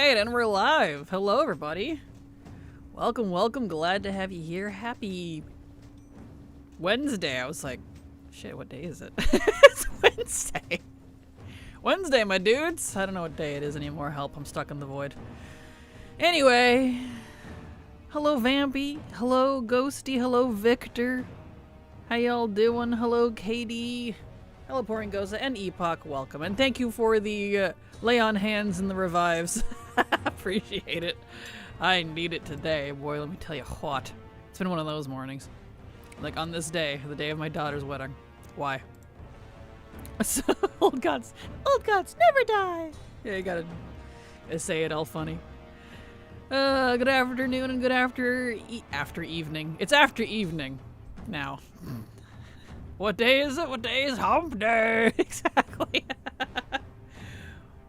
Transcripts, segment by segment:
Alright, and we're live. Hello, everybody. Welcome, welcome. Glad to have you here. Happy Wednesday. I was like, shit, what day is it? It's Wednesday. Wednesday, my dudes. I don't know what day it is anymore. Help, I'm stuck in the void. Anyway. Hello, Vampy. Hello, Ghosty. Hello, Victor. How y'all doing? Hello, Katie. Hello, Pouring Goza and Epoch. Welcome. And thank you for the lay on hands and the revives. Appreciate it. I need it today. Boy, let me tell you what. It's been one of those mornings. Like on this day, the day of my daughter's wedding. Why? So, old gods never die. Yeah, you gotta say it all funny. Good afternoon and good after evening. It's after evening now. What day is it? What day is hump day? Exactly.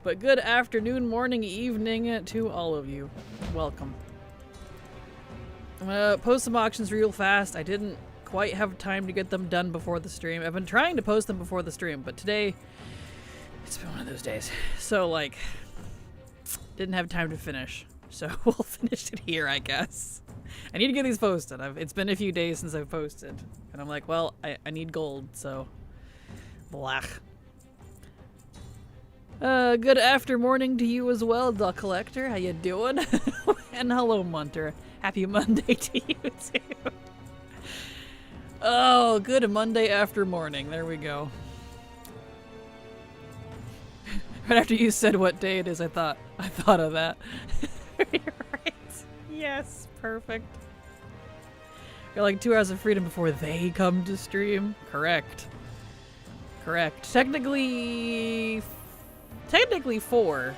But good afternoon, morning, evening to all of you. Welcome. I'm gonna post some auctions real fast. I didn't quite have time to get them done before the stream. I've been trying to post them before the stream, but today, it's been one of those days. So, like, didn't have time to finish. So we'll finish it here, I guess. I need to get these posted. It's been a few days since I've posted. And I'm like, well, I need gold, so... Blah. Good after morning to you as well, Duck Collector. How you doing? And hello, Munter. Happy Monday to you, too. Oh, good Monday after morning. There we go. Right after you said what day it is, I thought of that. You're right. Yes, perfect. Got like 2 hours of freedom before they come to stream. Correct. Correct. Technically 4,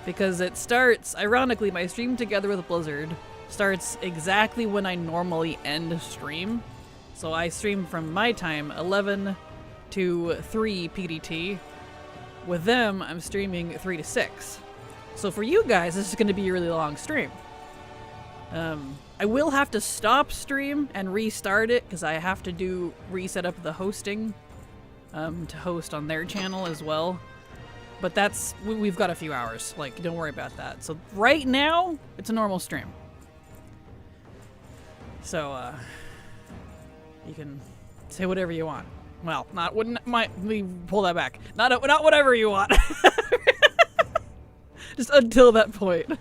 because it starts, ironically, my stream together with Blizzard starts exactly when I normally end stream. So I stream from my time, 11 to 3 PDT. With them, I'm streaming 3 to 6. So for you guys, this is going to be a really long stream. I will have to stop stream and restart it because I have to reset up the hosting to host on their channel as well. But we've got a few hours. Like, don't worry about that. So right now, it's a normal stream. So you can say whatever you want. Well, let me pull that back. Not whatever you want. Just until that point.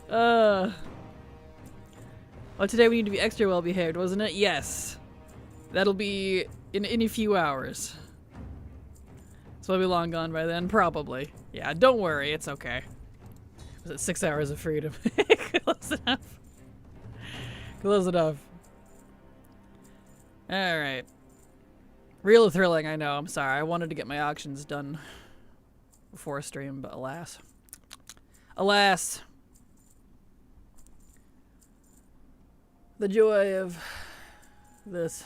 Well, today we need to be extra well behaved, wasn't it? Yes. That'll be in a few hours. So I'll be long gone by then, probably. Yeah, don't worry, it's okay. Was it 6 hours of freedom? Close enough. Close enough. Alright. Real thrilling, I know. I'm sorry. I wanted to get my auctions done before stream, but alas. Alas. The joy of this.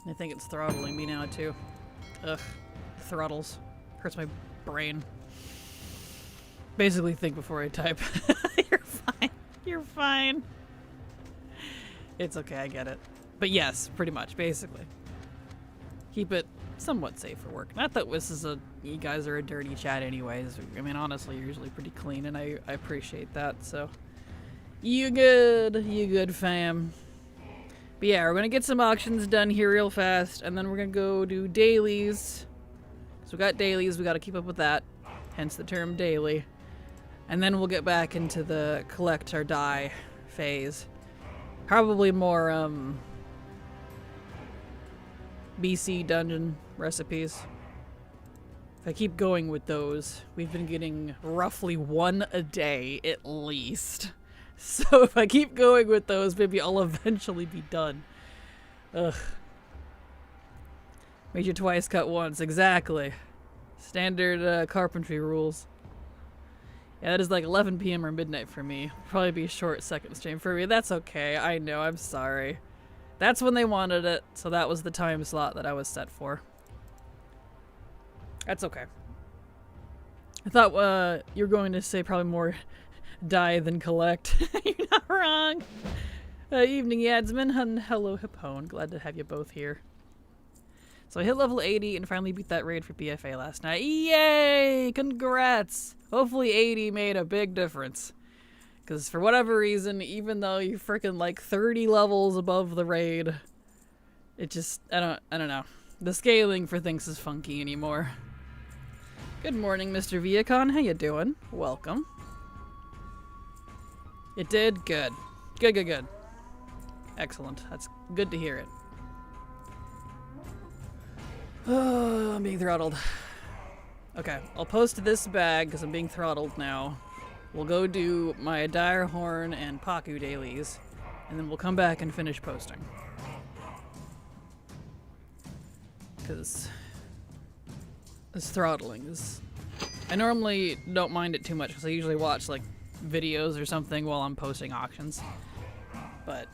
I think it's throttling me now, too. Ugh. Throttles. Hurts my brain. Basically think before I type. You're fine. You're fine. It's okay, I get it. But yes, pretty much, basically. Keep it somewhat safe for work. Not that you guys are a dirty chat anyways. I mean, honestly, you're usually pretty clean, and I appreciate that, so. You good, fam. But yeah, we're gonna get some auctions done here real fast, and then we're gonna go do dailies. So we got dailies, we gotta keep up with that. Hence the term daily. And then we'll get back into the collect or die phase. Probably more, BC dungeon recipes. If I keep going with those, we've been getting roughly 1 a day at least. So if I keep going with those, maybe I'll eventually be done. Ugh. Major twice, cut once. Exactly. Standard carpentry rules. Yeah, that is like 11 PM or midnight for me. Probably be a short second stream for me. That's okay. I know. I'm sorry. That's when they wanted it, so that was the time slot that I was set for. That's okay. I thought you were going to say probably more die than collect. You're not wrong. Evening, Yadsman, and hello, Hippone. Glad to have you both here. So I hit level 80 and finally beat that raid for BFA last night. Yay! Congrats! Hopefully 80 made a big difference. Because for whatever reason, even though you're freaking like 30 levels above the raid, it just, I don't know. The scaling for things is funky anymore. Good morning, Mr. Viacon. How you doing? Welcome. It did? Good. Good, good, good. Excellent. That's good to hear it. Oh, I'm being throttled. Okay, I'll post this bag because I'm being throttled now. We'll go do my Dire Horn and Paku dailies, and then we'll come back and finish posting. Because this throttling is... I normally don't mind it too much because I usually watch like videos or something while I'm posting auctions. But,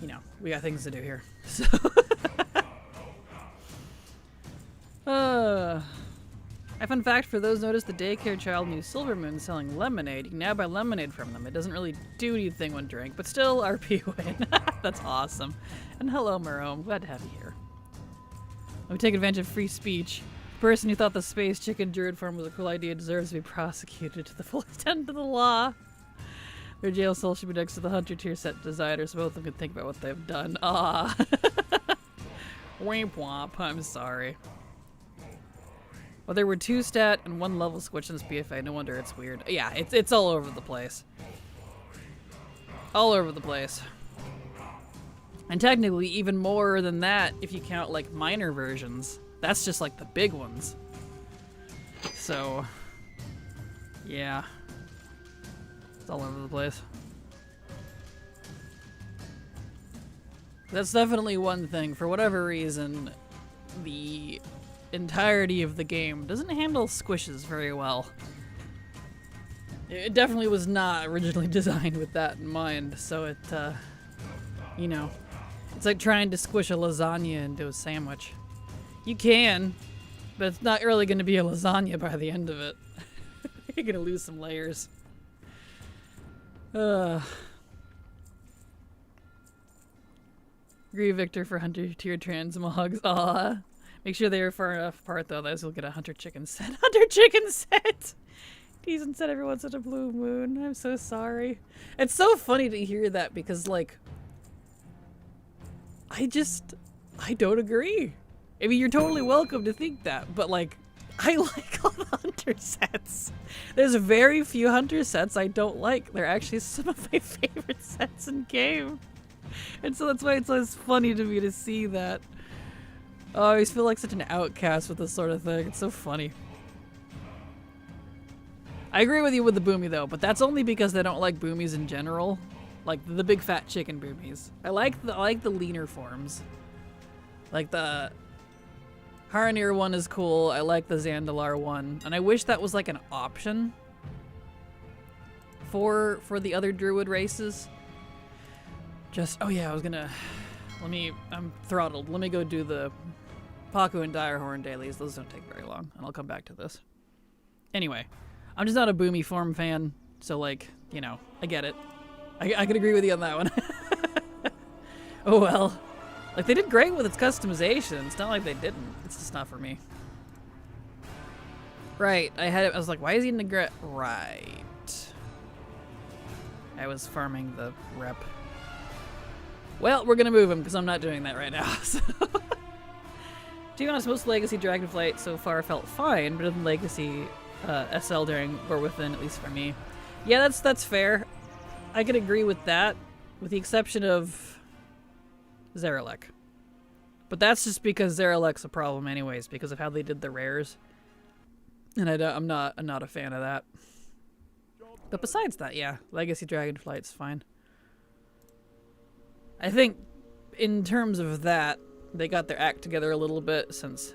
you know, we got things to do here. So... A fun fact for those noticed the daycare child knew Silvermoon selling lemonade. You can now buy lemonade from them. It doesn't really do anything when drank, but still RP win. That's awesome. And hello, Marome. Glad to have you here. Let me take advantage of free speech. The person who thought the space chicken druid farm was a cool idea deserves to be prosecuted to the full extent of the law. Their jail cell should be next to the hunter tier set designers, so both of them can think about what they've done. Ah. Womp womp. I'm sorry. Well, there were 2 stat and 1 level squish in this BFA. No wonder it's weird. Yeah, it's all over the place. All over the place. And technically even more than that if you count like minor versions. That's just like the big ones. So, yeah. It's all over the place. That's definitely one thing. For whatever reason, the entirety of the game doesn't handle squishes very well. It definitely was not originally designed with that in mind, so it, you know, it's like trying to squish a lasagna into a sandwich. You can, but it's not really going to be a lasagna by the end of it. You're going to lose some layers. Agree, Victor, for Hunter tier transmogs. Aw. Make sure they are far enough apart, though, otherwise you'll get a Hunter Chicken set. Hunter Chicken set! Decent said everyone's such a blue moon. I'm so sorry. It's so funny to hear that because, like, I don't agree. I mean, you're totally welcome to think that, but, like, I like all the Hunter sets. There's very few Hunter sets I don't like. They're actually some of my favorite sets in game. And so that's why it's always funny to me to see that. Oh, I always feel like such an outcast with this sort of thing. It's so funny. I agree with you with the boomy though, but that's only because I don't like boomies in general. Like the big fat chicken boomies. I like the leaner forms. Like the Haranir one is cool. I like the Zandalar one. And I wish that was like an option for the other druid races. Just, oh yeah, I was gonna, I'm throttled. Let me go do the Paku and Direhorn dailies. Those don't take very long, and I'll come back to this. Anyway, I'm just not a boomy form fan, so like, you know, I get it. I can agree with you on that one. Oh well. Like, they did great with its customization. It's not like they didn't. It's just not for me. Right, I was like, why is he in the right. I was farming the rep. Well, we're gonna move him because I'm not doing that right now. So. To be honest, most Legacy Dragonflight so far felt fine, but in Legacy SL during or within, at least for me. Yeah, that's fair. I could agree with that, with the exception of Zeralek. But that's just because Zeralek's a problem anyways, because of how they did the rares. And I'm not a fan of that. But besides that, yeah, Legacy Dragonflight's fine. I think, in terms of that, they got their act together a little bit since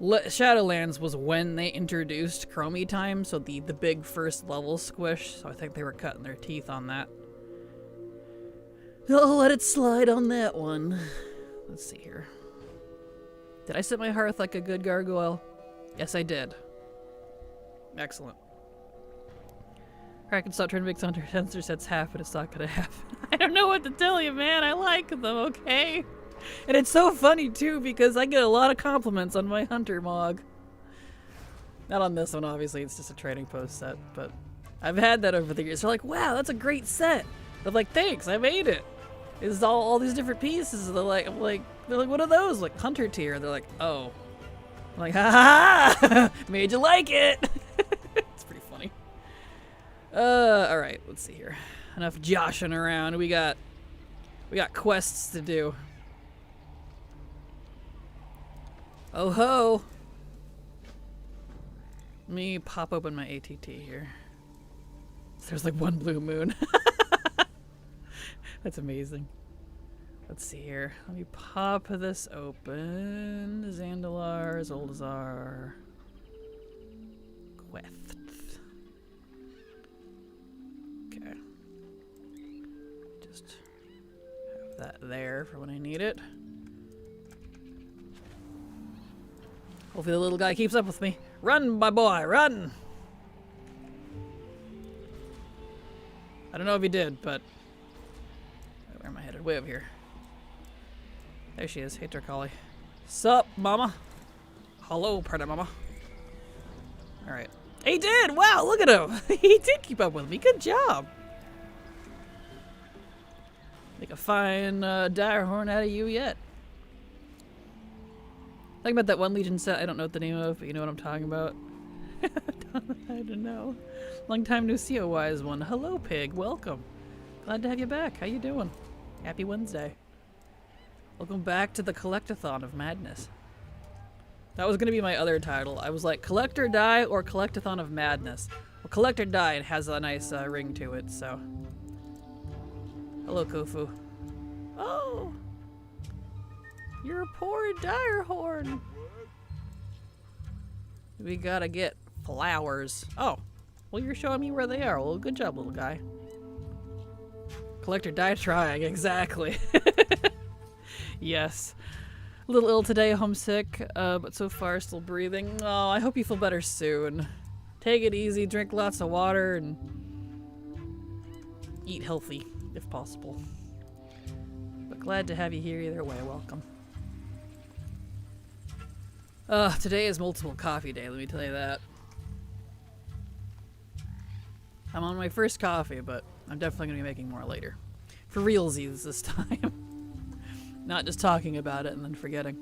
Shadowlands was when they introduced Chromie Time, so the big first level squish, so I think they were cutting their teeth on that. I'll let it slide on that one. Let's see here. Did I set my hearth like a good gargoyle? Yes, I did. Excellent. Kraken stop trying to make sensor sets happen. It's not gonna happen. I don't know what to tell you, man. I like them, okay? And it's so funny too because I get a lot of compliments on my hunter mog. Not on this one, obviously, it's just a trading post set, but I've had that over the years. They're like, wow, that's a great set. I'm like, thanks, I made it. It's all these different pieces. They're like, what are those? Like hunter tier. They're like, oh. I'm like, ha ha ha! Made you like it. It's pretty funny. All right, let's see here. Enough joshing around. We got quests to do. Oh ho! Let me pop open my ATT here. There's like one blue moon. That's amazing. Let's see here. Let me pop this open. Zandalar, Zoldazar, Quest. Okay. Just have that there for when I need it. Hopefully the little guy keeps up with me. Run, my boy, run! I don't know if he did, but... Where am I headed? Way over here. There she is. Hey, Turkali. Sup, mama? Hello, Prada mama. Alright. He did! Wow, look at him! He did keep up with me. Good job! Make a fine dire horn out of you yet. Talking about that one Legion set I don't know what the name of, but you know what I'm talking about. I don't know. Long time no see, a wise one. Hello, pig. Welcome. Glad to have you back. How you doing? Happy Wednesday. Welcome back to the Collectathon of Madness. That was going to be my other title. I was like, Collect or Die or Collectathon of Madness. Well, Collect or Die, it has a nice ring to it, so. Hello, Kofu. Oh! You're a poor dire horn. We gotta get flowers. Oh, well, you're showing me where they are. Well, good job, little guy. Collect or die trying, exactly. Yes. A little ill today, homesick, but so far still breathing. Oh, I hope you feel better soon. Take it easy, drink lots of water, and eat healthy, if possible. But glad to have you here either way. Welcome. Today is multiple coffee day, let me tell you that. I'm on my first coffee, but I'm definitely going to be making more later. For realsies this time. Not just talking about it and then forgetting.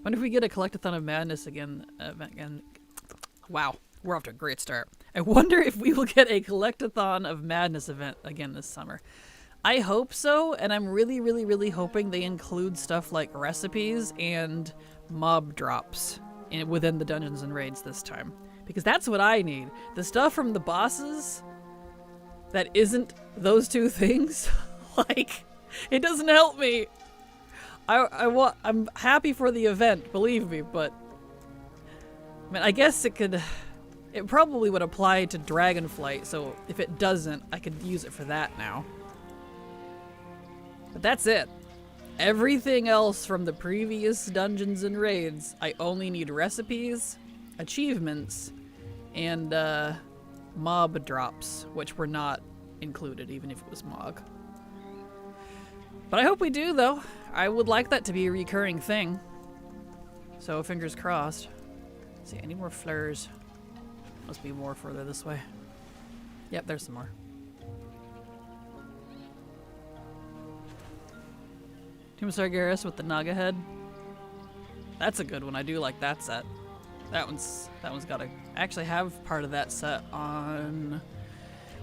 Wonder if we get a Collectathon of Madness again. Wow, we're off to a great start. I wonder if we will get a Collectathon of Madness event again this summer. I hope so, and I'm really, really, really hoping they include stuff like recipes and mob drops within the dungeons and raids this time. Because that's what I need. The stuff from the bosses that isn't those two things, like, it doesn't help me. I'm happy for the event, believe me, but I mean, I guess it probably would apply to Dragonflight, so if it doesn't, I could use it for that now. But that's it. Everything else from the previous dungeons and raids, I only need recipes, achievements, and mob drops, which were not included, even if it was Mog. But I hope we do, though. I would like that to be a recurring thing. So fingers crossed. Let's see, any more flares? Must be more further this way. Yep, there's some more. Tomb Sargeras with the Naga head. That's a good one. I do like that set. That one's got a... I actually have part of that set on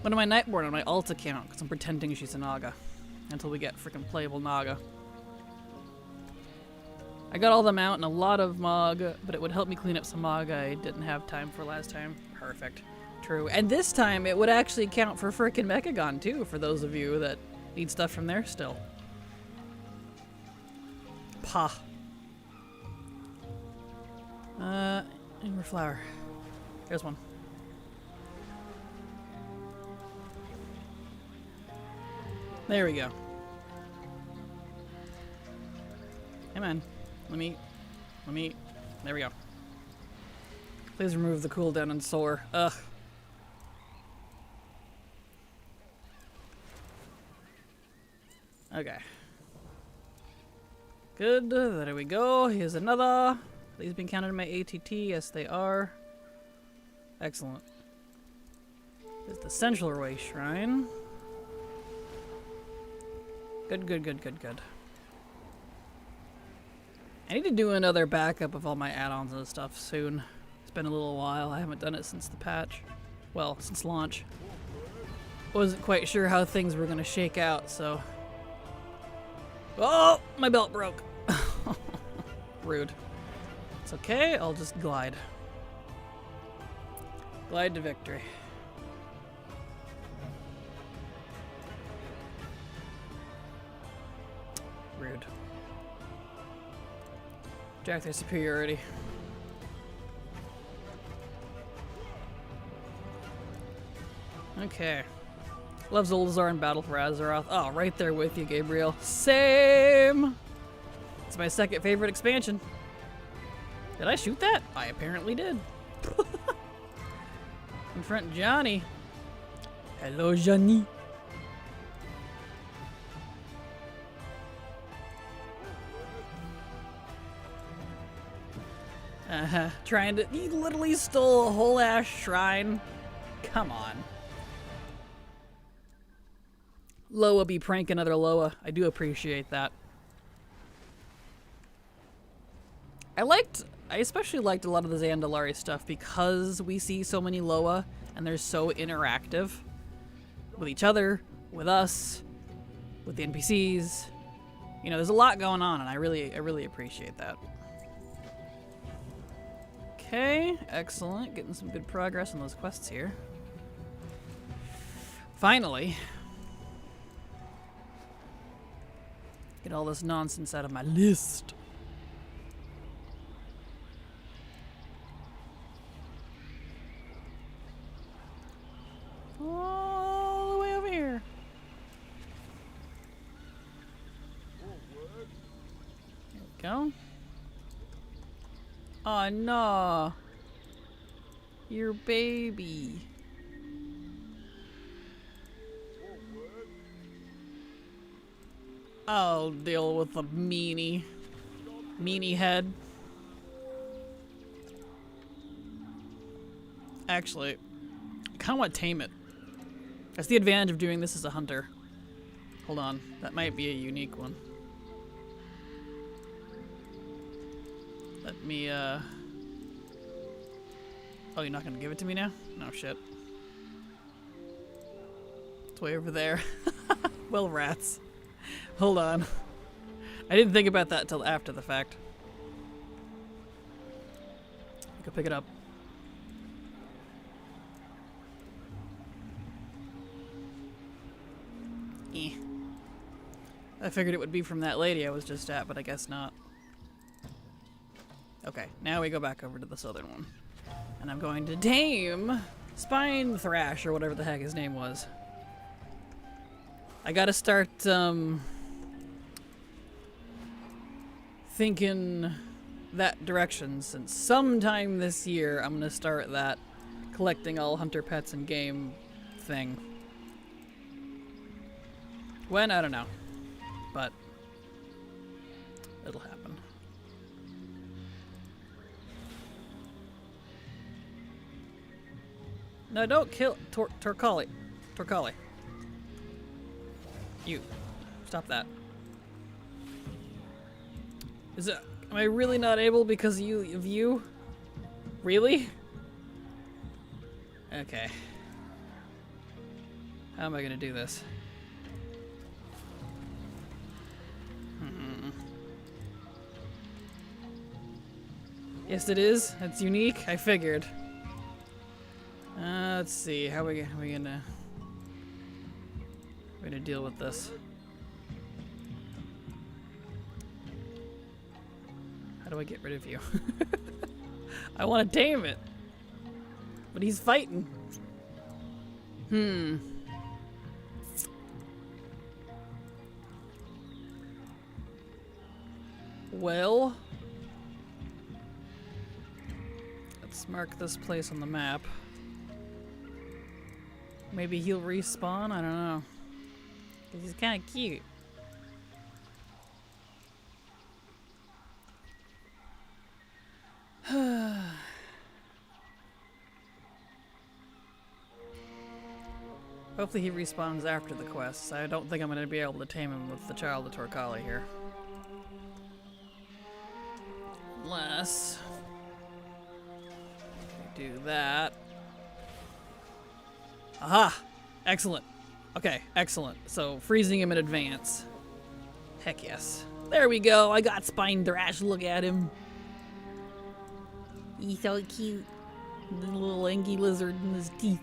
one of my Nightborn on my alt account because I'm pretending she's a Naga until we get freaking playable Naga. I got all them out and a lot of Mog, but it would help me clean up some Mog I didn't have time for last time. Perfect. True. And this time it would actually count for frickin' Mechagon too, for those of you that need stuff from there still. Pa. Any more flour? There's one. There we go. Hey man, let me, there we go. Please remove the cooldown and soar. Ugh. Okay. Good. There we go. Here's another. These been counted in my ATT. Yes, they are. Excellent. There's the Central Way Shrine. Good, good, good, good, good. I need to do another backup of all my add-ons and stuff soon. It's been a little while. I haven't done it since the patch. Well, since launch. Wasn't quite sure how things were going to shake out, so... Oh! My belt broke! Rude. It's okay, I'll just glide. Glide to victory. Rude. Jack their superiority. Okay. Love Zolazar in battle for Azeroth. Oh, right there with you, Gabriel. Same! It's my second favorite expansion. Did I shoot that? I apparently did. Confront Johnny. Hello, Johnny. Trying to... He literally stole a whole ass shrine. Come on. Loa be pranking other Loa. I do appreciate that. I especially liked a lot of the Zandalari stuff because we see so many Loa and they're so interactive with each other, with us, with the NPCs. You know, there's a lot going on and I really appreciate that. Okay, excellent. Getting some good progress on those quests here. Finally. Get all this nonsense out of my list. All the way over here. There we go. Oh no. Your baby. I'll deal with the meanie head. Actually, I kind of want to tame it. That's the advantage of doing this as a hunter. Hold on, that might be a unique one. Let me, Oh, you're not gonna give it to me now? No shit. It's way over there. Well, rats. Hold on. I didn't think about that until after the fact. Go pick it up. Eh. I figured it would be from that lady I was just at, but I guess not. Okay, now we go back over to the southern one. And I'm going to tame Spine Thrash, or whatever the heck his name was. I gotta start, thinking that direction, since sometime this year I'm gonna start that collecting all hunter pets and game thing. When? I don't know. But it'll happen. No, don't kill Torcali. Torcali. You. Stop that. Is it... Am I really not able because of you? Really? Okay. How am I gonna do this? Yes, it is. It's unique. I figured. Let's see. How are we gonna... We're gonna deal with this. How do I get rid of you? I want to tame it. But he's fighting. Well... Let's mark this place on the map. Maybe he'll respawn? I don't know. 'Cause he's kind of cute. Hopefully he respawns after the quests. I don't think I'm going to be able to tame him with the Child of Torkali here. Unless we do that. Aha! Excellent. Okay, excellent. So freezing him in advance. Heck yes. There we go. I got Spine Thrash. Look at him. He's so cute. The little angy lizard in his teeth.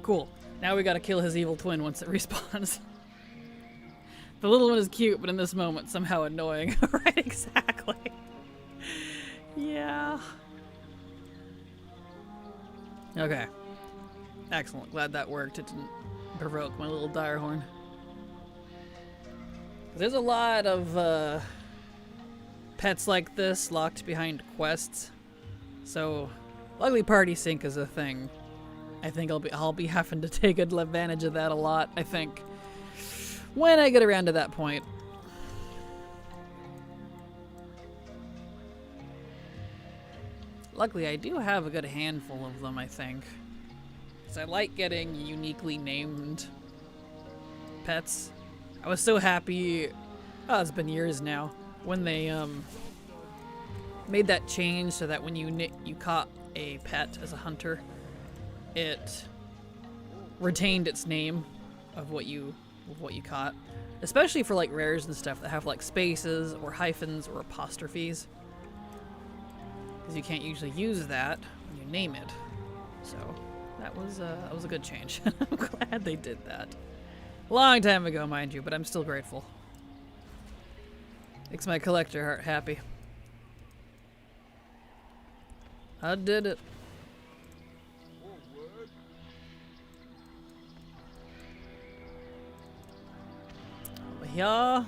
Cool. Now we gotta kill his evil twin once it respawns. The little one is cute, but in this moment somehow annoying. Right, exactly. Yeah. Okay. Excellent. Glad that worked. It didn't provoke my little dire horn. There's a lot of pets like this locked behind quests. So, Ugly Party Sync is a thing. I think I'll be having to take advantage of that a lot, I think. When I get around to that point. Luckily, I do have a good handful of them, I think. Because I like getting uniquely named pets. I was so happy, oh, it's been years now, when they made that change so that when you caught a pet as a hunter, it retained its name of what you caught. Especially for like rares and stuff that have like spaces or hyphens or apostrophes. Because you can't usually use that when you name it. So that was a good change. I'm glad they did that. Long time ago, mind you, but I'm still grateful. Makes my collector heart happy. I did it. Yeah.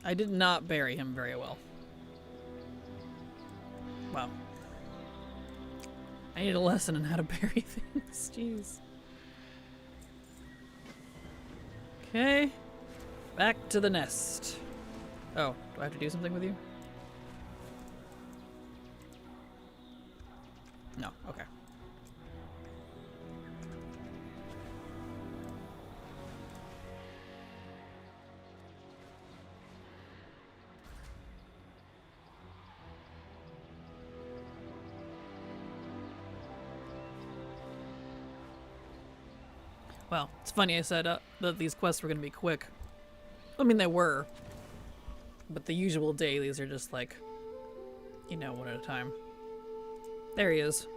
I did not bury him very well. Wow. I need a lesson on how to bury things. Jeez. Okay. Back to the nest. Oh, do I have to do something with you? No, okay. Well, it's funny I said that these quests were going to be quick. I mean, they were. But the usual dailies are just like, you know, one at a time. There he is.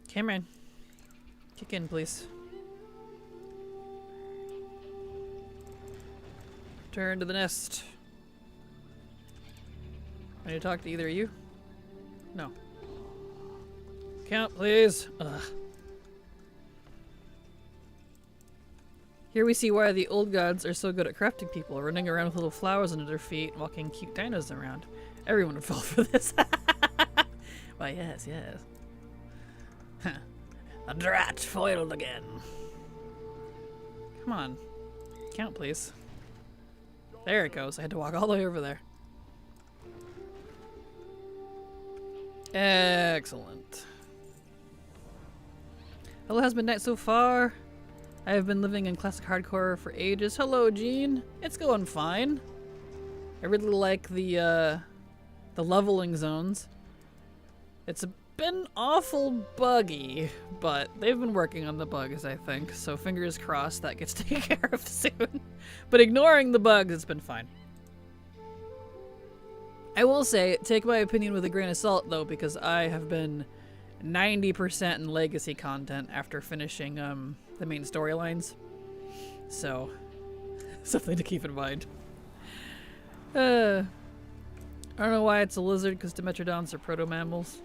Cameron, kick in, please. Return to the nest. I need to talk to either of you? No. Count, please. Ugh. Here we see why the old gods are so good at crafting people, running around with little flowers under their feet, walking cute dinos around. Everyone would fall for this. Why, yes, yes. A drat foiled again. Come on. Count, please. There it goes. I had to walk all the way over there. Excellent. Hello, has been night so far. I have been living in classic hardcore for ages. Hello, Gene. It's going fine. I really like the leveling zones. It's been awful buggy, but they've been working on the bugs, I think. So fingers crossed that gets taken care of soon. But ignoring the bugs, it's been fine. I will say, take my opinion with a grain of salt, though, because I have been 90% in legacy content after finishing the main storylines. So, something to keep in mind. I don't know why it's a lizard, because Dimetrodons are proto-mammals.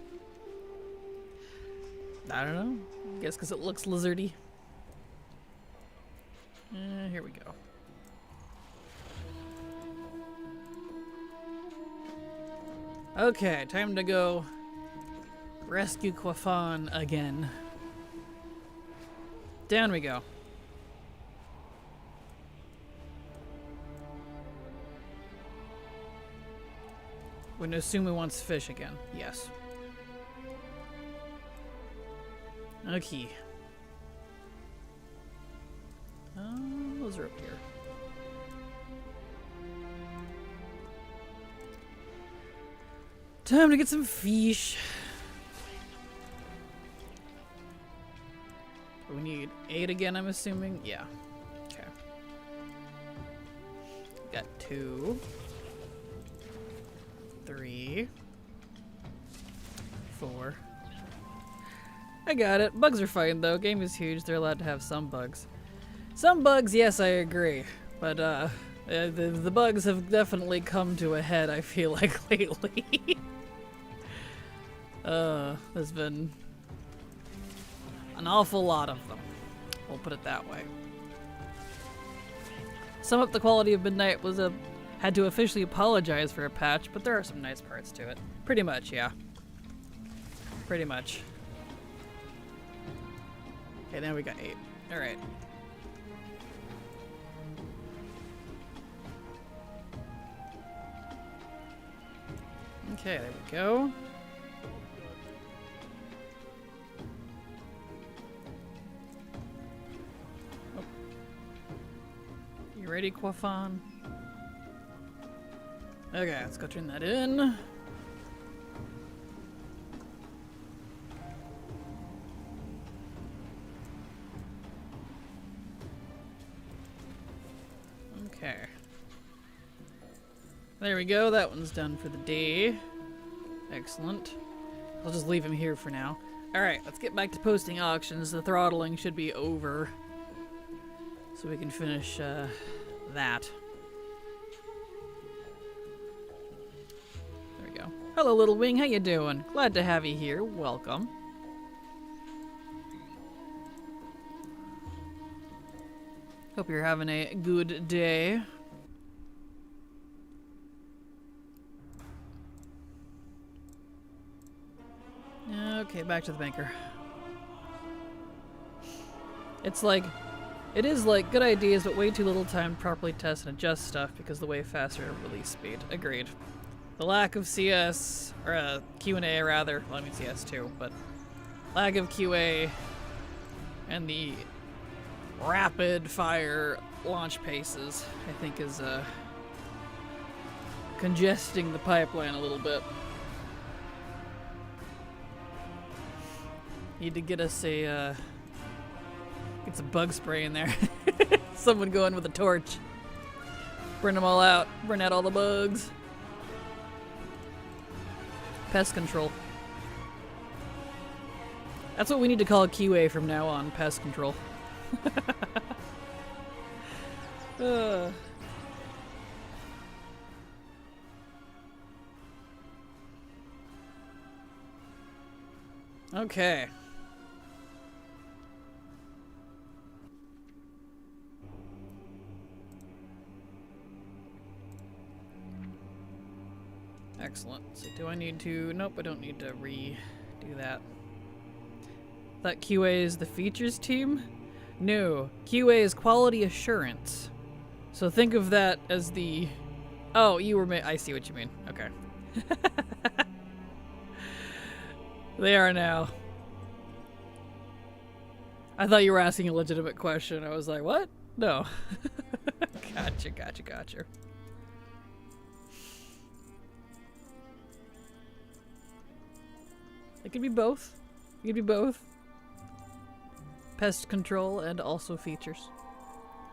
I don't know. I guess because it looks lizardy. Here we go. Okay, time to go rescue Quafan again. Down we go. Would assume he wants fish again. Yes. Okay. Those are up here. Time to get some fish. We need 8 again, I'm assuming. Yeah. Okay. Got 2. 3. 4. I got it. Bugs are fine though. Game is huge. They're allowed to have some bugs. Some bugs, yes, I agree. But the bugs have definitely come to a head, I feel like, lately. There's been an awful lot of them. We'll put it that way. Sum up the quality of Midnight was had to officially apologize for a patch, but there are some nice parts to it. Pretty much, yeah. Pretty much. Okay, now we got 8. Alright. Okay, there we go. Oh. You ready, Quafan? Okay, let's go turn that in. Okay. There we go, that one's done for the day. Excellent. I'll just leave him here for now. Alright, let's get back to posting auctions. The throttling should be over. So we can finish that. There we go. Hello, Little Wing, how you doing? Glad to have you here. Welcome. Hope you're having a good day. Okay, back to the banker. It's like, it is like good ideas, but way too little time to properly test and adjust stuff because the way faster release speed. Agreed. The lack of CS, or Q&A rather, well I mean CS too, but lack of QA and the rapid fire launch paces, I think is congesting the pipeline a little bit. Need to get us a get some bug spray in there. Someone go in with a torch. Burn them all out. Burn out all the bugs. Pest control. That's what we need to call QA from now on. Pest control. Okay. Excellent. So do I need to... Nope, I don't need to redo that. That QA is the features team? No. QA is quality assurance. So think of that as the... Oh, you were... I see what you mean. Okay. They are now. I thought you were asking a legitimate question. I was like, what? No. Gotcha, gotcha, gotcha. It could be both. It could be both. Pest control and also features.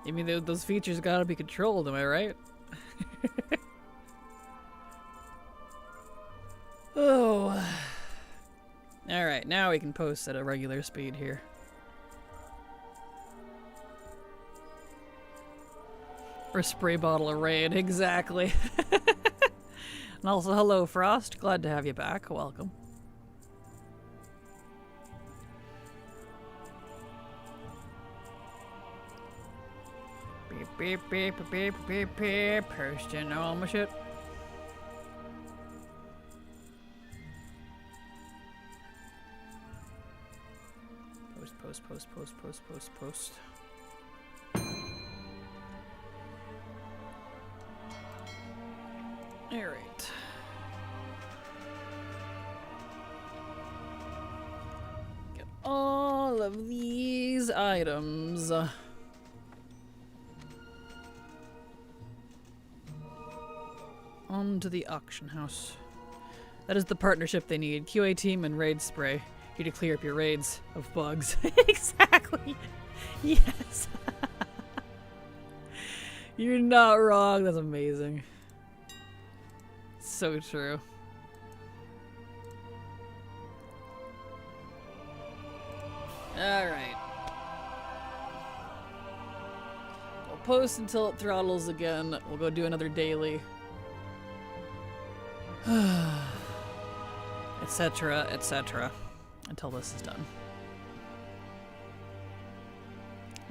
I mean, those features gotta be controlled, am I right? Oh. Alright, now we can post at a regular speed here. Or spray bottle raid, exactly. And also, hello Frost, glad to have you back, welcome. Beep, beep, beep, beep, beep, beep, posting all my shit. Post, post, post, post, post, post. Alright. all of these items. On to the auction house. That is the partnership they need. QA team and raid spray. Here to clear up your raids of bugs. Exactly. Yes. You're not wrong. That's amazing. So true. Alright. We'll post until it throttles again. We'll go do another daily. Etc., etc. Until this is done.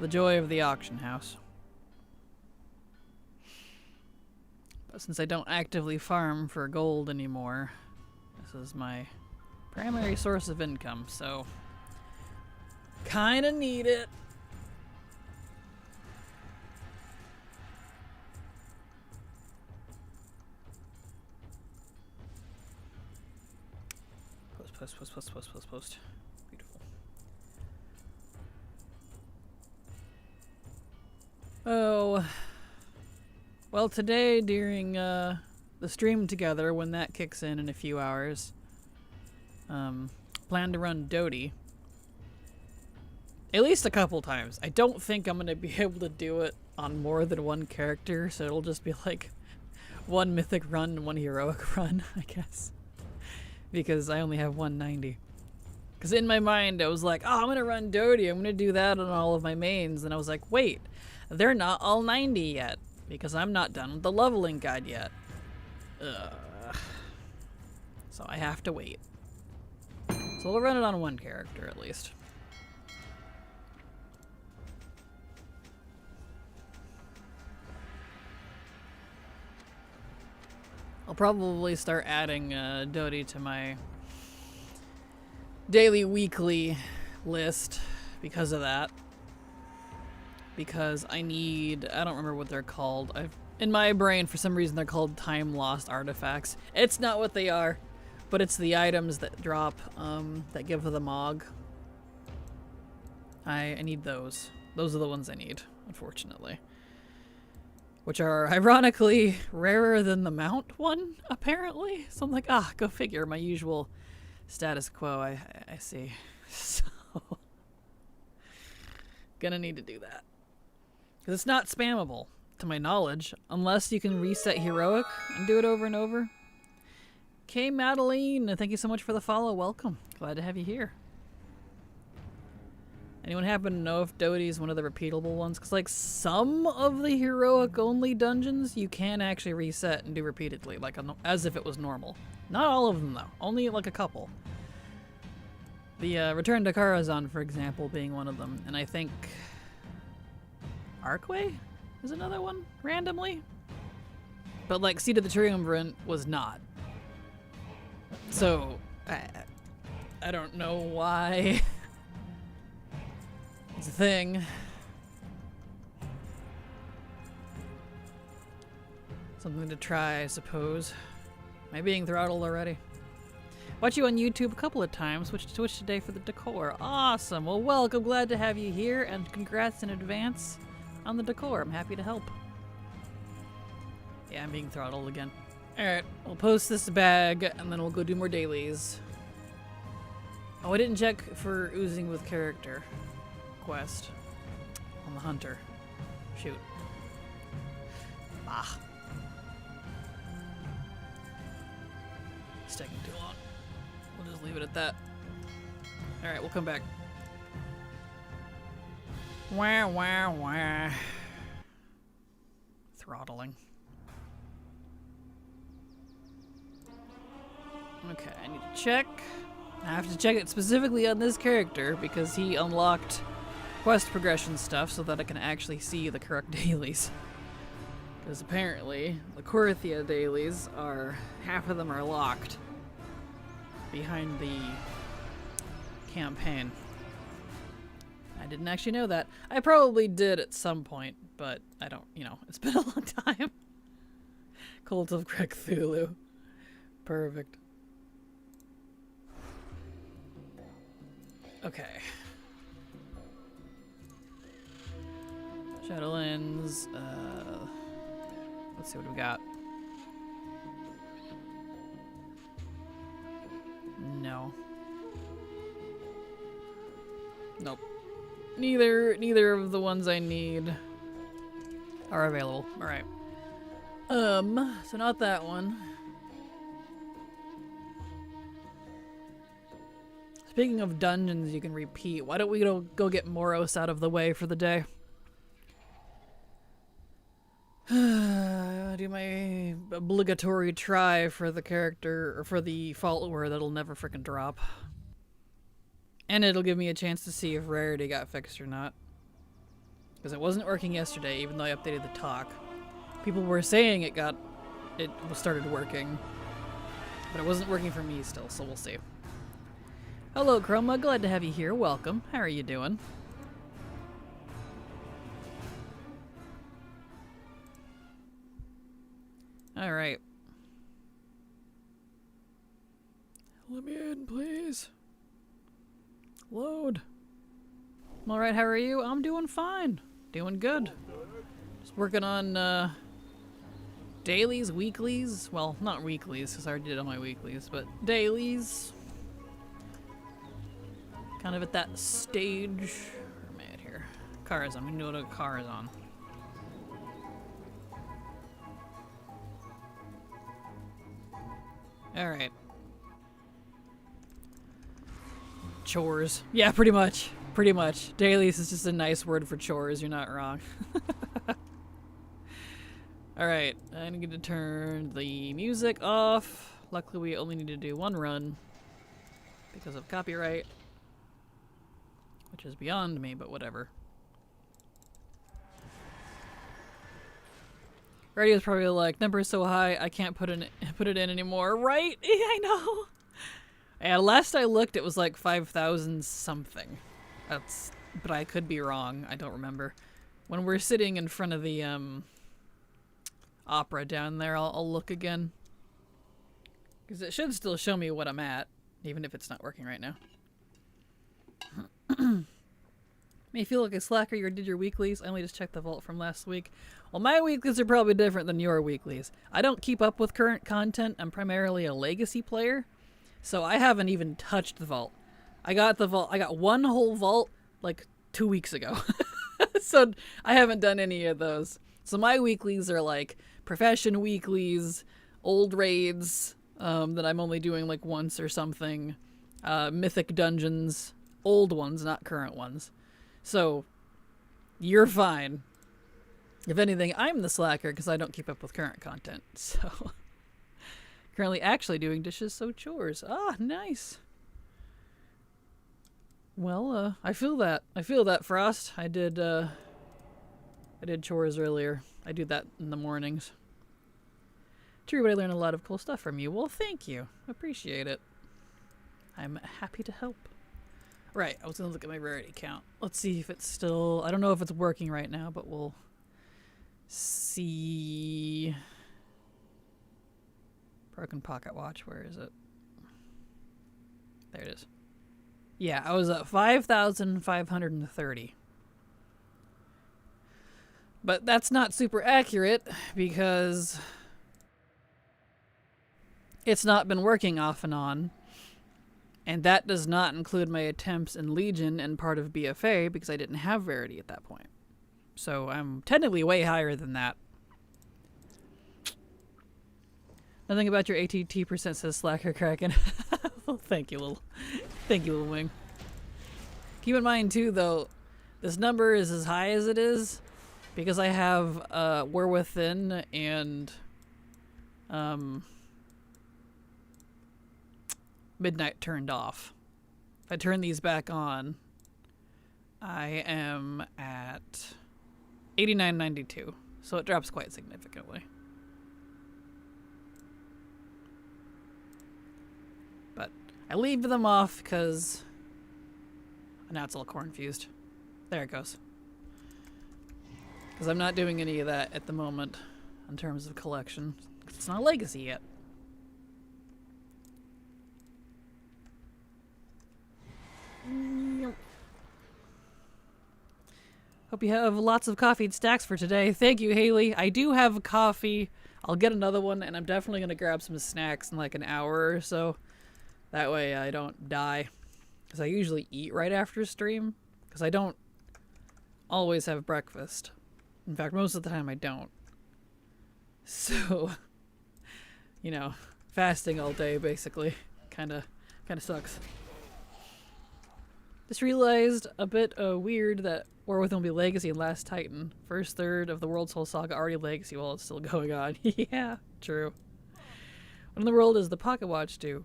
The joy of the auction house. But since I don't actively farm for gold anymore, this is my primary source of income, so kinda need it. Post. Beautiful. Oh. Well, today during the stream together, when that kicks in a few hours, plan to run Dodie. At least a couple times. I don't think I'm gonna be able to do it on more than one character, so it'll just be like one mythic run and one heroic run, I guess. Because I only have 190. Because in my mind, I was like, oh, I'm going to run Dodie. I'm going to do that on all of my mains. And I was like, wait, they're not all 90 yet. Because I'm not done with the leveling guide yet. So I have to wait. So we'll run it on one character at least. I'll probably start adding Dodie to my daily, weekly list because of that. Because I need, I don't remember what they're called. In my brain, for some reason, they're called time-lost artifacts. It's not what they are, but it's the items that drop, that give the Mog. I need those. Those are the ones I need, unfortunately. Which are, ironically, rarer than the mount one, apparently. So I'm like, go figure, my usual status quo, I see. So, gonna need to do that. Because it's not spammable, to my knowledge, unless you can reset heroic and do it over and over. Okay, Madeline, thank you so much for the follow. Welcome. Glad to have you here. Anyone happen to know if Dodie is one of the repeatable ones? Because, like, some of the heroic-only dungeons you can actually reset and do repeatedly, like as if it was normal. Not all of them, though. Only, like, a couple. The Return to Karazhan, for example, being one of them. And I think Arcway is another one, randomly. But, like, Seed of the Triumvirate was not. So, I don't know why... It's a thing. Something to try, I suppose. Am I being throttled already? Watch you on YouTube a couple of times. Switch to Twitch today for the decor. Awesome. Well, welcome. Glad to have you here, and congrats in advance on the decor. I'm happy to help. Yeah, I'm being throttled again. Alright, we'll post this bag, and then we'll go do more dailies. Oh, I didn't check for oozing with character quest on the hunter. Shoot. It's taking too long. We'll just leave it at that. Alright, we'll come back. Wah, wah, wah. Throttling. Okay, I need to check. I have to check it specifically on this character because he unlocked quest progression stuff so that I can actually see the correct dailies. Because apparently, the Korithia dailies are, half of them are locked behind the campaign. I didn't actually know that. I probably did at some point, but I don't, it's been a long time. Cult of Cthulhu. Perfect. Okay. Shadowlands. Let's see what we got. No. Nope. Neither of the ones I need are available. Alright. So not that one. Speaking of dungeons you can repeat, why don't we go get Moros out of the way for the day? Do my obligatory try for the character, or for the follower that'll never frickin' drop. And it'll give me a chance to see if rarity got fixed or not. Because it wasn't working yesterday, even though I updated the talk. People were saying it started working. But it wasn't working for me still, so we'll see. Hello, Chroma. Glad to have you here. Welcome. How are you doing? Alright. Let me in, please. Load. Alright, how are you? I'm doing fine. Doing good. Just working on dailies, weeklies. Well, not weeklies, because I already did all my weeklies, but dailies. Kind of at that stage. Where am I at here? Car is on. We know what a car is on. Alright. Chores. Yeah, pretty much. Pretty much. Dailies is just a nice word for chores. You're not wrong. Alright. I need to turn the music off. Luckily, we only need to do one run because of copyright. Which is beyond me, but whatever. Radio's probably like, number's so high, I can't put it in anymore. Right? Yeah, I know. And last I looked, it was like 5,000 something. But I could be wrong. I don't remember. When we're sitting in front of the opera down there, I'll look again. Because it should still show me what I'm at, even if it's not working right now. May feel like a slacker. You did your weeklies. I only just checked the vault from last week. Well, my weeklies are probably different than your weeklies. I don't keep up with current content. I'm primarily a legacy player, so I haven't even touched the vault. I got the vault. I got one whole vault like 2 weeks ago, so I haven't done any of those. So my weeklies are like profession weeklies, old raids that I'm only doing like once or something, mythic dungeons, old ones, not current ones. So you're fine. If anything, I'm the slacker because I don't keep up with current content. So currently actually doing dishes, so chores. Ah, nice. Well, I feel that. I feel that, Frost. I did chores earlier. I do that in the mornings. True, but I learned a lot of cool stuff from you. Well, thank you. Appreciate it. I'm happy to help. Right, I was gonna look at my rarity count. Let's see if it's still... I don't know if it's working right now, but we'll see... Broken pocket watch, where is it? There it is. Yeah, I was at 5,530. But that's not super accurate because it's not been working off and on. And that does not include my attempts in Legion and part of BFA because I didn't have Rarity at that point. So I'm technically way higher than that. Nothing about your ATT percent says Slacker Kraken. Well, thank you, little wing. Keep in mind too, though, this number is as high as it is because I have We're Within and Midnight turned off. If I turn these back on, I am at 89.92, so it drops quite significantly. But I leave them off because now it's all confused. There it goes. Because I'm not doing any of that at the moment in terms of collection. It's not a legacy yet. Hope you have lots of coffee and snacks for today. Thank you, Haley. I do have coffee. I'll get another one, and I'm definitely going to grab some snacks in like an hour or so. That way I don't die. Because I usually eat right after stream. Because I don't always have breakfast. In fact, most of the time I don't. So, you know, fasting all day basically kind of sucks. Just realized a bit weird that War Within will be Legacy and Last Titan. First third of the World's Soul Saga already Legacy while it's still going on. Yeah, true. What in the world does the Pocket Watch do?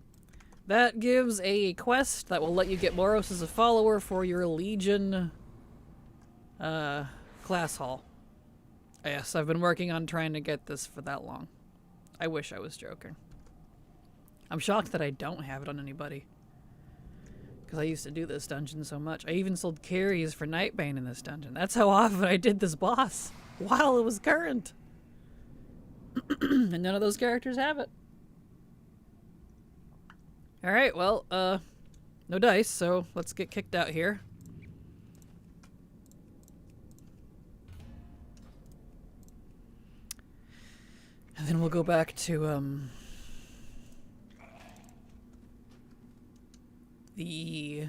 That gives a quest that will let you get Moros as a follower for your Legion class hall. Yes, I've been working on trying to get this for that long. I wish I was joking. I'm shocked that I don't have it on anybody. Because I used to do this dungeon so much. I even sold carries for Nightbane in this dungeon. That's how often I did this boss. While it was current. And none of those characters have it. Alright, well, no dice, so let's get kicked out here. And then we'll go back to, the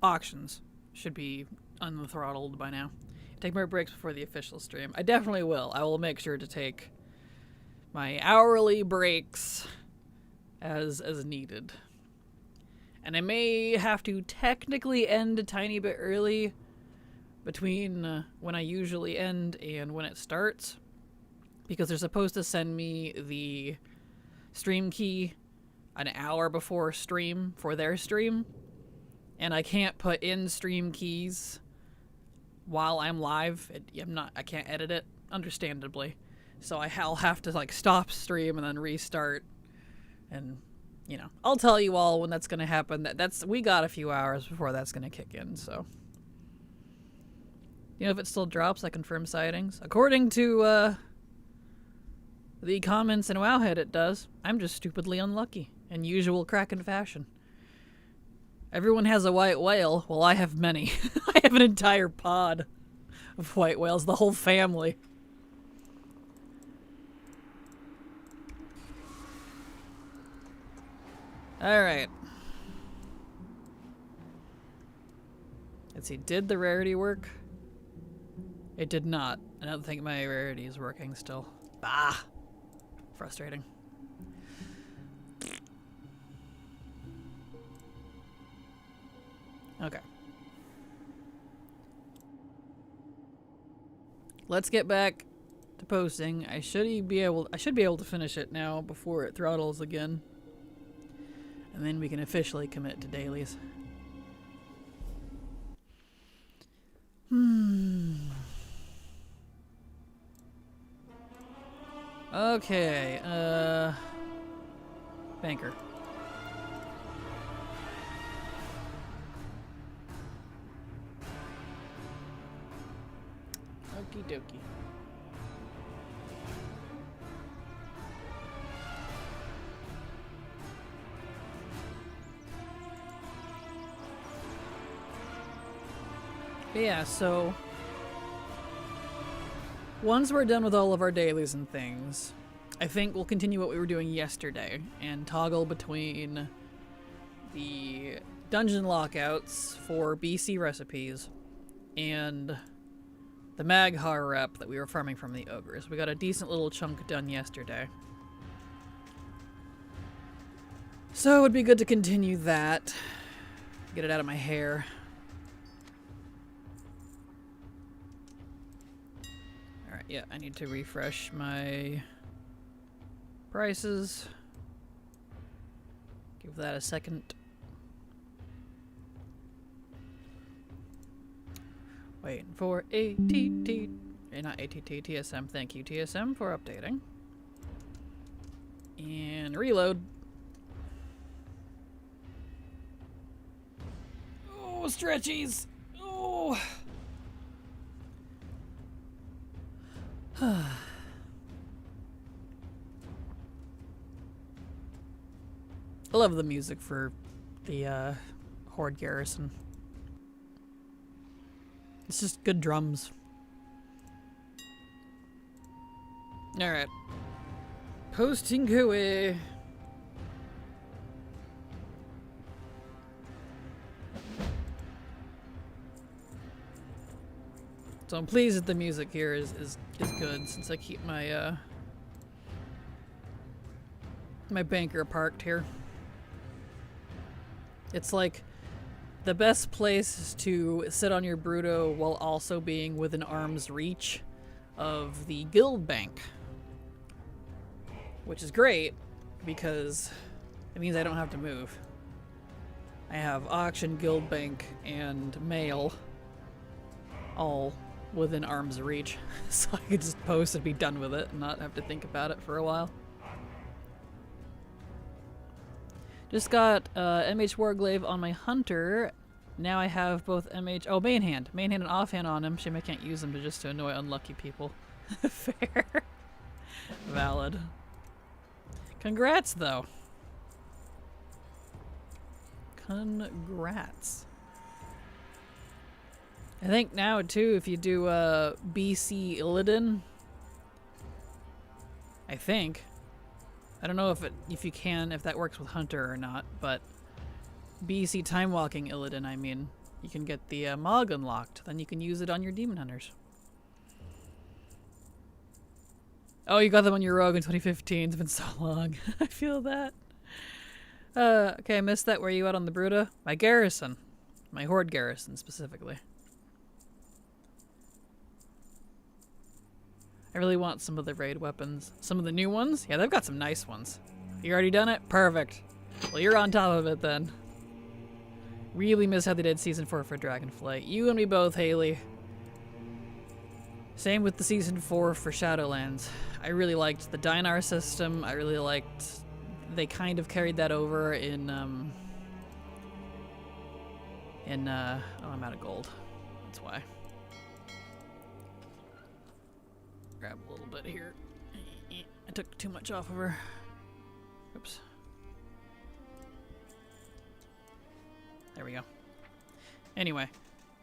auctions. Should be unthrottled by now. Take more breaks before the official stream. I definitely will. I will make sure to take my hourly breaks as needed. And I may have to technically end a tiny bit early between when I usually end and when it starts. Because they're supposed to send me the stream key an hour before stream for their stream. And I can't put in stream keys while I'm live. I can't edit it, understandably. So I'll have to like stop stream and then restart. And, you know, I'll tell you all when that's going to happen. We got a few hours before that's going to kick in, so. You know, if it still drops, I confirm sightings. According to, the comments in Wowhead, it does. I'm just stupidly unlucky, in usual Kraken fashion. Everyone has a white whale. Well, I have many. I have an entire pod of white whales, the whole family. Alright. Let's see, did the rarity work? It did not. I don't think my rarity is working still. Bah! Frustrating. Okay. Let's get back to posting. I should be able to finish it now before it throttles again. And then we can officially commit to dailies. Okay, banker. Okie dokie. Yeah, so once we're done with all of our dailies and things, I think we'll continue what we were doing yesterday and toggle between the dungeon lockouts for BC recipes and the Maghar rep that we were farming from the ogres. We got a decent little chunk done yesterday. So it would be good to continue that. Get it out of my hair. Alright, yeah, I need to refresh my prices. Give that a second. Waiting for ATT. Not ATT, TSM. Thank you, TSM, for updating. And reload. Oh, stretchies! Oh! I love the music for the Horde Garrison. It's just good drums. Alright. Posting away. So I'm pleased that the music here is good, since I keep my my banker parked here. It's like the best place to sit on your Bruto while also being within arm's reach of the guild bank. Which is great, because it means I don't have to move. I have auction, guild bank, and mail all within arm's reach. So I could just post and be done with it and not have to think about it for a while. Just got MH Warglaive on my Hunter. Now I have both MH... Oh, main hand. Main hand and offhand on him. Shame I can't use them just to annoy unlucky people. Fair. Valid. Congrats, though. Congrats. I think now, too, if you do BC Illidan... I think... I don't know if that works with Hunter or not, but BC Time Walking Illidan, I mean, you can get the Mog unlocked, then you can use it on your Demon Hunters. Oh, you got them on your Rogue in 2015. It's been so long. I feel that. Okay, I missed that. Where are you at on the Bruta? My garrison. My Horde garrison, specifically. I really want some of the raid weapons. Some of the new ones? Yeah, they've got some nice ones. You already done it? Perfect. Well, you're on top of it then. Really miss how they did Season 4 for Dragonflight. You and me both, Haley. Same with the Season 4 for Shadowlands. I really liked the Dinar system. I really liked... They kind of carried that over in, oh, I'm out of gold. That's why. Grab a little bit here. I took too much off of her. Oops. There we go. Anyway,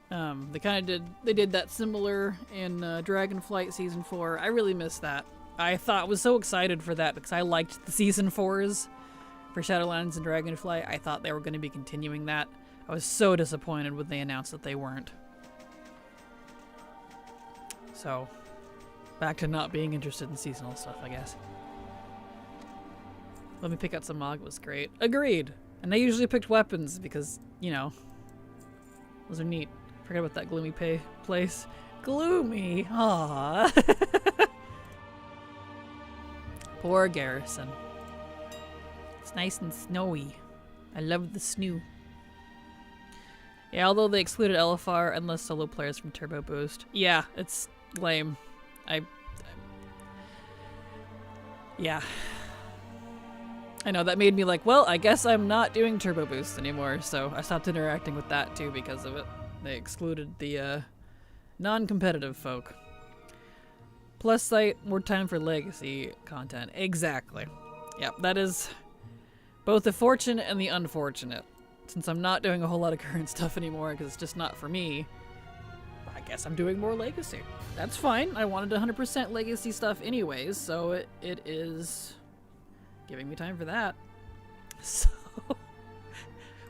they did that similar in Dragonflight Season 4. I really missed that. I was so excited for that because I liked the Season 4s for Shadowlands and Dragonflight. I thought they were going to be continuing that. I was so disappointed when they announced that they weren't. So... back to not being interested in seasonal stuff, I guess. Let me pick out some Mog was great. Agreed! And I usually picked weapons because, you know, those are neat. Forget about that gloomy place. Gloomy! Aww! Poor garrison. It's nice and snowy. I love the snow. Yeah, although they excluded LFR and less solo players from Turbo Boost. Yeah, it's lame. Yeah. I know, that made me like, well, I guess I'm not doing Turbo Boost anymore, so I stopped interacting with that too because of it. They excluded the non-competitive folk. Plus site, more time for legacy content. Exactly. Yep, that is both the fortunate and the unfortunate. Since I'm not doing a whole lot of current stuff anymore because it's just not for me, I guess I'm doing more legacy. That's fine. I wanted 100% legacy stuff anyways, so it is giving me time for that. So,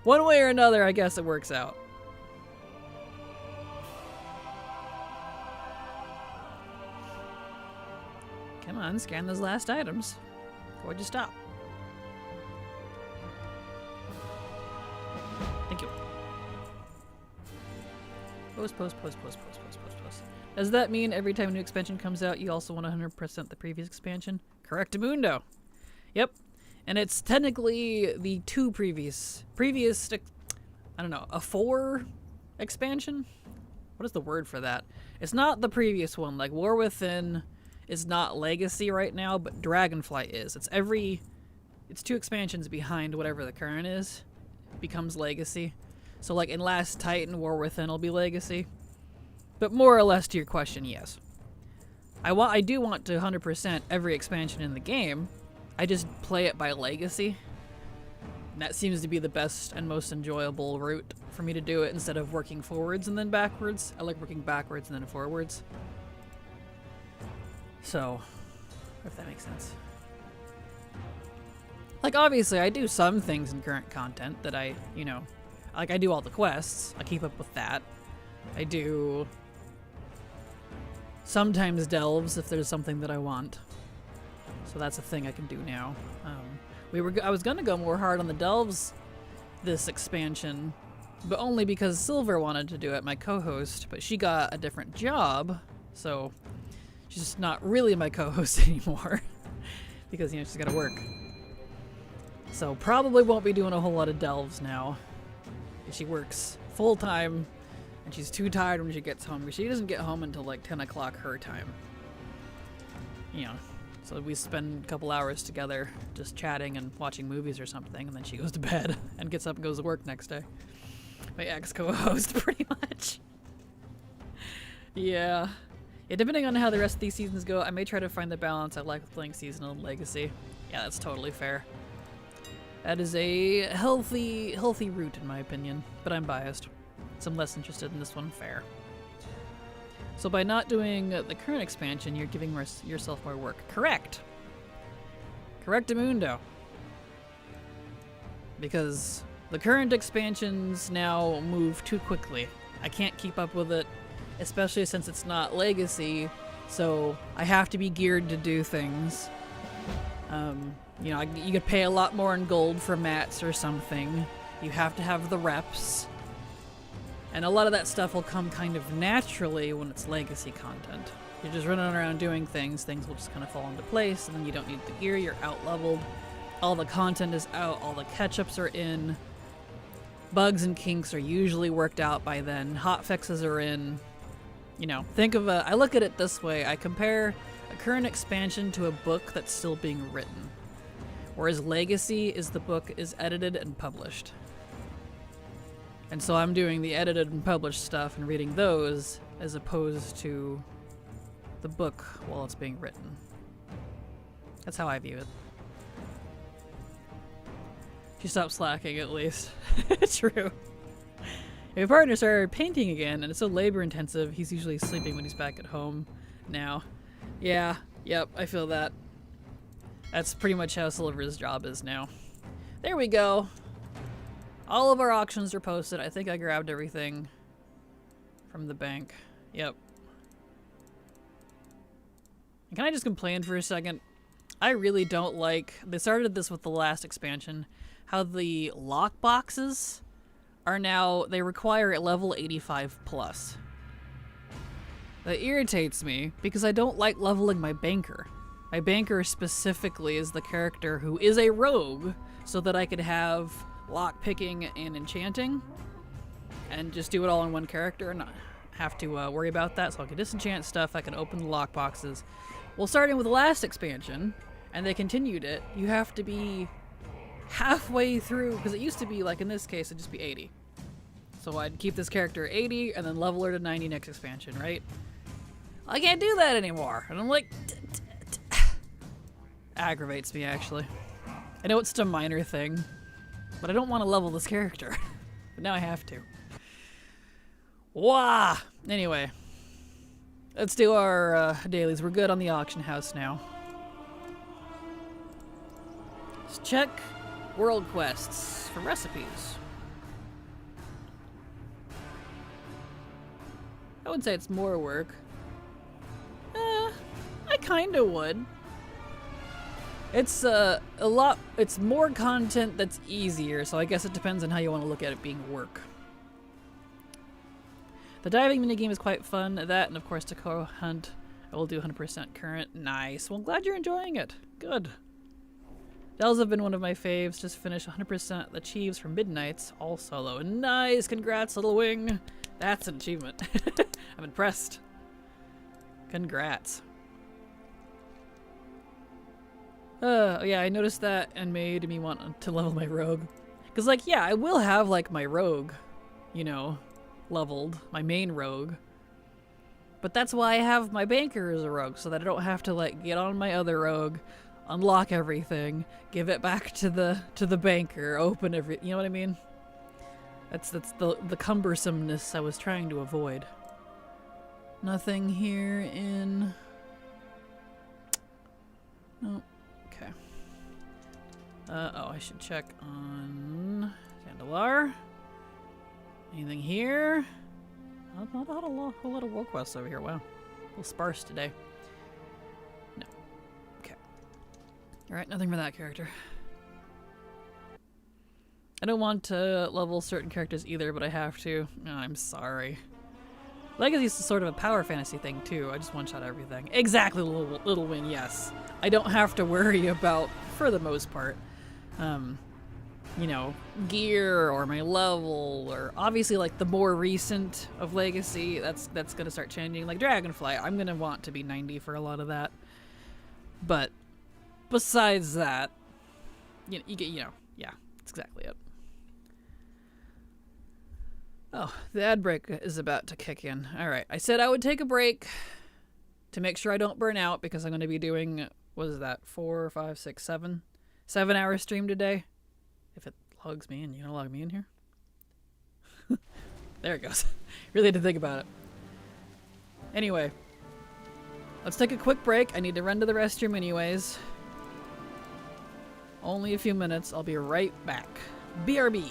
one way or another, I guess it works out. Come on, scan those last items. Why'd you stop? Thank you. Post. Does that mean every time a new expansion comes out, you also want 100% the previous expansion? Correctamundo. Yep. And it's technically the two previous, I don't know, a 4 expansion? What is the word for that? It's not the previous one. Like, War Within is not Legacy right now, but Dragonflight is. It's 2 expansions behind whatever the current is. Becomes Legacy. So, like, in Last Titan, War Within will be Legacy. But more or less to your question, yes. I do want to 100% every expansion in the game. I just play it by Legacy. And that seems to be the best and most enjoyable route for me to do it instead of working forwards and then backwards. I like working backwards and then forwards. So, if that makes sense. Like, obviously, I do some things in current content that I, you know, like I do all the quests. I keep up with that. I do sometimes delves if there's something that I want. So that's a thing I can do now. I was gonna go more hard on the delves this expansion, but only because Silver wanted to do it, my co-host, but she got a different job, so she's just not really my co-host anymore because, you know, she's gotta work. So probably won't be doing a whole lot of delves now. She works full-time and she's too tired when she gets home because she doesn't get home until like 10 o'clock her time. You know, so we spend a couple hours together just chatting and watching movies or something, and then she goes to bed and gets up and goes to work next day. My ex-co-host, pretty much. Yeah. Yeah, depending on how the rest of these seasons go, I may try to find the balance I like with playing seasonal and legacy. Yeah, that's totally fair. That is a healthy route in my opinion, but I'm biased. So I'm less interested in this one. Fair. So by not doing the current expansion, you're giving yourself more work. Correct. Correctamundo. Because the current expansions now move too quickly. I can't keep up with it, especially since it's not legacy, so I have to be geared to do things. You know, you could pay a lot more in gold for mats or something. You have to have the reps. And a lot of that stuff will come kind of naturally when it's legacy content. You're just running around doing things will just kind of fall into place, and then you don't need the gear, you're out-leveled. All the content is out, all the catch-ups are in. Bugs and kinks are usually worked out by then. Hot fixes are in. You know, I look at it this way. I compare a current expansion to a book that's still being written. Whereas Legacy is the book is edited and published. And so I'm doing the edited and published stuff and reading those as opposed to the book while it's being written. That's how I view it. She stopped slacking at least. True. If my partner started painting again, and it's so labor intensive, he's usually sleeping when he's back at home now. Yeah, yep, I feel that. That's pretty much how Silver's job is now. There we go. All of our auctions are posted. I think I grabbed everything from the bank. Yep. And can I just complain for a second? I really don't like... They started this with the last expansion. How the lock boxes are now... They require a level 85 plus. That irritates me because I don't like leveling my banker. My banker specifically is the character who is a rogue so that I could have lock picking and enchanting and just do it all in one character and not have to worry about that, so I can disenchant stuff, I can open the lock boxes. Well, starting with the last expansion, and they continued it, you have to be halfway through, because it used to be, like in this case, it'd just be 80. So I'd keep this character at 80 and then level her to 90 next expansion, right? I can't do that anymore. And I'm like... Aggravates me, actually. I know it's just a minor thing, but I don't want to level this character. But now I have to. Wah! Anyway. Let's do our dailies. We're good on the auction house now. Let's check world quests for recipes. I would say it's more work. I kinda would. It's it's more content that's easier, so I guess it depends on how you want to look at it being work. The diving minigame is quite fun. That, and of course, Takoro Hunt. I will do 100% current. Nice. Well, I'm glad you're enjoying it. Good. Dells have been one of my faves. Just finished 100% the Achieves for Midnights, all solo. Nice. Congrats, Little Wing. That's an achievement. I'm impressed. Congrats. Yeah, I noticed that and made me want to level my rogue. Because, like, yeah, I will have, like, my rogue, you know, leveled. My main rogue. But that's why I have my banker as a rogue, so that I don't have to, like, get on my other rogue, unlock everything, give it back to the banker, open every, you know what I mean? That's the cumbersomeness I was trying to avoid. Nothing here in... No. Okay. Oh, I should check on Zandalar. Anything here? Not a whole lot of world quests over here. Wow. A little sparse today. No. Okay. Alright, nothing for that character. I don't want to level certain characters either, but I have to. No, I'm sorry. Legacy is sort of a power fantasy thing too. I just one-shot everything. Exactly, little win, yes. I don't have to worry about, for the most part, you know, gear or my level, or obviously like the more recent of Legacy, that's gonna start changing. Like Dragonflight, I'm gonna want to be 90 for a lot of that. But besides that, you get, you know, yeah, that's exactly it. Oh, the ad break is about to kick in. All right, I said I would take a break to make sure I don't burn out because I'm going to be doing, what is that, 4, 5, 6, 7? 7-hour stream today. If it logs me in, you gonna log me in here? There it goes. Really had to think about it. Anyway, let's take a quick break. I need to run to the restroom anyways. Only a few minutes. I'll be right back. BRB.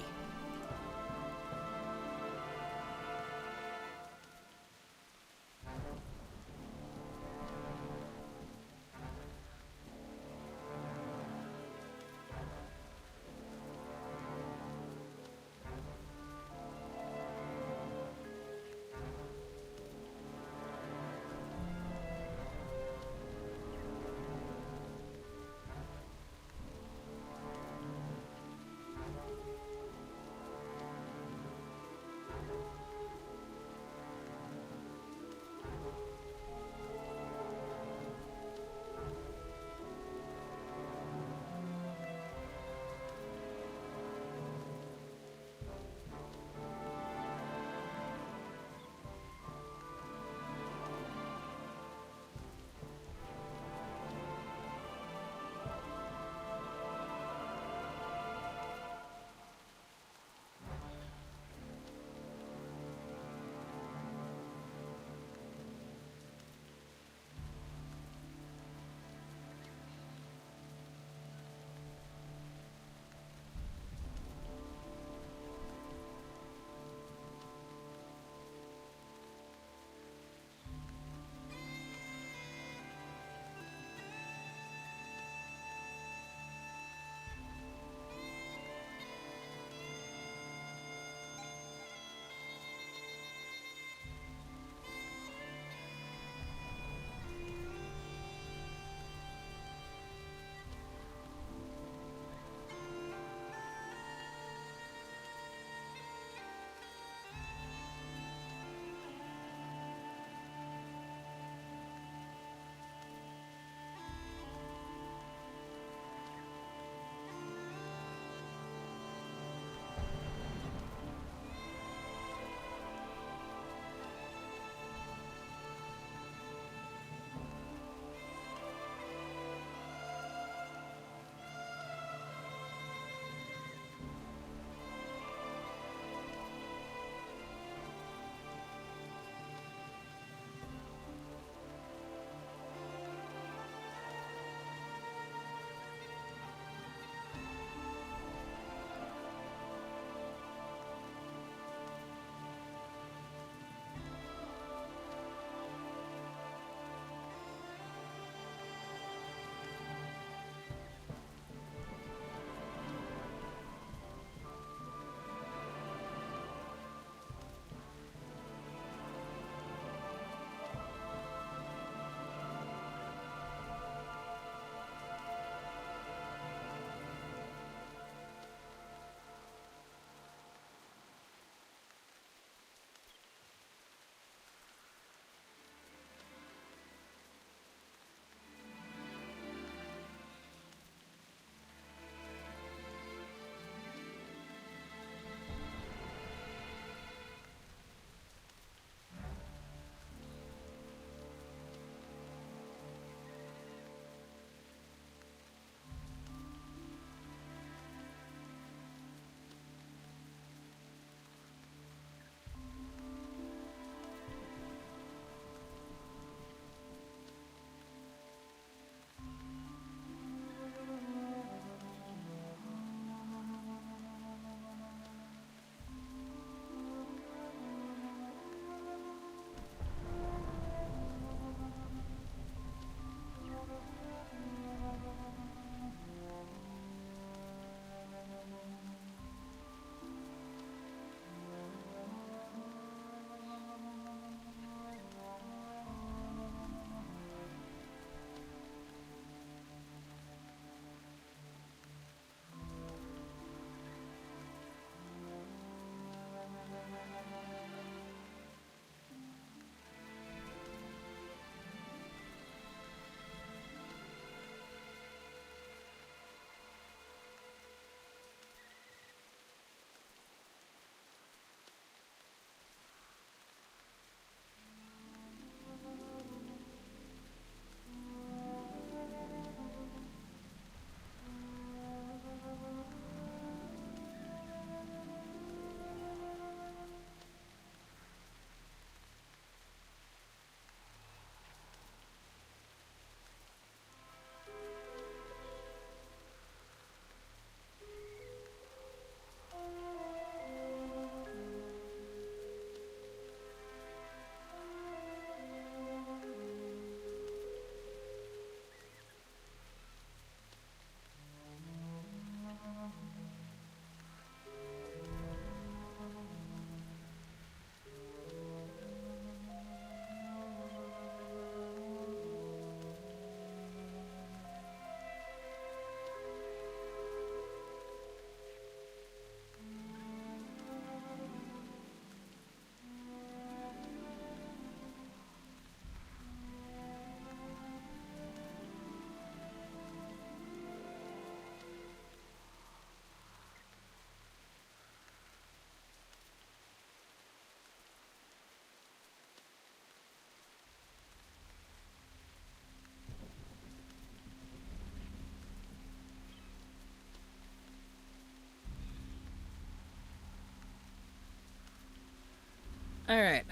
Alright,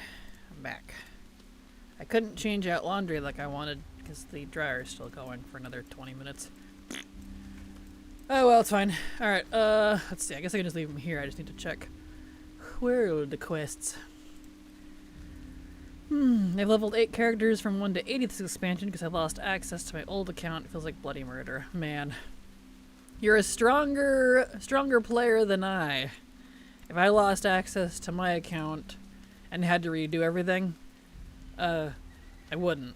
I'm back. I couldn't change out laundry like I wanted because the dryer's still going for another 20 minutes. Oh well, it's fine. Alright, let's see. I guess I can just leave them here. I just need to check. Where are the quests? I've leveled 8 characters from 1 to 80 this expansion because I lost access to my old account. It feels like bloody murder. Man. You're a stronger player than I. If I lost access to my account and had to redo everything, I wouldn't.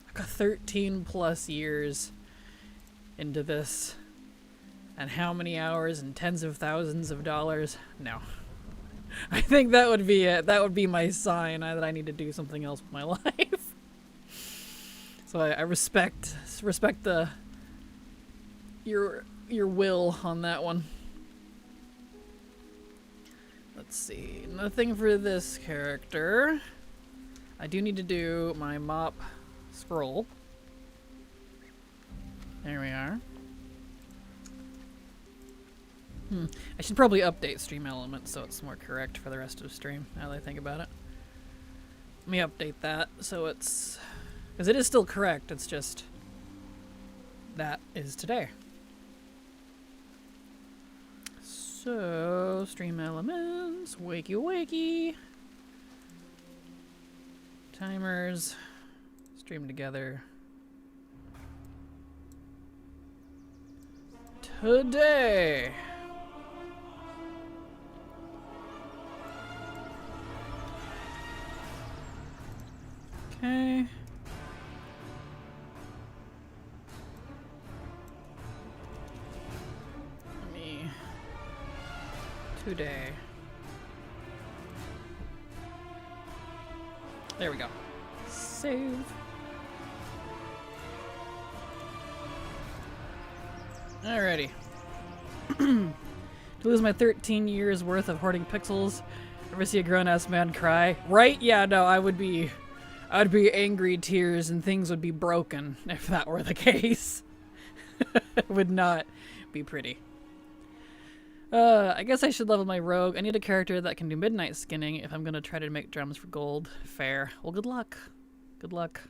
I've got 13 plus years into this. And how many hours and tens of thousands of dollars? No. I think that would be it. That would be my sign that I need to do something else with my life. So I respect your will on that one. Let's see. Nothing for this character. I do need to do my mop scroll. There we are. I should probably update stream elements so it's more correct for the rest of the stream, now that I think about it. Let me update that so it's... because it is still correct, it's just... that is today. So, stream elements, wakey wakey. Timers, stream together. Today! Okay. Today. There we go. Save. Alrighty. To lose my 13 years worth of hoarding pixels, ever see a grown-ass man cry? Right? Yeah, no, I'd be angry tears and things would be broken if that were the case. It would not be pretty. I guess I should level my rogue. I need a character that can do midnight skinning if I'm gonna try to make drums for gold. Fair. Well, good luck. Good luck.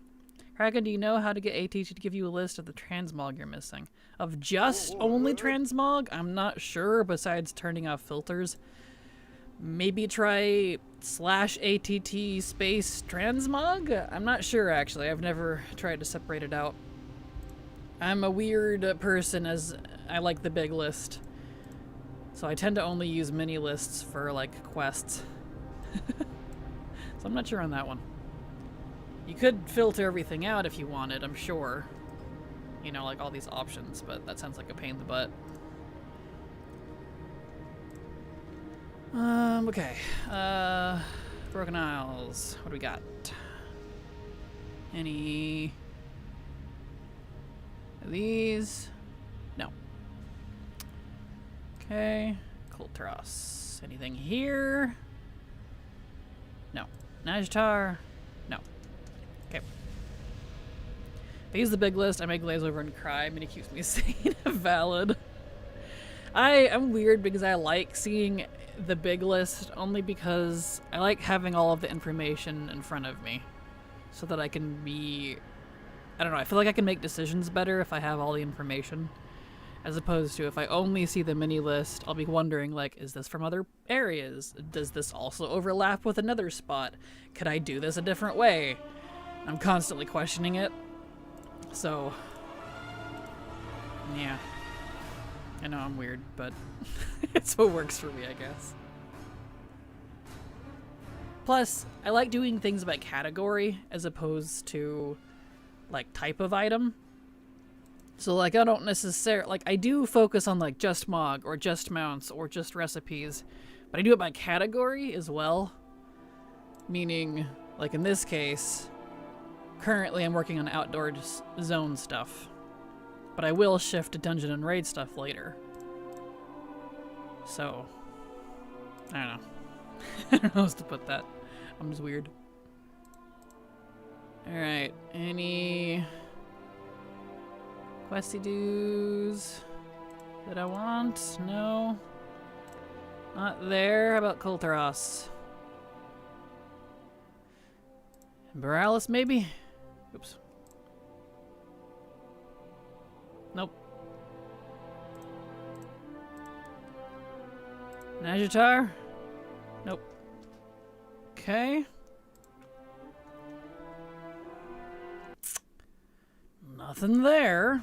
Kraken, do you know how to get AT to give you a list of the transmog you're missing? Of just only transmog? I'm not sure, besides turning off filters. Maybe try /ATT space transmog? I'm not sure, actually. I've never tried to separate it out. I'm a weird person, as I like the big list. So I tend to only use mini lists for, like, quests. So I'm not sure on that one. You could filter everything out if you wanted, I'm sure. You know, like all these options, but that sounds like a pain in the butt. Okay. Broken Isles. What do we got? Any of these? No. Okay. Kultros. Anything here? No. Najtar? No. Okay. If I use the big list, I may glaze over and cry. I mean, it keeps me sane. Valid. I'm weird because I like seeing the big list only because I like having all of the information in front of me so that I can be... I don't know, I feel like I can make decisions better if I have all the information. As opposed to if I only see the mini list, I'll be wondering, like, is this from other areas? Does this also overlap with another spot? Could I do this a different way? I'm constantly questioning it. So, yeah. I know I'm weird, but it's what works for me, I guess. Plus, I like doing things by category as opposed to, like, type of item. So, like, I don't necessarily... Like, I do focus on, like, just Mog, or just mounts, or just recipes. But I do it by category as well. Meaning, like, in this case, currently I'm working on outdoor zone stuff. But I will shift to dungeon and raid stuff later. So, I don't know. I don't know how else to put that. I'm just weird. Alright, any... questy doos that I want? No. Not there. How about Kultaros? Borealis, maybe? Oops. Nope. Najatar? Nope. Okay. Nothing there.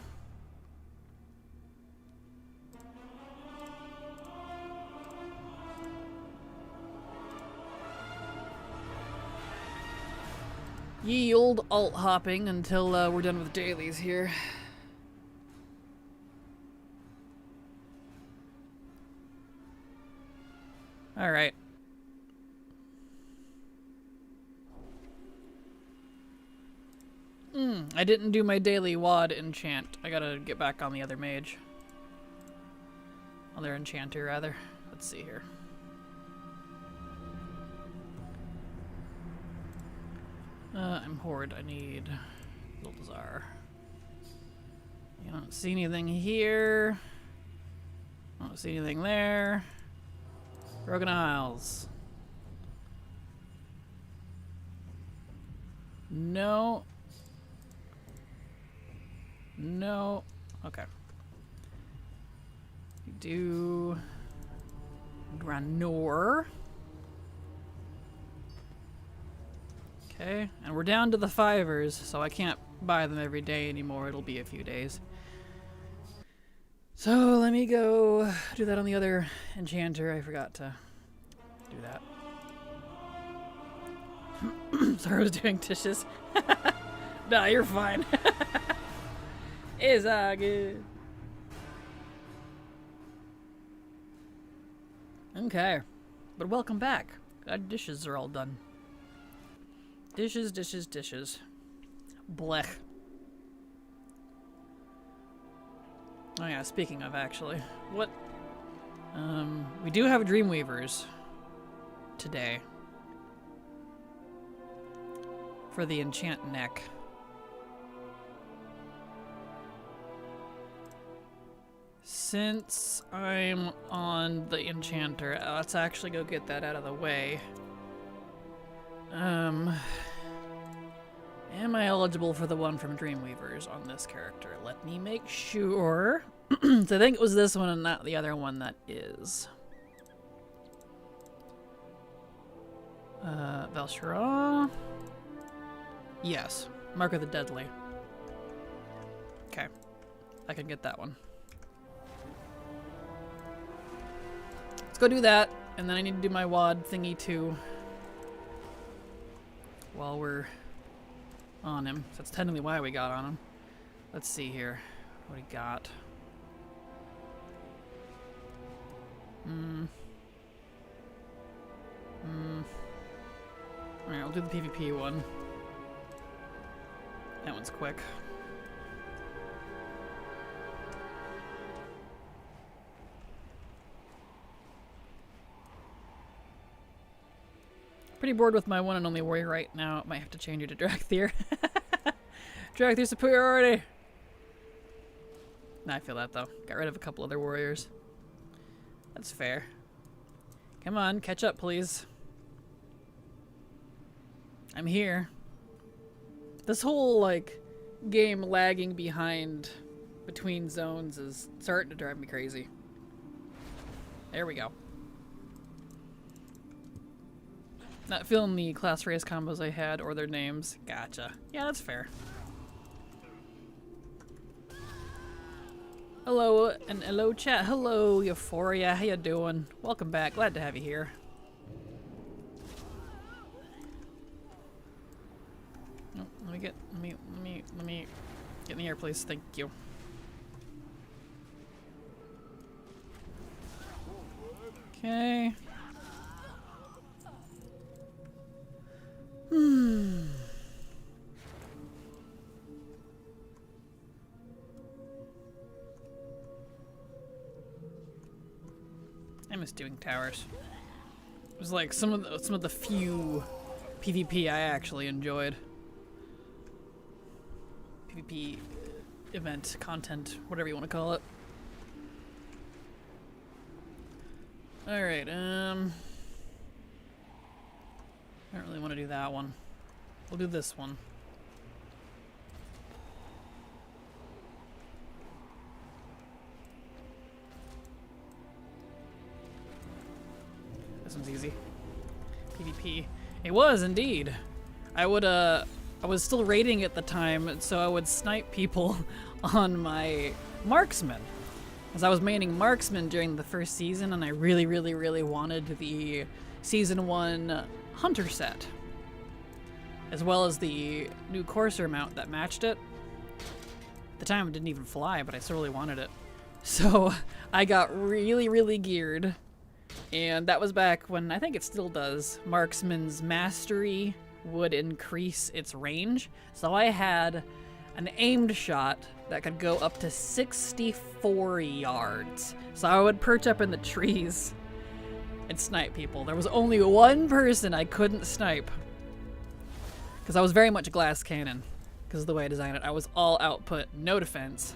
Ye old alt hopping until we're done with dailies here. Alright. I didn't do my daily WAD enchant. I gotta get back on the other mage. Other enchanter, rather. Let's see here. I'm Horde. I need Zoltazar. You don't see anything here. I don't see anything there. Broken Isles. No. No. Okay. We do Granor. Okay, and we're down to the fivers, so I can't buy them every day anymore. It'll be a few days. So let me go do that on the other enchanter. I forgot to do that. Sorry, I was doing dishes. Nah, you're fine. It's all good. Okay, but welcome back. Glad dishes are all done. Dishes, dishes, dishes. Blech. Oh yeah, speaking of, actually. What? We do have Dreamweavers today. For the enchant neck. Since I'm on the enchanter, let's actually go get that out of the way. Am I eligible for the one from Dreamweavers on this character? Let me make sure. So I think it was this one and not the other one that is. Velshara. Yes. Mark of the Deadly. Okay. I can get that one. Let's go do that, and then I need to do my WAD thingy too. While we're on him. So that's technically why we got on him. Let's see here. What we got. Alright, I'll do the PvP one. That one's quick. Pretty bored with my one and only warrior right now. Might have to change it to Dracthyr. Dracthyr superiority! Nah, I feel that though. Got rid of a couple other warriors. That's fair. Come on, catch up please. I'm here. This whole, like, game lagging behind between zones is starting to drive me crazy. There we go. Not feeling the class race combos I had or their names. Gotcha. Yeah, that's fair. Hello, and hello chat. Hello, Euphoria. How you doing? Welcome back. Glad to have you here. Oh, let me get in the air, please. Thank you. Okay. I miss doing towers. It was like some of the few PvP I actually enjoyed. PvP event, content, whatever you want to call it. Alright, I don't really want to do that one. We'll do this one. This one's easy. PvP. It was indeed. I was still raiding at the time, so I would snipe people on my marksman. As I was maining marksman during the first season, and I really, really, really wanted the season 1 hunter set, as well as the new courser mount that matched it. At the time it didn't even fly, but I still really wanted it. So I got really, really geared. And that was back when, I think it still does, marksman's mastery would increase its range. So I had an aimed shot that could go up to 64 yards. So I would perch up in the trees and snipe people. There was only one person I couldn't snipe, because I was very much glass cannon, because of the way I designed it. I was all output, no defense.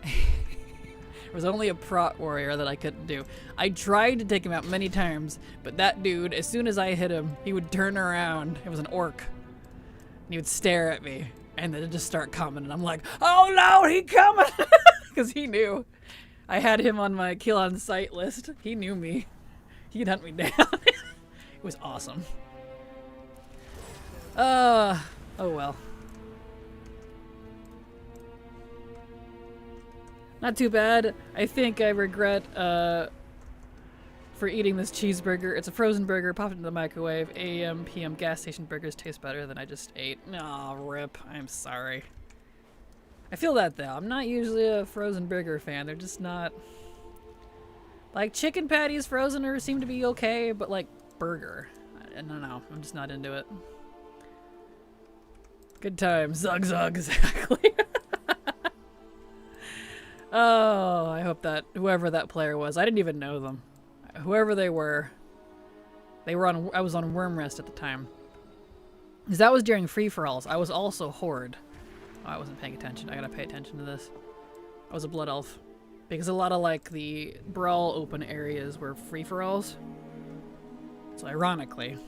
There was only a prot warrior that I couldn't do. I tried to take him out many times, but that dude, as soon as I hit him, he would turn around. It was an orc. And he would stare at me, and then just start coming. And I'm like, oh no, he coming! Because he knew. I had him on my kill on sight list. He knew me. He'd hunt me down. It was awesome. Oh well. Not too bad. I think I regret for eating this cheeseburger. It's a frozen burger, popped into the microwave. AM, PM gas station burgers taste better than I just ate. Aw, rip. I'm sorry. I feel that though. I'm not usually a frozen burger fan. They're just not... Like, chicken patties frozen seem to be okay, but like, burger. I don't know. I'm just not into it. Good times. Zug zug, exactly. Oh, I hope that whoever that player was, I didn't even know them. Whoever they were on, I was on worm rest at the time. Because that was during free-for-alls. I was also horde. Oh, I wasn't paying attention. I gotta pay attention to this. I was a blood elf. Because a lot of like the brawl open areas were free-for-alls. So ironically.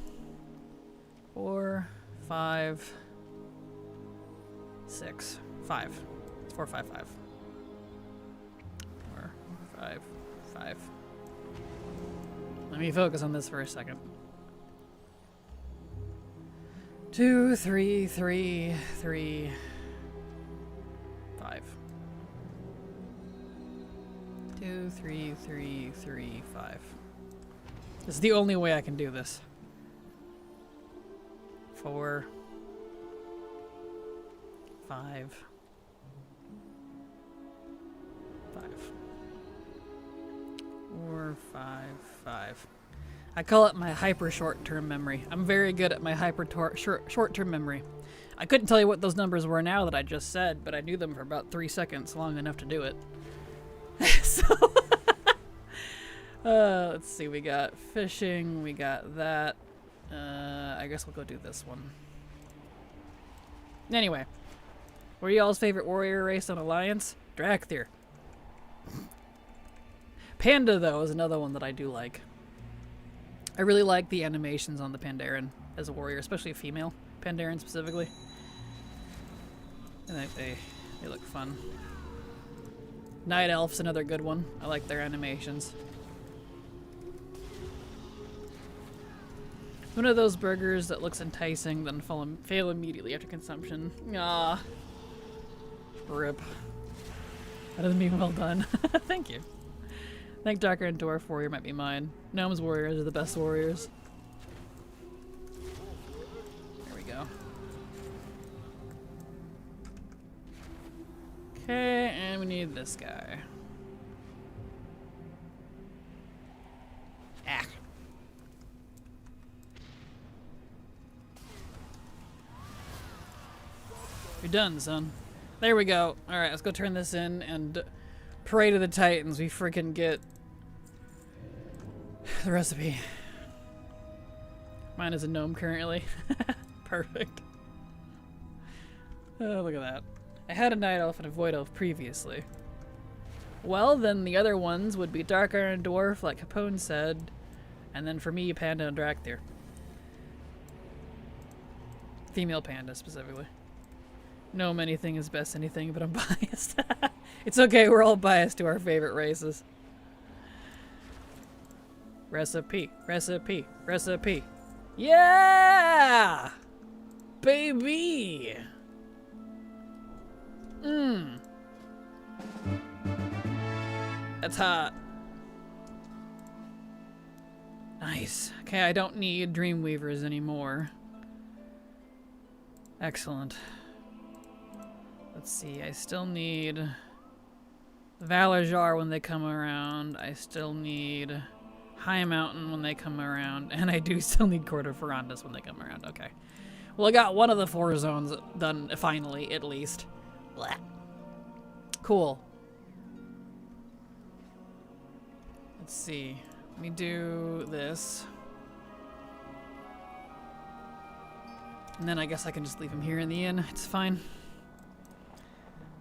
4, 5, 6, 5. It's 4, 5, 5. 4, 5, 5. Let me focus on this for a second. 2, 3, 3, 3, 5. 2, 3, 3, 3, 5. This is the only way I can do this. 4, 5, 5. 4, 5, 5. I call it my hyper short-term memory. I'm very good at my hyper short-term memory. I couldn't tell you what those numbers were now that I just said, but I knew them for about 3 seconds, long enough to do it. So, let's see, we got fishing, we got that. I guess we'll go do this one. Anyway, what are y'all's favorite warrior race on Alliance? Drakthir. Panda, though, is another one that I do like. I really like the animations on the Pandaren as a warrior, especially a female Pandaren specifically. And they look fun. Night Elf's another good one. I like their animations. One of those burgers that looks enticing, then fail immediately after consumption. Ah, rip. That doesn't mean well done. Thank you. I think Darker and Dwarf Warrior might be mine. Gnomes Warriors are the best warriors. There we go. Okay, and we need this guy. Ah. You're done, son. There we go. Alright, let's go turn this in and pray to the Titans we freaking get the recipe. Mine is a gnome currently. Perfect. Oh, look at that. I had a night elf and a void elf previously. Well, then the other ones would be Dark Iron Dwarf, like Capone said, and then for me, Panda and Drakthir. Female panda, specifically. No anything is best anything, but I'm biased. It's okay, we're all biased to our favorite races. Recipe, recipe, recipe. Yeah! Baby! Mmm. That's hot. Nice. Okay, I don't need Dreamweavers anymore. Excellent. Let's see, I still need Valorjar when they come around. I still need High Mountain when they come around. And I do still need Court of Ferrandas when they come around. Okay. Well, I got one of the 4 zones done, finally, at least. Blah. Cool. Let's see. Let me do this. And then I guess I can just leave him here in the inn. It's fine.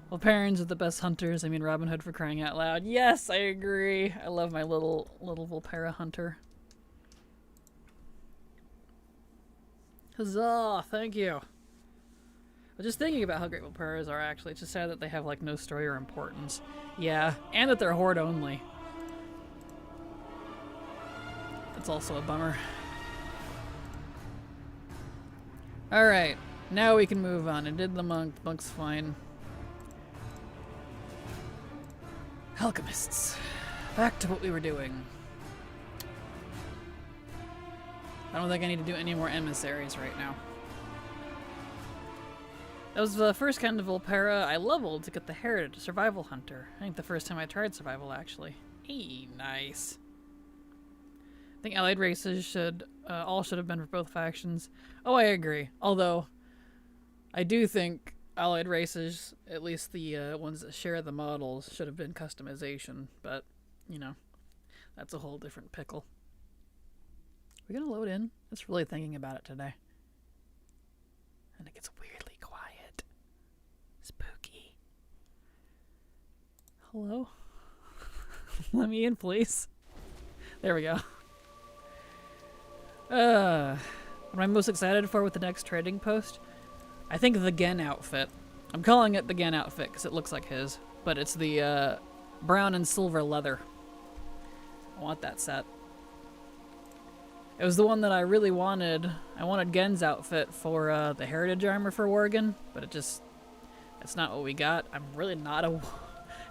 Well, parents are the best hunters. I mean, Robin Hood, for crying out loud. Yes, I agree. I love my little Volpera hunter. Huzzah! Thank you. I was just thinking about how great Volperas are, actually. It's just sad that they have, like, no story or importance. Yeah, and that they're horde only. That's also a bummer. Alright, now we can move on. I did the monk. The monk's fine. Alchemists. Back to what we were doing. I don't think I need to do any more emissaries right now. That was the first kind of Volpera I leveled to get the Heritage Survival Hunter. I think the first time I tried survival, actually. Hey, nice. I think allied races should all should have been for both factions. Oh, I agree. Although, I do think allied races, at least the ones that share the models, should have been customization. But, you know, that's a whole different pickle. We're gonna load in. Just really thinking about it today. And it gets weirdly quiet. Spooky. Hello? Let me in, please. There we go. What am I most excited for with the next trading post? I think the Gen outfit. I'm calling it the Gen outfit because it looks like his. But it's the brown and silver leather. I want that set. It was the one that I really wanted. I wanted Gen's outfit for the Heritage armor for Worgen, but it's not what we got. I'm really not a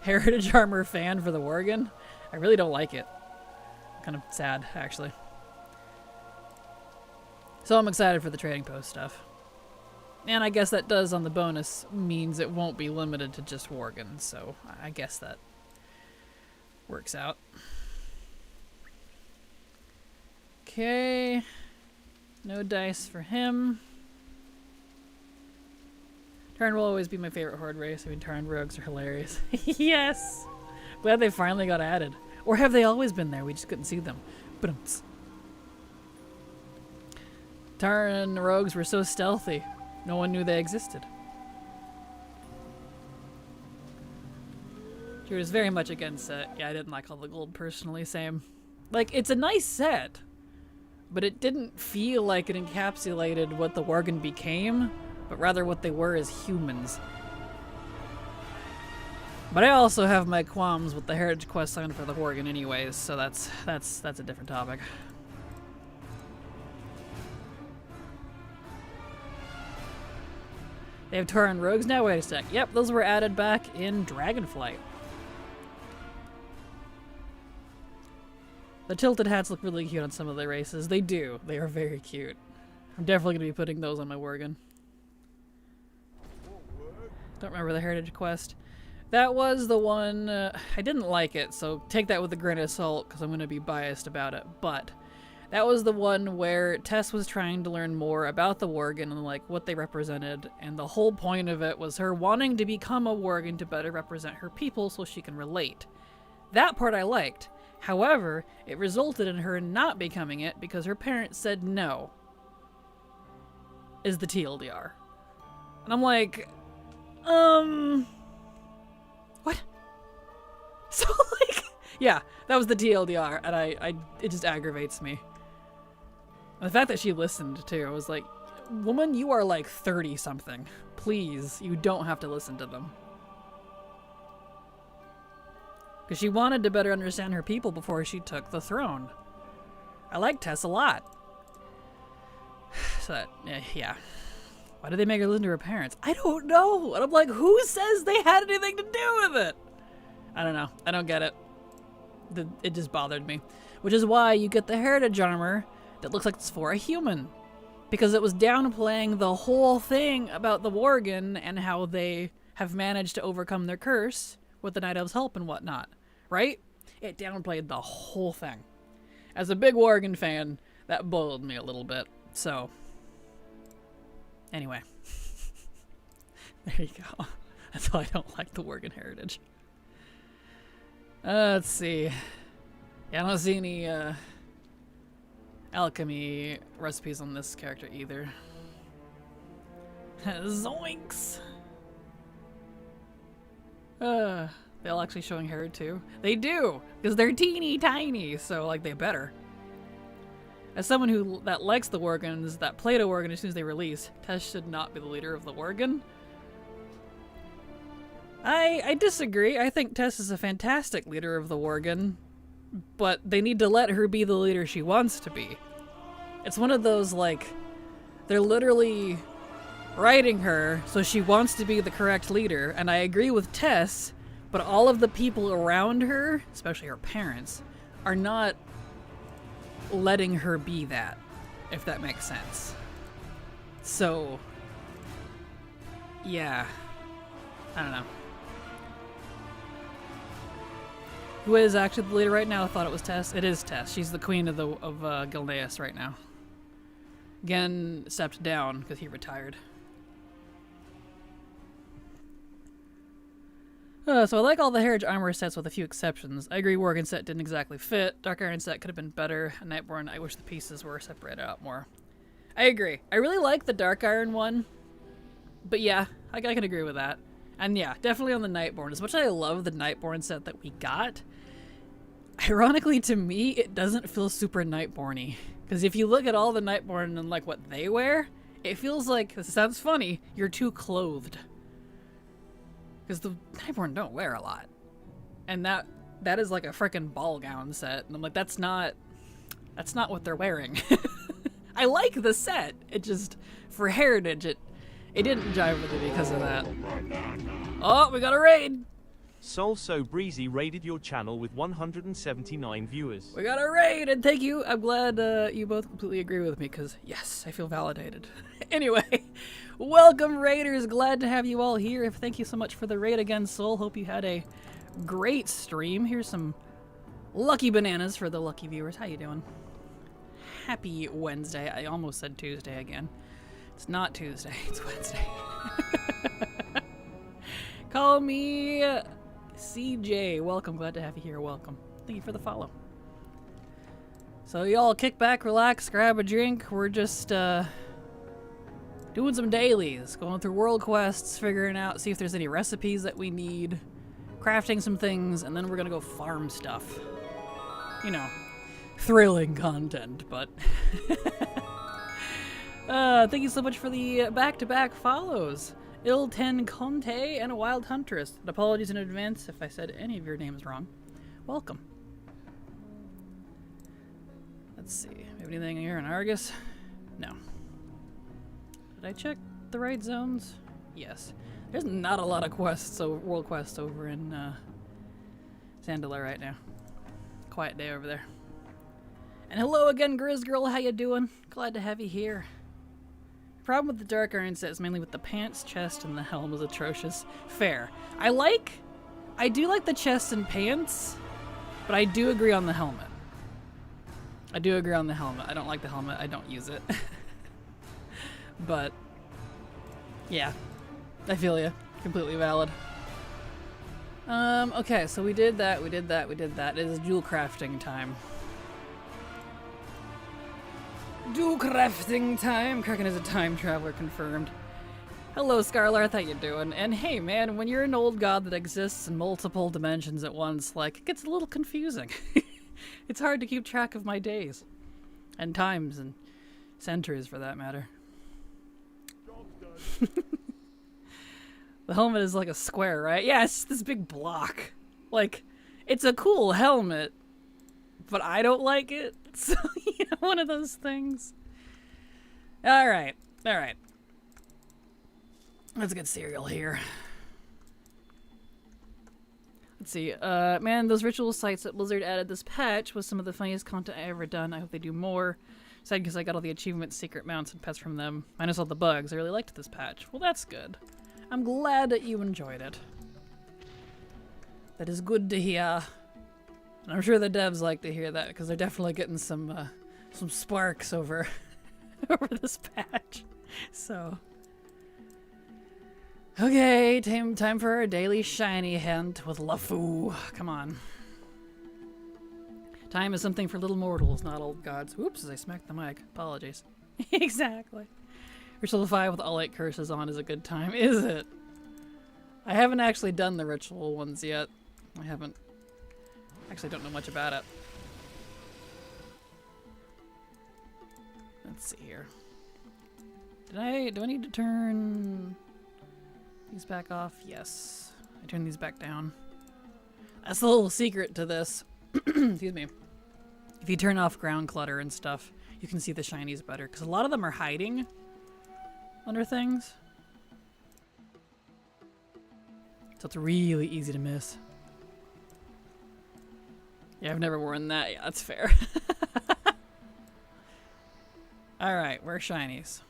Heritage armor fan for the Worgen. I really don't like it. Kind of sad, actually. So I'm excited for the trading post stuff. And I guess that does, on the bonus, means it won't be limited to just Worgen, so I guess that works out. Okay. No dice for him. Tarn will always be my favorite horde race. I mean, Tarn rogues are hilarious. Yes! Glad they finally got added. Or have they always been there? We just couldn't see them. Ba-dum-ts. Tarn rogues were so stealthy. No one knew they existed. She was very much against it. Yeah, I didn't like all the gold personally, same. Like, it's a nice set, but it didn't feel like it encapsulated what the Worgen became, but rather what they were as humans. But I also have my qualms with the Heritage quest line for the Worgen anyways, so that's a different topic. They have Tauren rogues now? Wait a sec. Yep, those were added back in Dragonflight. The tilted hats look really cute on some of the races. They do. They are very cute. I'm definitely going to be putting those on my Worgen. Don't remember the Heritage quest. That was the one... I didn't like it, so take that with a grain of salt, because I'm going to be biased about it. But that was the one where Tess was trying to learn more about the Worgen and like what they represented, and the whole point of it was her wanting to become a Worgen to better represent her people so she can relate. That part I liked. However, it resulted in her not becoming it because her parents said no. Is the TLDR. And I'm like, what? So, like, yeah, that was the TLDR, and it just aggravates me. And the fact that she listened, too, I was like, woman, you are like 30-something. Please, you don't have to listen to them. Because she wanted to better understand her people before she took the throne. I like Tess a lot. So that, yeah. Why did they make her listen to her parents? I don't know. And I'm like, who says they had anything to do with it? I don't know. I don't get it. It just bothered me. Which is why you get the heritage armor that looks like it's for a human. Because it was downplaying the whole thing about the Worgen and how they have managed to overcome their curse with the Night Elves' help and whatnot. Right? It downplayed the whole thing. As a big Worgen fan, that boiled me a little bit. So, anyway. There you go. That's why I don't like the Worgen heritage. Let's see. Yeah, I don't see any alchemy recipes on this character either. Zoinks! They all actually showing hair too? They do! Because they're teeny tiny, so like they better. As someone that likes the Worgens, that played a Worgen as soon as they release, Tess should not be the leader of the Worgen. I disagree. I think Tess is a fantastic leader of the Worgen, but they need to let her be the leader she wants to be. It's one of those, like, they're literally writing her so she wants to be the correct leader, and I agree with Tess, but all of the people around her, especially her parents, are not letting her be that, if that makes sense. So, yeah. I don't know. Who is actually the leader right now? I thought it was Tess. It is Tess. She's the queen of Gilneas right now. Gen stepped down because he retired. So I like all the heritage armor sets with a few exceptions. I agree Worgen set didn't exactly fit. Dark Iron set could have been better. And Nightborn, I wish the pieces were separated out more. I agree. I really like the Dark Iron one. But yeah, I can agree with that. And yeah, definitely on the Nightborn. As much as I love the Nightborn set that we got, ironically to me, it doesn't feel super Nightborn-y. Because if you look at all the Nightborn and like what they wear, it feels like, this sounds funny, you're too clothed. Because the Nightborn don't wear a lot. And that is like a frickin' ball gown set. And I'm like, that's not what they're wearing. I like the set. It just, for heritage, it didn't jive with me because of that. Oh, we got a raid! Soul So Breezy raided your channel with 179 viewers. We got a raid, and thank you. I'm glad you both completely agree with me, because yes, I feel validated. Anyway, welcome raiders. Glad to have you all here. Thank you so much for the raid again, Soul. Hope you had a great stream. Here's some lucky bananas for the lucky viewers. How you doing? Happy Wednesday. I almost said Tuesday again. It's not Tuesday, it's Wednesday. Call me CJ. Welcome, glad to have you here. Welcome. Thank you for the follow. So y'all kick back, relax, grab a drink. We're just doing some dailies, going through world quests, figuring out, see if there's any recipes that we need, crafting some things, and then we're gonna go farm stuff. You know, thrilling content, but thank you so much for the back-to-back follows. Il-10 Conte and a Wild Huntress. And apologies in advance if I said any of your names wrong. Welcome. Let's see. Have anything here in Argus? No. Did I check the right zones? Yes. There's not a lot of quests, so world quests over in Sandala right now. Quiet day over there. And hello again, Grizz Girl. How you doing? Glad to have you here. The problem with the Dark Iron set is mainly with the pants, chest, and the helm is atrocious. Fair. I do like the chest and pants, but I do agree on the helmet. I don't like the helmet. I don't use it. But, yeah. I feel you. Completely valid. Okay, so we did that. It is jewel crafting time. Jewel crafting time! Kraken is a time traveler, confirmed. Hello, Scarlarth, how you doing? And hey, man, when you're an old god that exists in multiple dimensions at once, like, it gets a little confusing. It's hard to keep track of my days. And times, and centuries, for that matter. The helmet is like a square, right? Yeah, it's just this big block. Like, it's a cool helmet, but I don't like it. So, you know, one of those things. Alright, alright. Let's get cereal here. Let's see. Man, those ritual sites that Blizzard added this patch was some of the funniest content I ever done. I hope they do more. Sad because I got all the achievements, secret mounts, and pets from them. Minus all the bugs. I really liked this patch. Well, that's good. I'm glad that you enjoyed it. That is good to hear. And I'm sure the devs like to hear that because they're definitely getting some sparks over over this patch. So, okay, time for our daily shiny hunt with LaFou. Come on. Time is something for little mortals, not old gods. Oops, as I smacked the mic. Apologies. Exactly. Ritual 5 with all 8 curses on is a good time, is it? I haven't actually done the ritual ones yet. I haven't. Actually don't know much about it. Let's see here. Do I need to turn these back off? Yes. I turn these back down. That's the little secret to this. Excuse me. If you turn off ground clutter and stuff, you can see the shinies better, because a lot of them are hiding under things. So it's really easy to miss. Yeah, I've never worn that. Yeah, that's fair. Alright, where are shinies?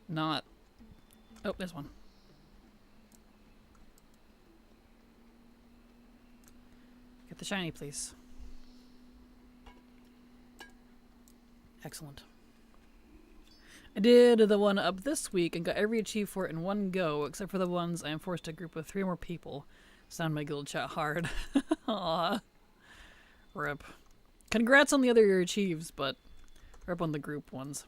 Not. Oh, there's one. Get the shiny, please. Excellent. I did the one up this week and got every achieve for it in one go, except for the ones I am forced to group with 3 more people. Sound my guild chat hard. Aww. Rip. Congrats on the other achieves, but rip on the group ones.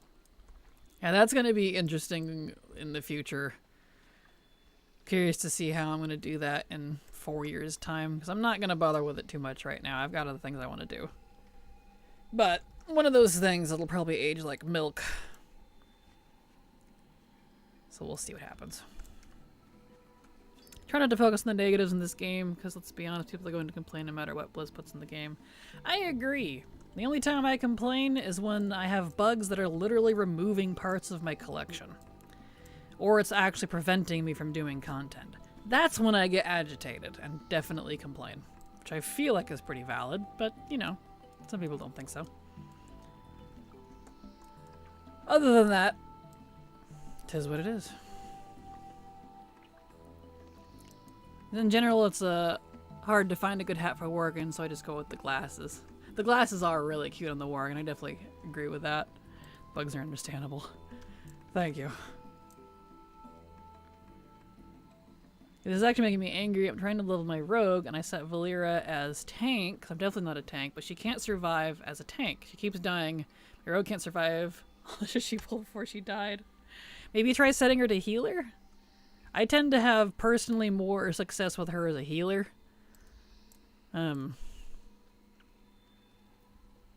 Yeah, that's going to be interesting in the future. Curious to see how I'm going to do that in 4 years' time, because I'm not going to bother with it too much right now. I've got other things I want to do. But one of those things that'll probably age like milk. So we'll see what happens. Try not to focus on the negatives in this game, because let's be honest, people are going to complain no matter what Blizz puts in the game. I agree. The only time I complain is when I have bugs that are literally removing parts of my collection. Or it's actually preventing me from doing content. That's when I get agitated and definitely complain. Which I feel like is pretty valid, but, you know, some people don't think so. Other than that, 'tis what it is. In general, it's hard to find a good hat for Worgen, so I just go with the glasses. The glasses are really cute on the Worgen, I definitely agree with that. Bugs are understandable. Thank you. This is actually making me angry. I'm trying to level my rogue, and I set Valera as tank, 'cause I'm definitely not a tank, but she can't survive as a tank. She keeps dying. My rogue can't survive. She pulled before she died. Maybe try setting her to healer? I tend to have personally more success with her as a healer.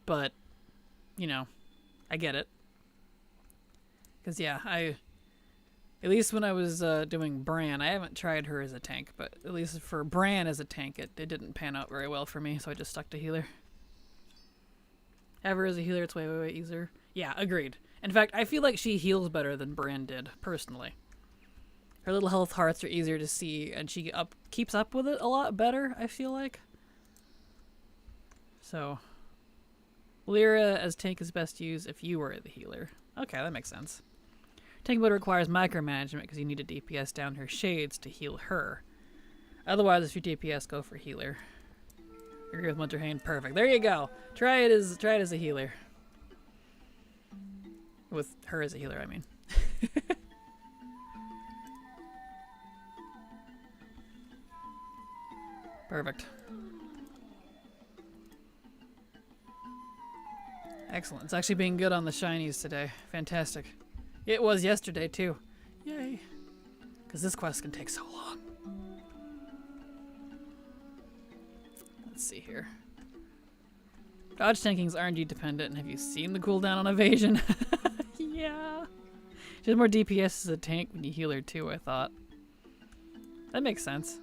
But, you know, I get it. Because, yeah, at least when I was doing Bran, I haven't tried her as a tank, but at least for Bran as a tank, it didn't pan out very well for me, so I just stuck to healer. Have her as a healer, it's way easier. Yeah, agreed. In fact, I feel like she heals better than Bran did, personally. Her little health hearts are easier to see, and she keeps up with it a lot better, I feel like. So, Lyra as tank is best used if you were the healer. Okay, that makes sense. Tank mode requires micromanagement because you need to DPS down her shades to heal her. Otherwise, if you DPS, go for healer. Agree with Munterhane. Perfect. There you go. Try it as a healer. With her as a healer, I mean. Perfect. Excellent. It's actually being good on the shinies today. Fantastic. It was yesterday too. Yay. Because this quest can take so long. Let's see here. Dodge tanking's RNG dependent, and have you seen the cooldown on evasion? Yeah. She has more DPS as a tank when you heal her too, I thought. That makes sense.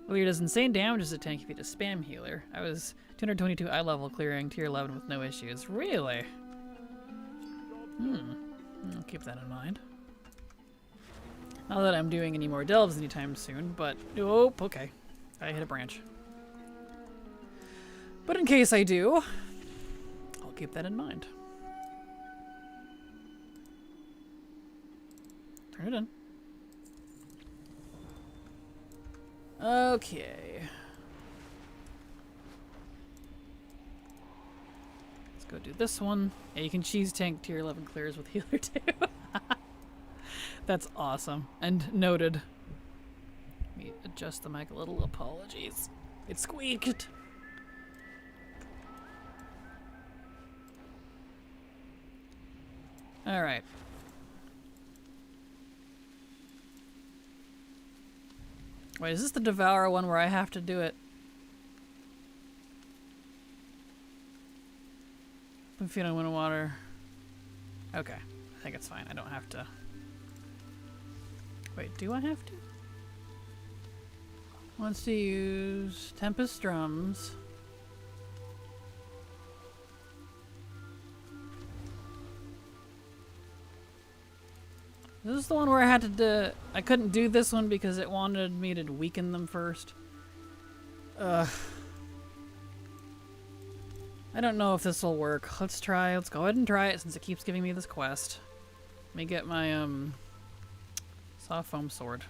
Well, does insane damage as a tank if you just spam healer. I was 222 eye level clearing tier 11 with no issues. Really? I'll keep that in mind. Not that I'm doing any more delves anytime soon, but... Oh, okay. I hit a branch. But in case I do, I'll keep that in mind. Turn it in. Okay. Let's go do this one. Yeah, you can cheese tank tier 11 clears with healer too. That's awesome. And noted. Let me adjust the mic a little. Apologies. It squeaked. Alright. Wait, is this the Devour one where I have to do it? I'm feeling wind and water. Okay. I think it's fine. I don't have to. Wait, do I have to? Wants to use Tempest Drums. This is the one where I had to do... I couldn't do this one because it wanted me to weaken them first. I don't know if this will work. Let's try. Let's go ahead and try it since it keeps giving me this quest. Let me get my soft foam sword.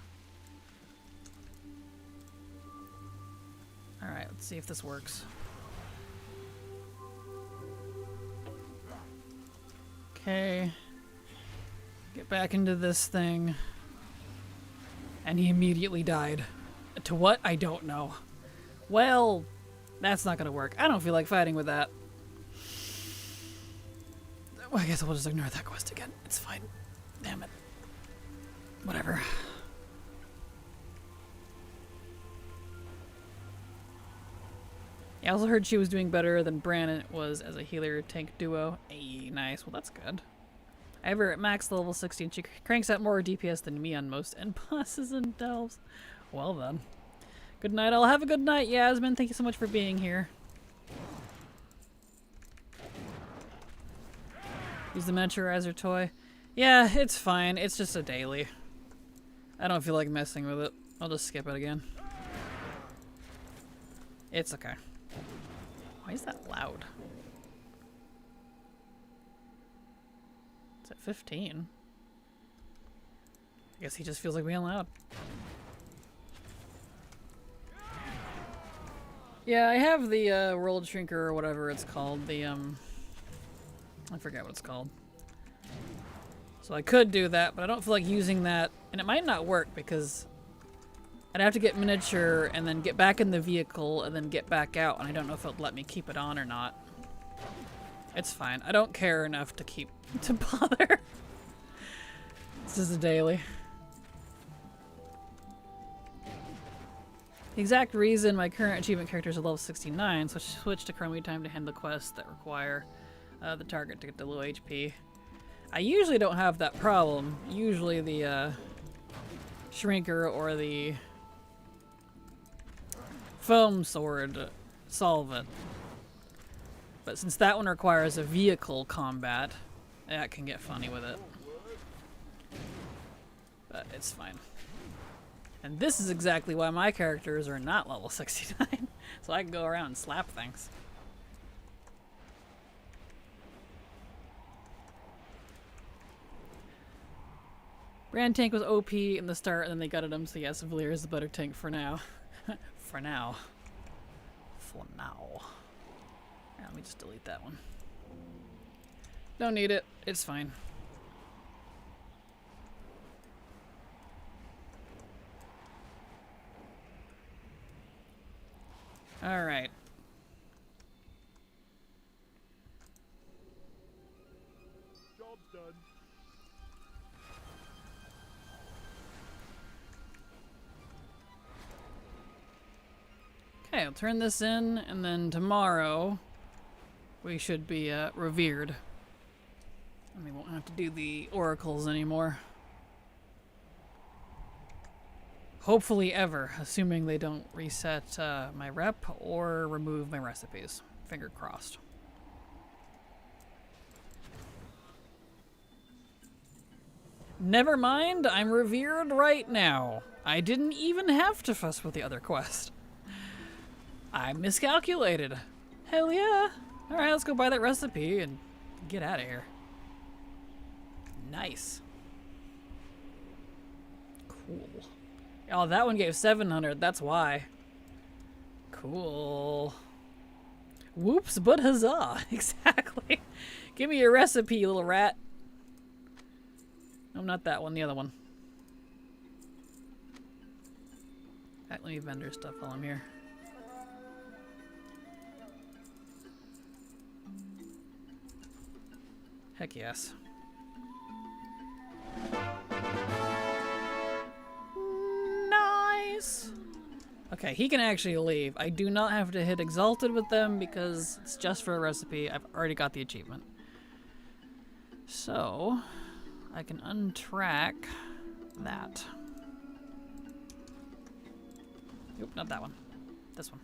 Alright, let's see if this works. Okay. Get back into this thing. And he immediately died. To what? I don't know. Well, that's not gonna work. I don't feel like fighting with that. Well, I guess we'll just ignore that quest again. It's fine. Damn it. Whatever. I also heard she was doing better than Brandon was as a healer tank duo. Hey, nice. Well, that's good. I have her at max level 16. She cranks out more DPS than me on most end bosses and delves. Well then. Good night. I'll have a good night, Yasmin. Thank you so much for being here. Use the miniaturizer toy. Yeah, it's fine. It's just a daily. I don't feel like messing with it. I'll just skip it again. It's okay. Why is that loud? It's at 15. I guess he just feels like being loud. Yeah, I have the World Shrinker or whatever it's called. The I forget what it's called. So I could do that, but I don't feel like using that, and it might not work because I'd have to get miniature and then get back in the vehicle and then get back out, and I don't know if it'll let me keep it on or not. It's fine. I don't care enough to bother. This is a daily. The exact reason my current achievement character is a level 69, so I switched to Chromie time to handle quests that require the target to get to low HP. I usually don't have that problem. Usually the Shrinker or the Foam Sword solve it. But since that one requires a vehicle combat, that can get funny with it. But it's fine. And this is exactly why my characters are not level 69. So I can go around and slap things. Brand tank was OP in the start and then they gutted him, so yes, Valir is the better tank for now. For now. For now. Yeah, let me just delete that one. Don't need it. It's fine. Alright. Job's done. Okay, I'll turn this in, and then tomorrow we should be revered. And we won't have to do the oracles anymore. Hopefully ever, assuming they don't reset my rep or remove my recipes. Finger crossed. Never mind, I'm revered right now. I didn't even have to fuss with the other quest. I miscalculated. Hell yeah. Alright, let's go buy that recipe and get out of here. Nice. Cool. Oh, that one gave 700, that's why. Cool. Whoops, but huzzah. Exactly. Give me your recipe, you little rat. No, not that one, the other one. Alright, let me vendor stuff while I'm here. Heck yes. Nice! Okay, he can actually leave. I do not have to hit Exalted with them because it's just for a recipe. I've already got the achievement. So, I can untrack that. Nope, not that one. This one.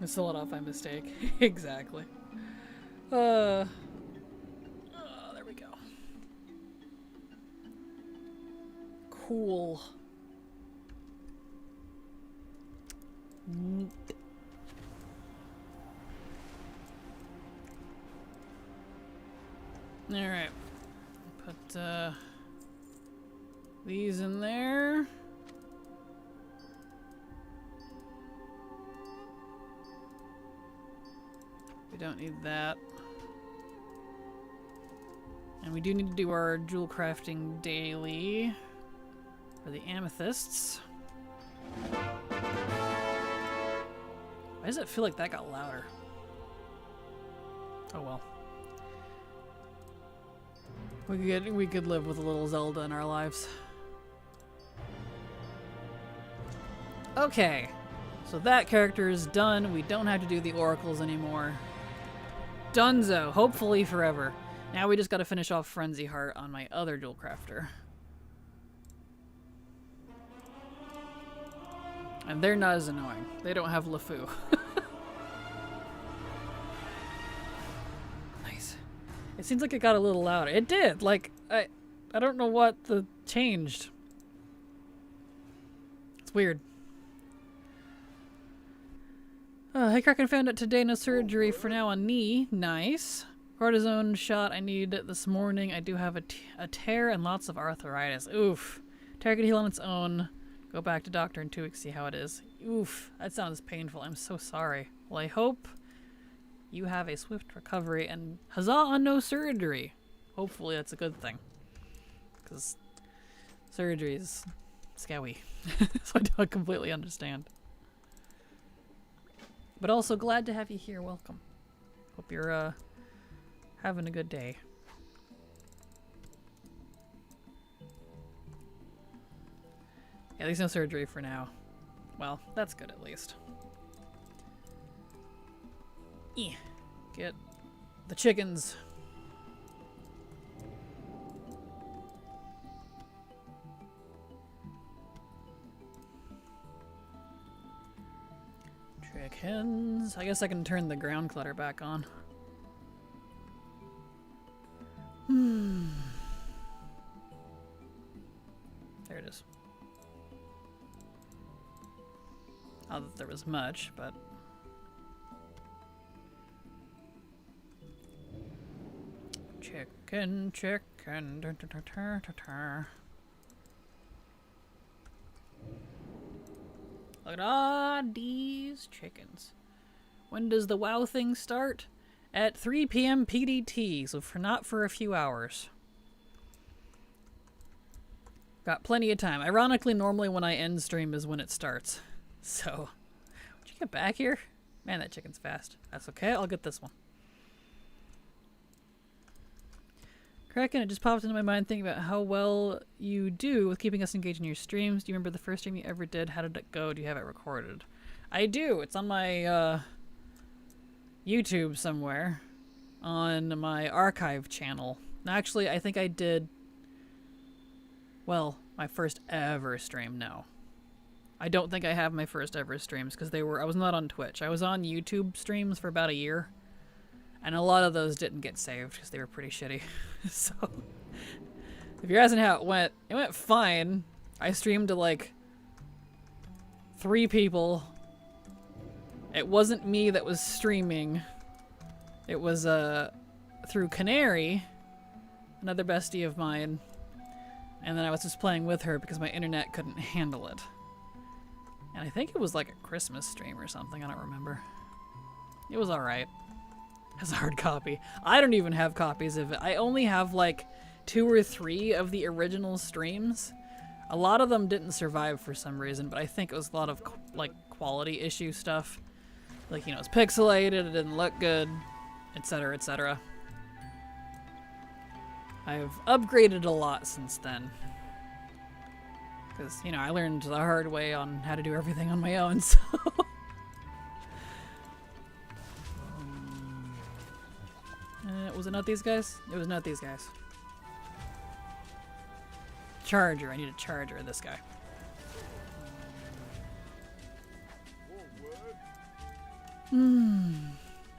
I still it off by mistake. Exactly. There we go. Cool. Neat. Alright. Put these in there. We don't need that. And we do need to do our jewel crafting daily for the amethysts. Why does it feel like that got louder? Oh well. We could live with a little Zelda in our lives. Okay. So that character is done. We don't have to do the oracles anymore. Dunzo. Hopefully forever. Now we just gotta finish off Frenzy Heart on my other jewel crafter. And they're not as annoying. They don't have LeFou. Nice. It seems like it got a little louder. It did. Like, I don't know what changed. It's weird. Hey, Kraken, found out today, no surgery for now on knee. Nice. Cortisone shot I need this morning. I do have a tear and lots of arthritis. Oof. Tear can heal on its own. Go back to doctor in 2 weeks, see how it is. Oof. That sounds painful. I'm so sorry. Well, I hope you have a swift recovery and huzzah on no surgery. Hopefully that's a good thing. Because surgery is scary. So I don't completely understand. But also glad to have you here. Welcome. Hope you're having a good day. Yeah, there's no surgery for now. Well, that's good at least. Get the chickens. Chickens. I guess I can turn the ground clutter back on. There it is. Not that there was much, but... Chicken, chicken, da, da, da, da, da, da. Look at all these chickens. When does the WoW thing start? At 3 p.m. PDT, so not for a few hours. Got plenty of time. Ironically, normally when I end stream is when it starts. So, would you get back here? Man, that chicken's fast. That's okay, I'll get this one. Kraken, it just popped into my mind thinking about how well you do with keeping us engaged in your streams. Do you remember the first stream you ever did? How did it go? Do you have it recorded? I do. It's on my YouTube somewhere. On my archive channel. Actually, I think I did... Well, my first ever stream, no. I don't think I have my first ever streams because I was not on Twitch. I was on YouTube streams for about a year. And a lot of those didn't get saved because they were pretty shitty. So, if you're asking how it went fine. I streamed to like 3 people. It wasn't me that was streaming. It was through Canary, another bestie of mine. And then I was just playing with her because my internet couldn't handle it. And I think it was like a Christmas stream or something, I don't remember. It was alright. As a hard copy. I don't even have copies of it. I only have like 2 or 3 of the original streams. A lot of them didn't survive for some reason, but I think it was a lot of like quality issue stuff. Like, you know, it's pixelated, it didn't look good, etc., etc. I've upgraded a lot since then. Because, you know, I learned the hard way on how to do everything on my own, so... was it not these guys? It was not these guys. Charger. I need a charger. This guy.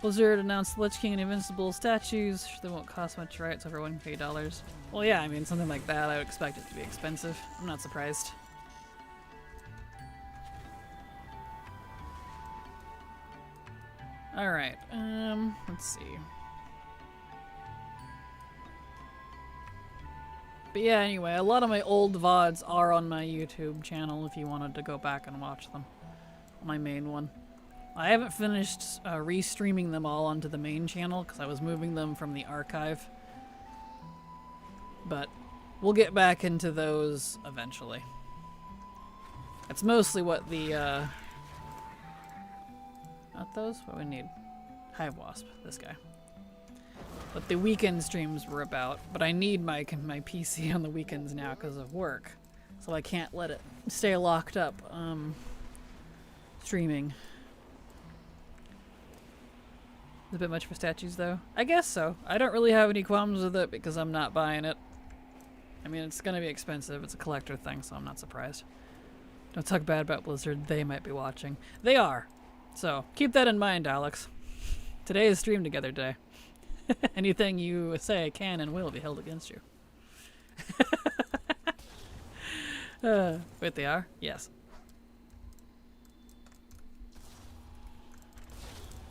Blizzard announced the Lich King and Invincible statues. They won't cost much, right? It's over $1K. Well, yeah, I mean, something like that, I would expect it to be expensive. I'm not surprised. Alright, let's see. But yeah, anyway, a lot of my old VODs are on my YouTube channel if you wanted to go back and watch them. My main one. I haven't finished restreaming them all onto the main channel because I was moving them from the archive. But we'll get back into those eventually. It's mostly what the, not those? What we need? Hive Wasp, this guy. What the weekend streams were about, but I need my PC on the weekends now because of work. So I can't let it stay locked up, streaming. It's a bit much for statues, though. I guess so. I don't really have any qualms with it because I'm not buying it. I mean, it's gonna be expensive. It's a collector thing, so I'm not surprised. Don't talk bad about Blizzard. They might be watching. They are. So, keep that in mind, Alex. Today is Stream Together Day. Anything you say can and will be held against you. Wait, they are? Yes.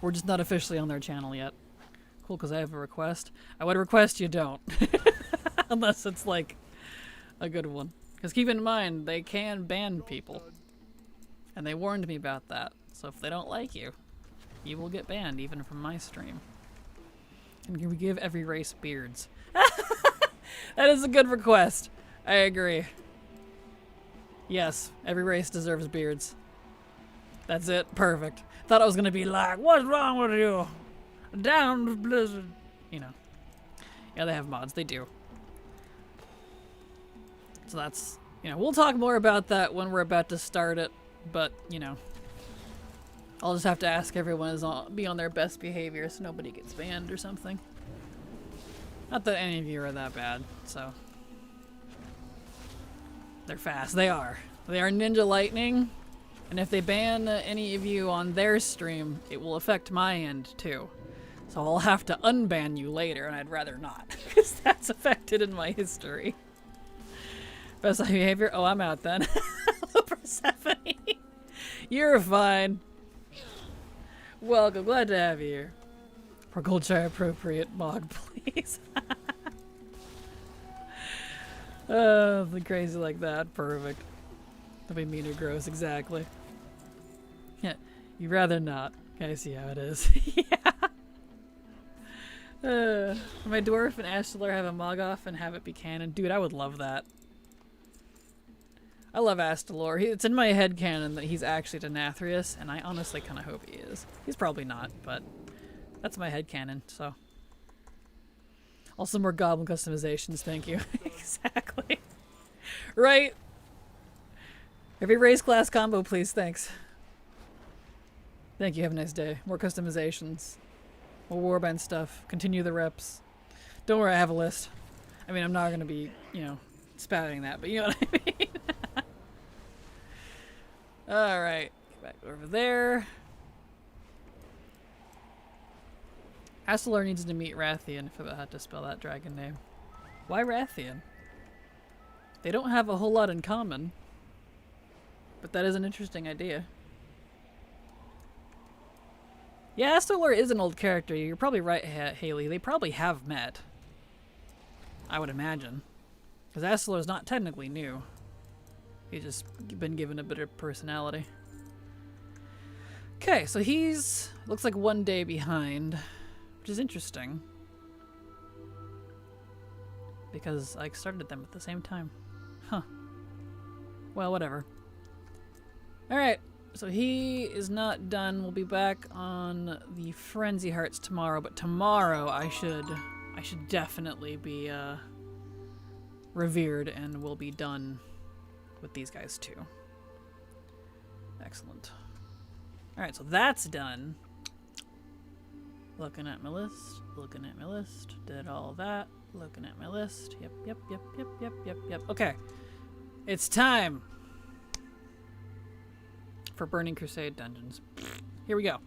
We're just not officially on their channel yet. Cool, because I have a request. I would request you don't. Unless it's like a good one. Because keep in mind, they can ban people. And they warned me about that. So if they don't like you, you will get banned even from my stream. And we give every race beards. That is a good request. I agree. Yes, every race deserves beards. That's it. Perfect. Thought I was gonna be like, what's wrong with you? Down with Blizzard. You know. Yeah, they have mods. They do. So that's, you know, we'll talk more about that when we're about to start it. But, you know, I'll just have to ask everyone to be on their best behavior so nobody gets banned or something. Not that any of you are that bad, so. They're fast. They are. They are Ninja Lightning. And if they ban any of you on their stream, it will affect my end too. So I'll have to unban you later, and I'd rather not. Because that's affected in my history. Best behavior? Oh, I'm out then. Hello, Persephone. You're fine. Welcome. Glad to have you here. For gold share appropriate mod, please. Oh, the crazy like that. Perfect. That'd be mean or gross, exactly. Yeah, you'd rather not. I see how it is. Yeah. My dwarf and Ashtalar have a Mogoth and have it be canon. Dude, I would love that. I love Astalor. It's in my head canon that he's actually Denathrius, and I honestly kind of hope he is. He's probably not, but that's my head canon, so. Also more goblin customizations, thank you. Exactly. Right? Every race class combo, please, thanks. Thank you. Have a nice day. More customizations. More warband stuff. Continue the reps. Don't worry, I have a list. I mean, I'm not going to be, you know, spouting that, but you know what I mean? Alright. Back over there. Astalar needs to meet Rathian, if I had to spell that dragon name. Why Rathian? They don't have a whole lot in common. But that is an interesting idea. Yeah, Astalar is an old character. You're probably right, Haley. They probably have met. I would imagine. Because Astalar is not technically new. He's just been given a bit of personality. Okay, so he's... looks like 1 day behind. Which is interesting. Because I started them at the same time. Huh. Well, whatever. Alright, so he is not done. We'll be back on the Frenzy Hearts tomorrow, but tomorrow I should definitely be revered and will be done with these guys too. Excellent. Alright, so that's done. Looking at my list, did all that. Looking at my list. Yep. Okay. It's time for Burning Crusade dungeons. Here we go.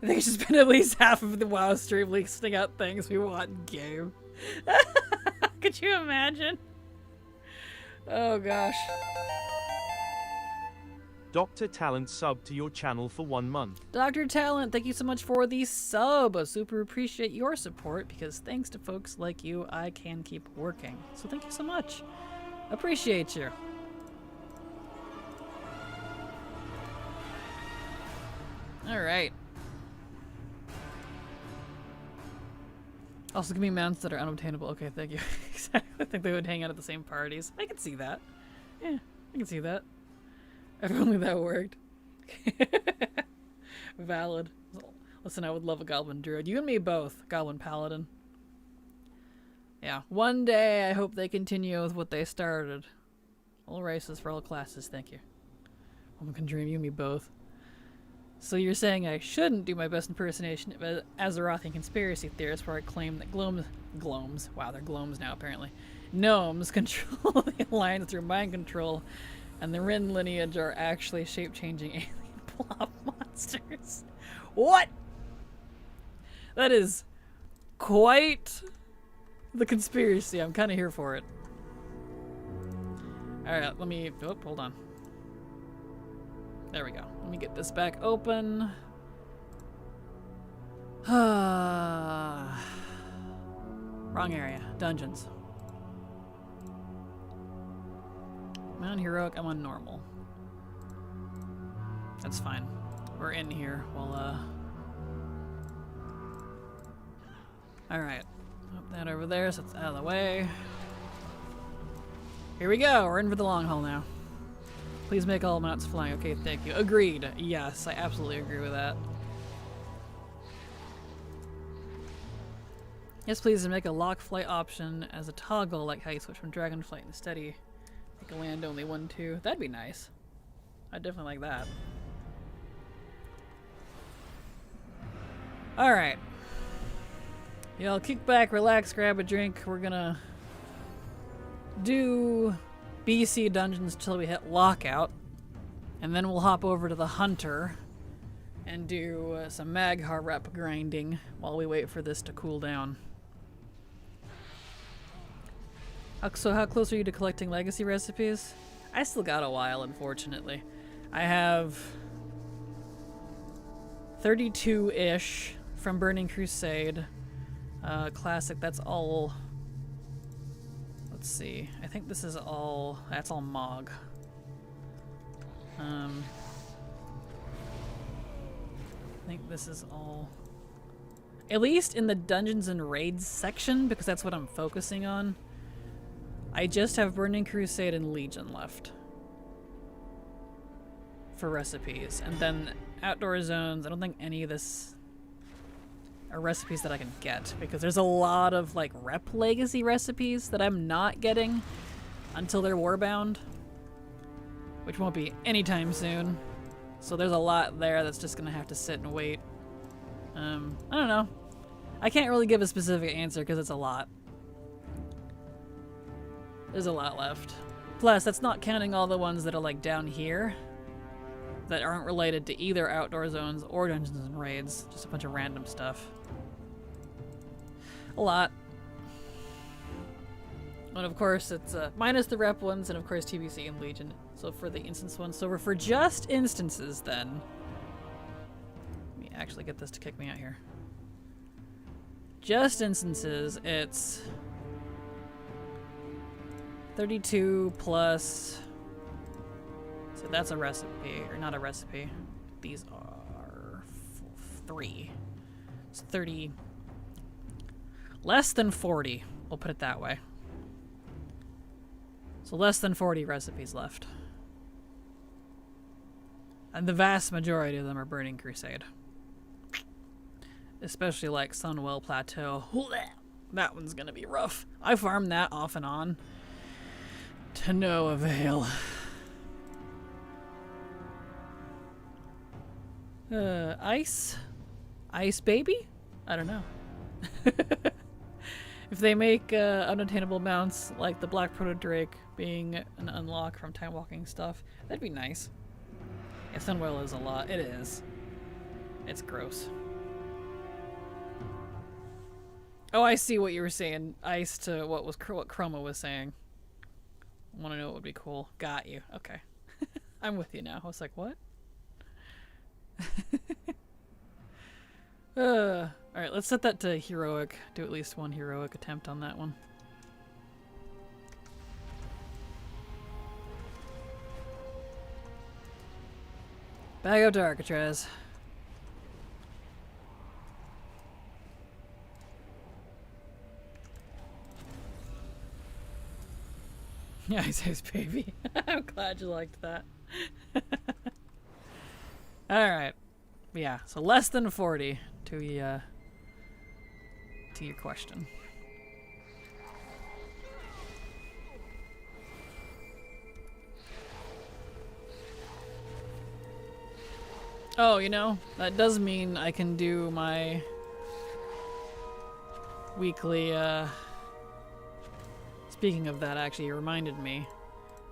I think it's just been at least half of the WoW stream listing out things we want in game. Could you imagine? Oh gosh. Dr. Talent sub to your channel for 1 month. Dr. Talent, thank you so much for the sub. I super appreciate your support because thanks to folks like you, I can keep working. So thank you so much. Appreciate you. All right. Also, give me mounts that are unobtainable. Okay, thank you. Exactly. I think they would hang out at the same parties. I can see that. Yeah, I can see that. If only that worked. Valid. Listen, I would love a Goblin Druid. You and me both, Goblin Paladin. Yeah, 1 day I hope they continue with what they started. All races for all classes, thank you. Woman can dream, you and me both. So you're saying I shouldn't do my best impersonation of an Azerothian conspiracy theorist where I claim that Glomes, wow, they're Glomes now apparently, gnomes control the Alliance through mind control, and the Rin lineage are actually shape-changing alien blob monsters. What? That is quite the conspiracy. I'm kind of here for it. Alright, let me... oh, hold on. There we go. Let me get this back open. Wrong area. Dungeons. I'm on heroic, I'm on normal. That's fine. We're in here. We'll, alright. Put that over there so it's out of the way. Here we go. We're in for the long haul now. Please make all mounts flying. Okay, thank you. Agreed. Yes, I absolutely agree with that. Yes, please, and make a lock flight option as a toggle, like how you switch from Dragonflight and Steady. Make a land only 1-2. That'd be nice. I'd definitely like that. Alright. Y'all kick back, relax, grab a drink. We're gonna do BC dungeons till we hit lockout. And then we'll hop over to the Hunter and do some Maghar rep grinding while we wait for this to cool down. So how close are you to collecting legacy recipes? I still got a while, unfortunately. I have 32-ish from Burning Crusade. Classic, that's all... let's see. I think this is all... that's all Mog. I think this is all... at least in the Dungeons and Raids section, because that's what I'm focusing on. I just have Burning Crusade and Legion left for recipes. And then Outdoor Zones, I don't think any of this are recipes that I can get, because there's a lot of like rep legacy recipes that I'm not getting until they're warbound, which won't be anytime soon. So there's a lot there that's just gonna have to sit and wait. I don't know. I can't really give a specific answer because it's a lot. There's a lot left. Plus, that's not counting all the ones that are like down here that aren't related to either outdoor zones or dungeons and raids. Just a bunch of random stuff. A lot. And of course, it's minus the rep ones and of course TBC and Legion. So for the instance ones. So for just instances then. Let me actually get this to kick me out here. Just instances, it's 32 plus, so that's a recipe, or not a recipe. These are 3. It's 30, less than 40, we'll put it that way. So less than 40 recipes left. And the vast majority of them are Burning Crusade. Especially like Sunwell Plateau. That one's gonna be rough. I farmed that off and on. To no avail. Ice? Ice baby? I don't know. If they make unattainable mounts like the Black Proto Drake being an unlock from time walking stuff, that'd be nice. Yeah, Sunwell is a lot. It is. It's gross. Oh, I see what you were saying. Ice to what Chroma was saying. I want to know what would be cool. Got you. Okay. I'm with you now. I was like, what? Alright, let's set that to heroic. Do at least one heroic attempt on that one. Back up to Alcatraz. Yeah, he says baby. I'm glad you liked that. Alright. Yeah, so less than 40 to your question. Oh, you know, that does mean I can do my weekly, Speaking of that, actually, it reminded me.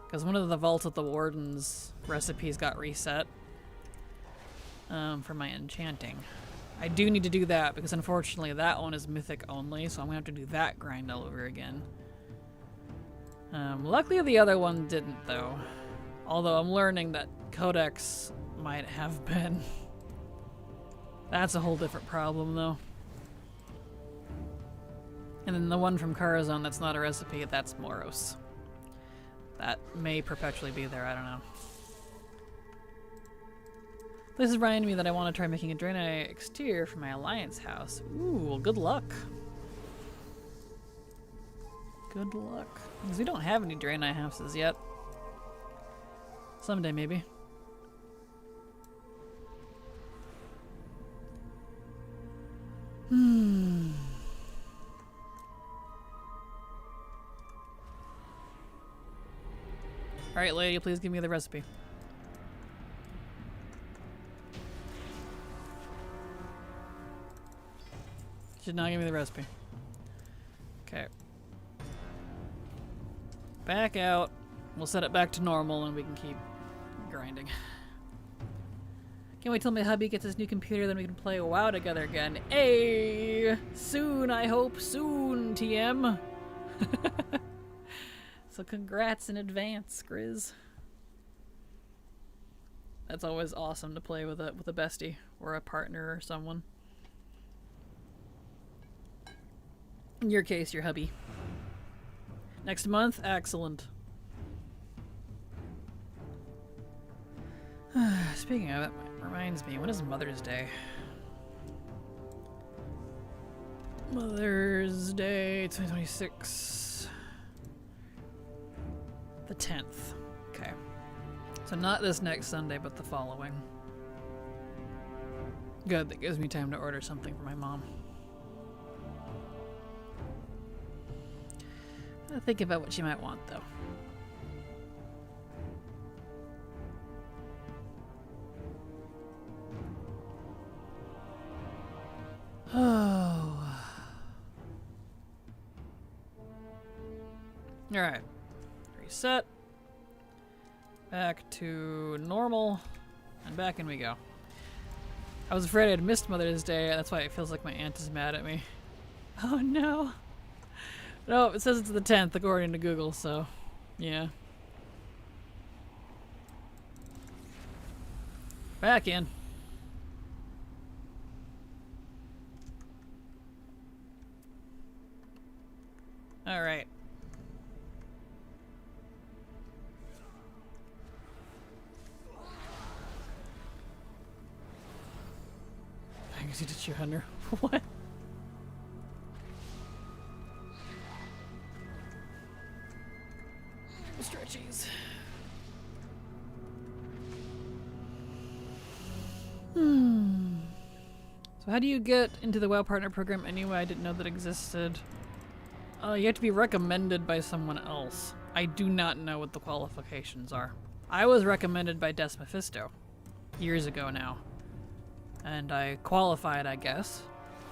Because one of the Vault of the Warden's recipes got reset. For my enchanting. I do need to do that, because unfortunately that one is mythic only, so I'm going to have to do that grind all over again. Luckily the other one didn't, though. Although I'm learning that Codex might have been. That's a whole different problem, though. And then the one from Karazhan that's not a recipe, that's Moros. That may perpetually be there, I don't know. This is reminding me that I want to try making a Draenei exterior for my Alliance house. Ooh, well, good luck. Good luck. Because we don't have any Draenei houses yet. Someday, maybe. Alright, lady, please give me the recipe. Should not give me the recipe. Okay. Back out. We'll set it back to normal and we can keep grinding. Can't wait till my hubby gets his new computer, then we can play WoW together again. Hey! Soon, I hope. Soon, TM. So congrats in advance, Grizz. That's always awesome to play with a bestie or a partner or someone. In your case, your hubby. Next month? Excellent. Speaking of it, reminds me, when is Mother's Day? Mother's Day 2026. The 10th. Okay. So not this next Sunday, but the following. Good, that gives me time to order something for my mom. I'll think about what she might want, though. Alright. Reset. Back to normal. And back in we go. I was afraid I'd missed Mother's Day. That's why it feels like my aunt is mad at me. Oh no. No, it says it's the 10th according to Google, so yeah. Back in. Alright. I guess you did shoot Hunter. What? Stretchies. So how do you get into the WoW Partner Program anyway? I didn't know that existed. You have to be recommended by someone else. I do not know what the qualifications are. I was recommended by Des Mephisto years ago now. And I qualified, I guess,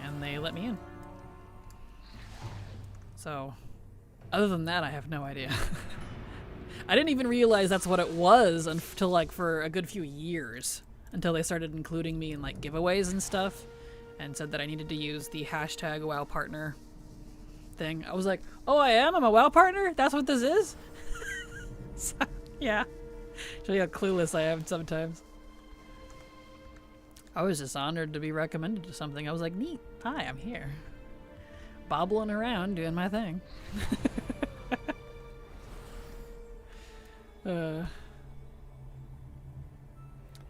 and they let me in. So, other than that, I have no idea. I didn't even realize that's what it was until like for a good few years. Until they started including me in like giveaways and stuff. And said that I needed to use the hashtag WoW Partner thing. I was like, oh, I am? I'm a WoW partner? That's what this is? So, yeah. Show you how clueless I am sometimes. I was just honored to be recommended to something. I was like, neat. Hi, I'm here. Bobbling around, doing my thing. I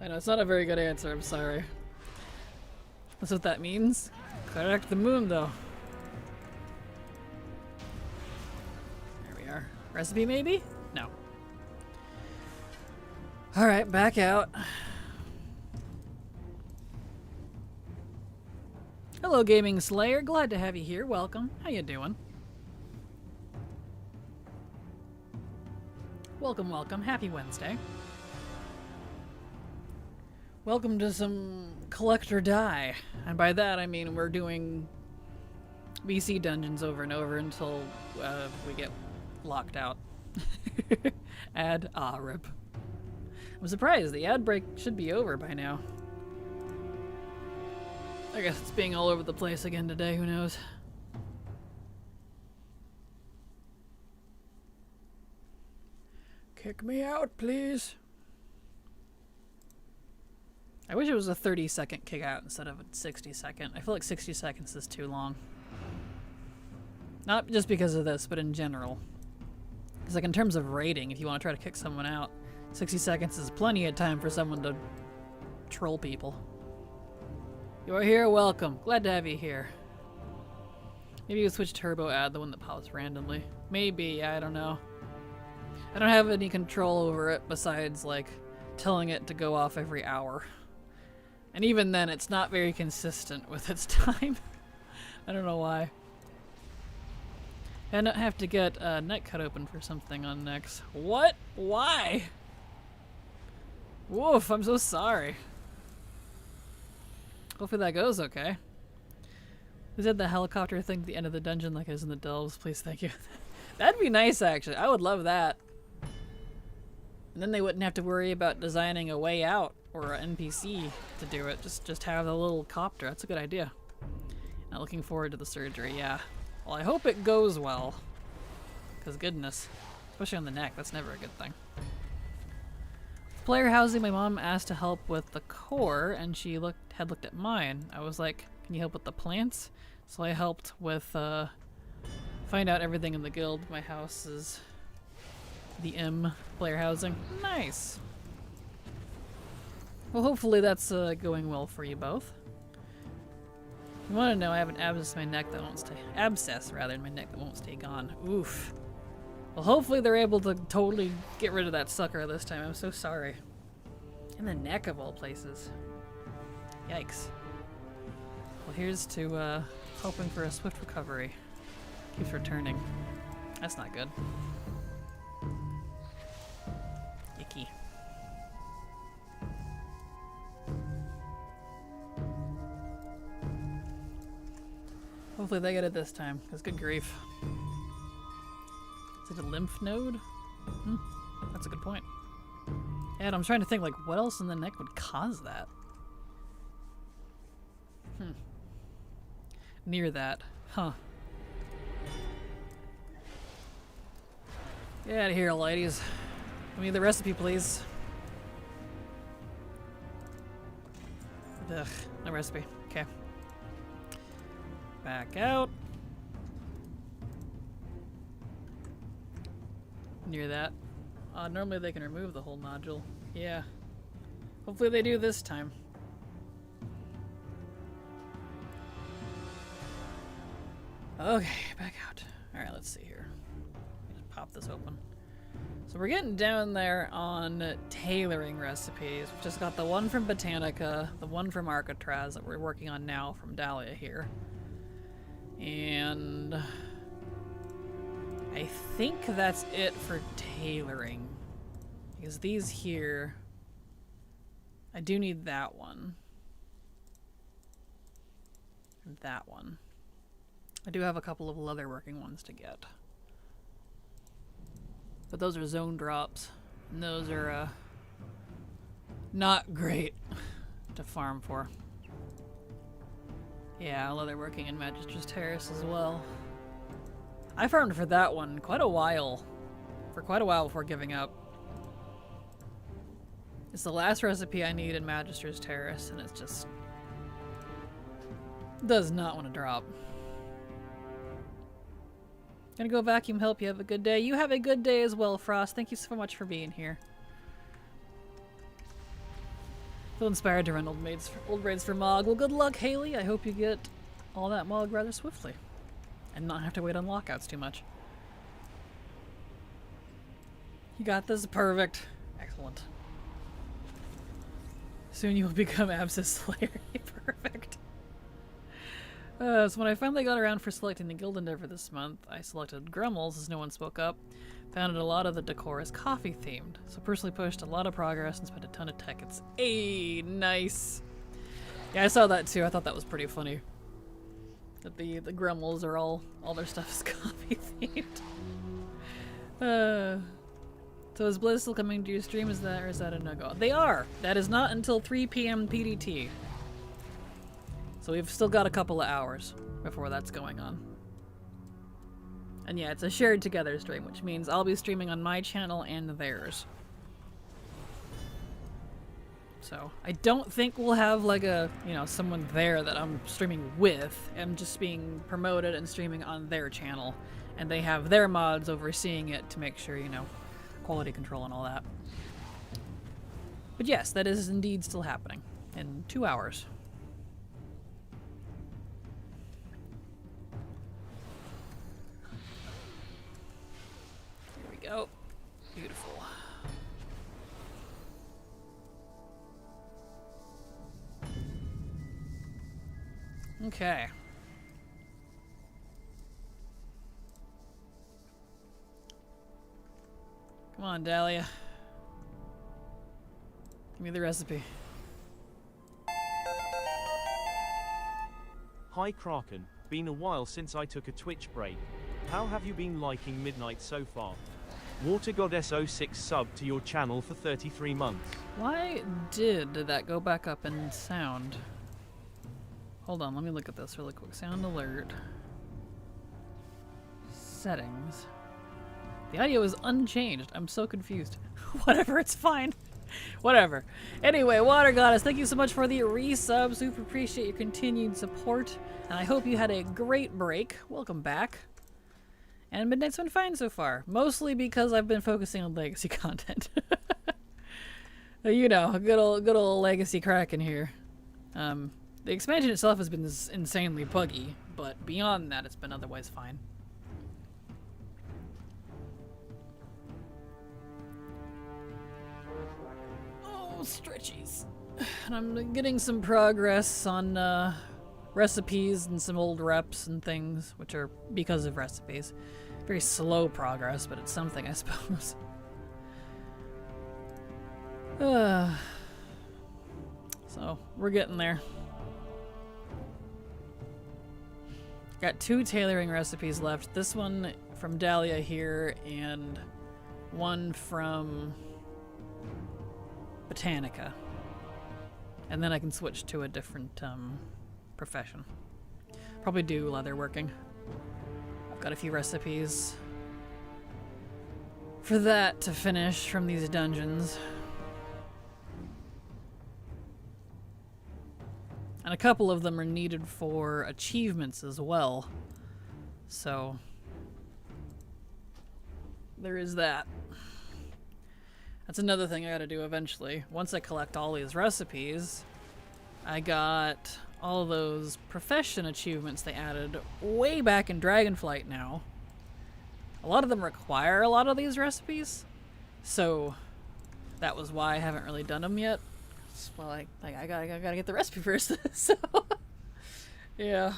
know, it's not a very good answer. I'm sorry. That's what that means. Correct the moon, though. There we are. Recipe, maybe? No. Alright, back out. Hello, Gaming Slayer. Glad to have you here. Welcome. How you doing? Welcome, welcome. Happy Wednesday. Welcome to some collect or die. And by that I mean we're doing BC dungeons over and over until we get locked out. Ad rip. I'm surprised. The ad break should be over by now. I guess it's being all over the place again today, who knows? Kick me out, please. I wish it was a 30-second kick out instead of a 60-second. I feel like 60 seconds is too long. Not just because of this, but in general. Because like in terms of rating, if you want to try to kick someone out, 60 seconds is plenty of time for someone to troll people. You're here, welcome. Glad to have you here. Maybe you switch turbo ad, the one that pops randomly. Maybe, I don't know. I don't have any control over it besides like telling it to go off every hour. And even then, it's not very consistent with its time. I don't know why. And I have to get a net cut open for something on next. What? Why? Woof, I'm so sorry. Hopefully that goes okay. We did the helicopter thing at the end of the dungeon like it is in the Delves. Please, thank you. That'd be nice, actually. I would love that. And then they wouldn't have to worry about designing a way out or an NPC to do it. Just have a little copter. That's a good idea. Not looking forward to the surgery, yeah. Well, I hope it goes well. Because goodness. Especially on the neck, that's never a good thing. Player housing, my mom asked to help with the core, and she had looked at mine. I was like, can you help with the plants? So I helped with, find out everything in the guild. My house is the M player housing. Nice. Well, hopefully that's going well for you both. You want to know, I have an abscess in my neck that won't stay. Abscess, rather, in my neck that won't stay gone. Oof. Well, hopefully they're able to totally get rid of that sucker this time. I'm so sorry. In the neck of all places. Yikes. Well, here's to hoping for a swift recovery. Keeps returning. That's not good. Icky. Hopefully they get it this time, because good grief. Is it a lymph node? Hmm, that's a good point. And I'm trying to think, like, what else in the neck would cause that? Near that. Huh. Get out of here, ladies. Give me the recipe, please. Ugh, no recipe. Okay. Back out. Near that. Normally they can remove the whole nodule. Yeah. Hopefully they do this time. Okay, back out. Alright, let's see here. Just pop this open. So we're getting down there on tailoring recipes. We've just got the one from Botanica, the one from Arcatraz that we're working on now from Dahlia here. And I think that's it for tailoring. Because these here, I do need that one. And that one. I do have a couple of leather working ones to get. But those are zone drops. And those are not great to farm for. Yeah, leather working in Magistra's Terrace as well. I farmed for that one quite a while. For quite a while before giving up. It's the last recipe I need in Magistra's Terrace, and it's just does not want to drop. Gonna go vacuum help. You have a good day. You have a good day as well, Frost. Thank you so much for being here. Feel inspired to run old raids for Mog. Well, good luck, Haley. I hope you get all that Mog rather swiftly. And not have to wait on lockouts too much. You got this. Perfect. Excellent. Soon you will become Abscess Slayer. Perfect. So when I finally got around for selecting the guild endeavor this month, I selected Grummel's as no one spoke up. Found a lot of the decor is coffee themed, so personally pushed a lot of progress and spent a ton of tech. It's nice. Yeah, I saw that too. I thought that was pretty funny. That the Grummel's are all their stuff is coffee themed. So is Blizz still coming to your stream? Is that, or is that a no-go? They are. That is not until 3 p.m. PDT. So we've still got a couple of hours before that's going on. And yeah, it's a shared together stream, which means I'll be streaming on my channel and theirs. So I don't think we'll have like a, you know, someone there that I'm streaming with. I'm just being promoted and streaming on their channel. And they have their mods overseeing it to make sure, you know, quality control and all that. But yes, that is indeed still happening in 2 hours. Here we go. Beautiful. Okay. Come on, Dahlia. Give me the recipe. Hi Kraken, been a while since I took a Twitch break. How have you been liking Midnight so far? Water Goddess 06 sub to your channel for 33 months. Why did that go back up in sound? Hold on, let me look at this really quick. Sound alert. Settings. The audio is unchanged. I'm so confused. Whatever, it's fine. Whatever. Anyway, Water Goddess, thank you so much for the resub. Super appreciate your continued support. And I hope you had a great break. Welcome back. And Midnight's been fine so far. Mostly because I've been focusing on legacy content. You know, good old legacy Kraken here. The expansion itself has been insanely buggy, but beyond that, it's been otherwise fine. Oh, stretchies. And I'm getting some progress on recipes and some old reps and things, which are because of recipes. Very slow progress, but it's something, I suppose. So, we're getting there. Got 2 tailoring recipes left. This one from Dahlia here and one from Botanica. And then I can switch to a different profession. Probably do leatherworking. I've got a few recipes for that to finish from these dungeons. And a couple of them are needed for achievements as well. So there is that. That's another thing I gotta do eventually. Once I collect all these recipes, I got all those profession achievements they added way back in Dragonflight now. A lot of them require a lot of these recipes, so that was why I haven't really done them yet. Well, I gotta get the recipe first. So yeah,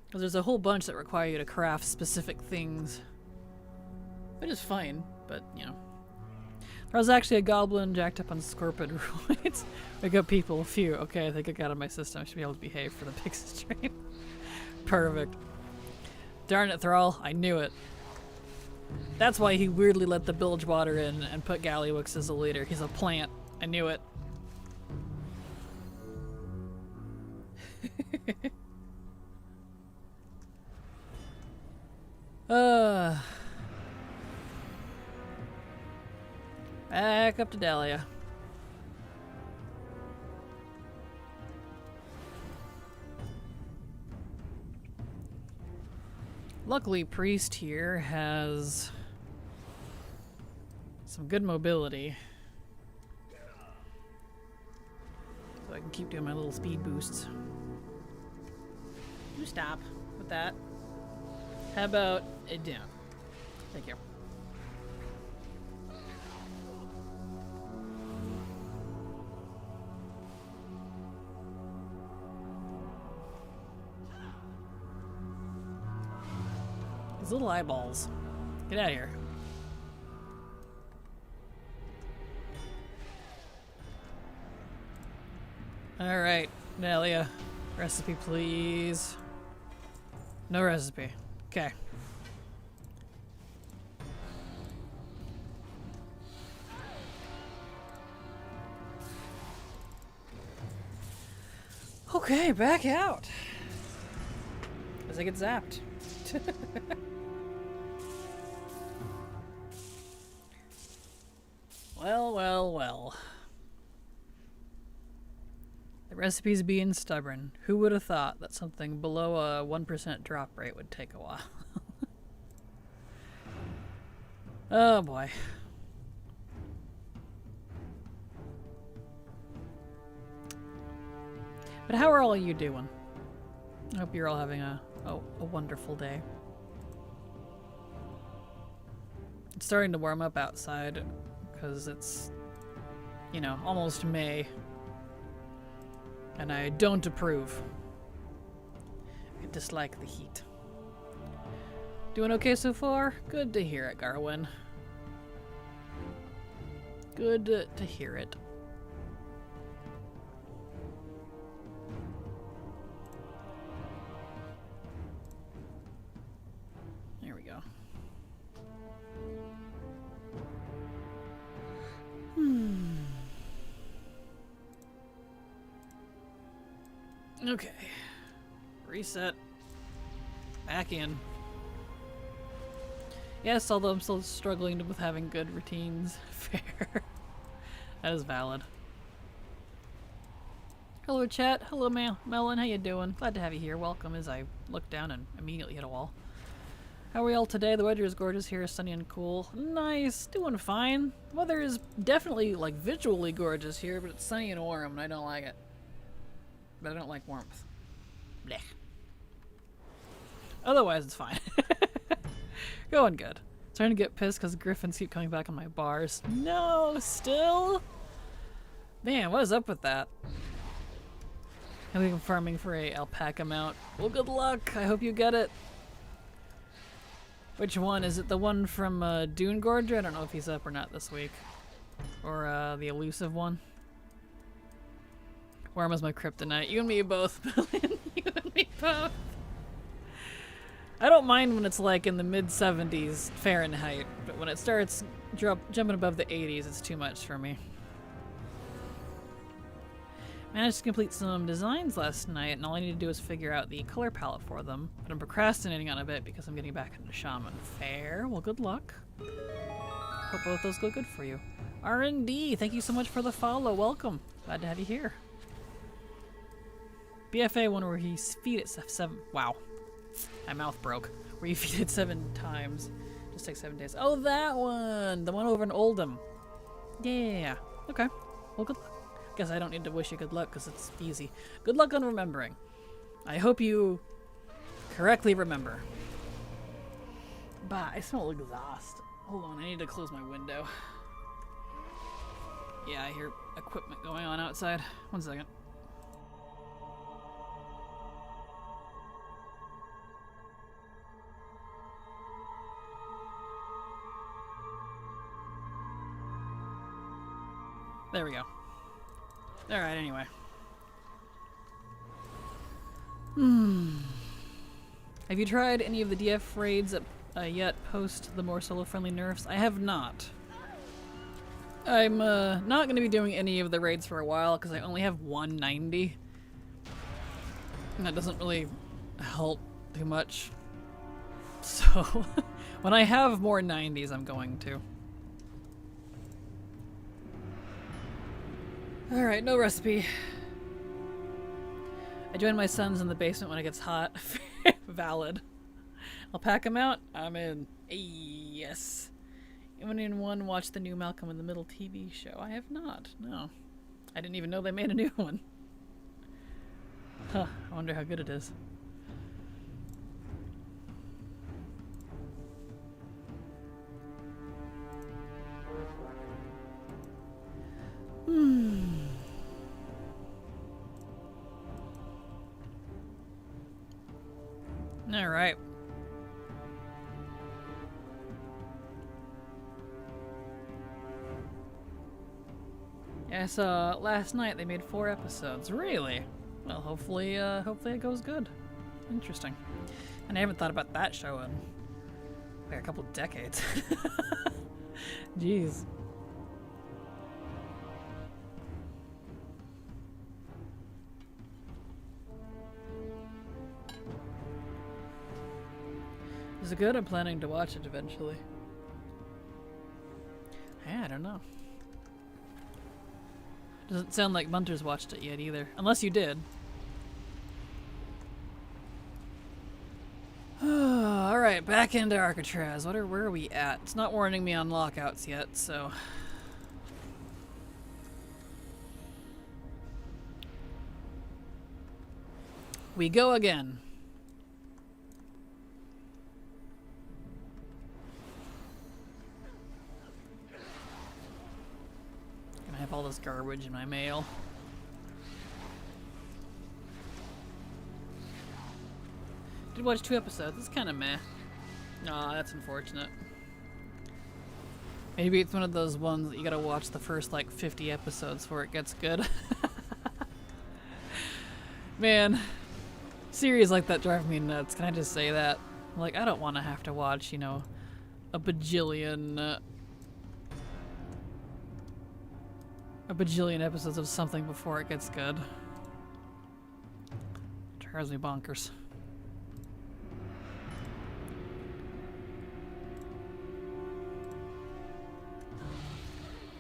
because there's a whole bunch that require you to craft specific things, which is fine, but you know. There was actually a goblin jacked up on Scorpid Ruins. We got people, a few. Okay, I think I got it in my system. I should be able to behave for the Pixie stream. Perfect. Darn it, Thrall. I knew it. That's why he weirdly let the Bilgewater in and put Gallywix as a leader. He's a plant. I knew it. Back up to Dahlia. Luckily, Priest here has some good mobility. So I can keep doing my little speed boosts. You stop with that. How about it down? Thank you. These little eyeballs. Get out of here. Alright, Dahlia. Recipe, please. No recipe. Okay. Okay, back out. As I get zapped. Well, well, well. The recipe's being stubborn. Who would have thought that something below a 1% drop rate would take a while? Oh boy. But how are all of you doing? I hope you're all having a wonderful day. It's starting to warm up outside because it's, you know, almost May. And I don't approve. I dislike the heat. Doing okay so far? Good to hear it, Garwin. Good to hear it. There we go. Okay. Reset. Back in. Yes, although I'm still struggling with having good routines. Fair. That is valid. Hello chat. Hello Melon. How you doing? Glad to have you here. Welcome as I look down and immediately hit a wall. How are we all today? The weather is gorgeous here. Sunny and cool. Nice. Doing fine. The weather is definitely like visually gorgeous here, but it's sunny and warm and I don't like it. But I don't like warmth. Blech. Otherwise, it's fine. Going good. Starting to get pissed because griffins keep coming back on my bars. No, still? Man, what is up with that? I think I'm farming for a alpaca mount. Well, good luck. I hope you get it. Which one? Is it the one from Dune Gorger? I don't know if he's up or not this week. Or the elusive one. Worm is my kryptonite. You and me both, Billion. You and me both. I don't mind when it's like in the mid 70s Fahrenheit, but when it starts jumping above the 80s, it's too much for me. Managed to complete some designs last night, and all I need to do is figure out the color palette for them. But I'm procrastinating on a bit because I'm getting back into Shaman. Fair. Well, good luck. Hope both those go good for you. R&D, thank you so much for the follow. Welcome. Glad to have you here. BFA one where he's feed it 7. Wow. My mouth broke. Where you feed it 7 times. Just takes 7 days. Oh, that one! The one over in Oldham. Yeah. Okay. Well, good luck. Guess I don't need to wish you good luck because it's easy. Good luck on remembering. I hope you correctly remember. Bah, I smell exhaust. Hold on, I need to close my window. Yeah, I hear equipment going on outside. 1 second. There we go. Alright, anyway. Have you tried any of the DF raids yet post the more solo-friendly nerfs? I have not. I'm not going to be doing any of the raids for a while because I only have 190. And that doesn't really help too much. So, when I have more 90s, I'm going to. Alright, no recipe. I join my sons in the basement when it gets hot. Valid. I'll pack them out. I'm in. Yes. Anyone watch the new Malcolm in the Middle TV show? I have not. No. I didn't even know they made a new one. Huh. I wonder how good it is. All right. Yeah, I saw last night they made 4 episodes. Really? Well, hopefully it goes good. Interesting. And I haven't thought about that show in like a couple decades. Jeez. Is it good? I'm planning to watch it eventually. Yeah, I don't know. Doesn't sound like Munter's watched it yet either. Unless you did. Alright, back into Alcatraz. Where are we at? It's not warning me on lockouts yet, so... we go again. I have all this garbage in my mail. Did watch 2 episodes. It's kind of meh. Aw, that's unfortunate. Maybe it's one of those ones that you gotta watch the first like 50 episodes before it gets good. Man, series like that drive me nuts. Can I just say that? Like, I don't want to have to watch, you know, a bajillion episodes of something before it gets good. Drives me bonkers.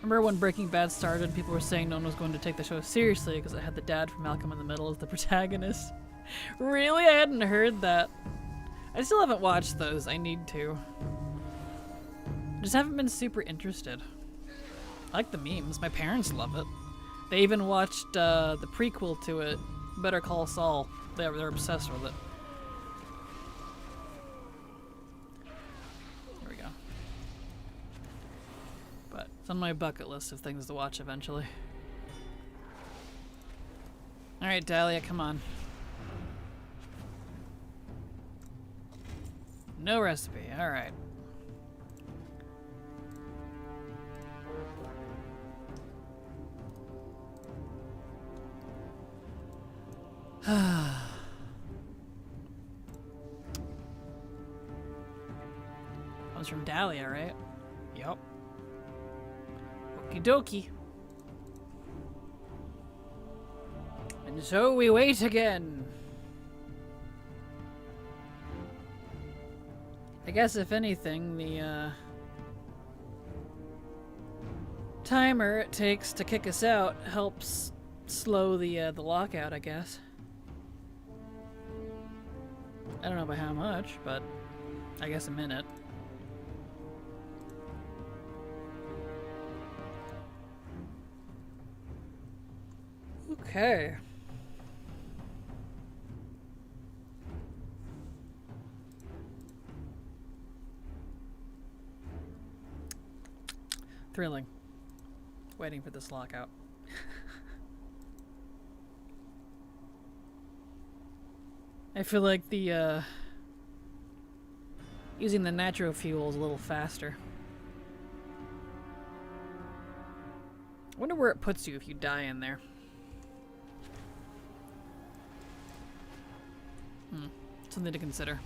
Remember when Breaking Bad started, people were saying no one was going to take the show seriously because it had the dad from Malcolm in the Middle as the protagonist. Really? I hadn't heard that. I still haven't watched those. I need to. Just haven't been super interested. I like the memes. My parents love it. They even watched the prequel to it, Better Call Saul. They're obsessed with it. There we go. But it's on my bucket list of things to watch eventually. Alright, Dahlia, come on. No recipe. Alright. Comes from Dahlia, right? Yup. Okie dokie. And so we wait again. I guess if anything, the timer it takes to kick us out helps slow the lockout, I guess. I don't know by how much, but I guess a minute. Okay. Thrilling. Waiting for this lockout. I feel like the using the nitro fuel is a little faster. I wonder where it puts you if you die in there. Something to consider.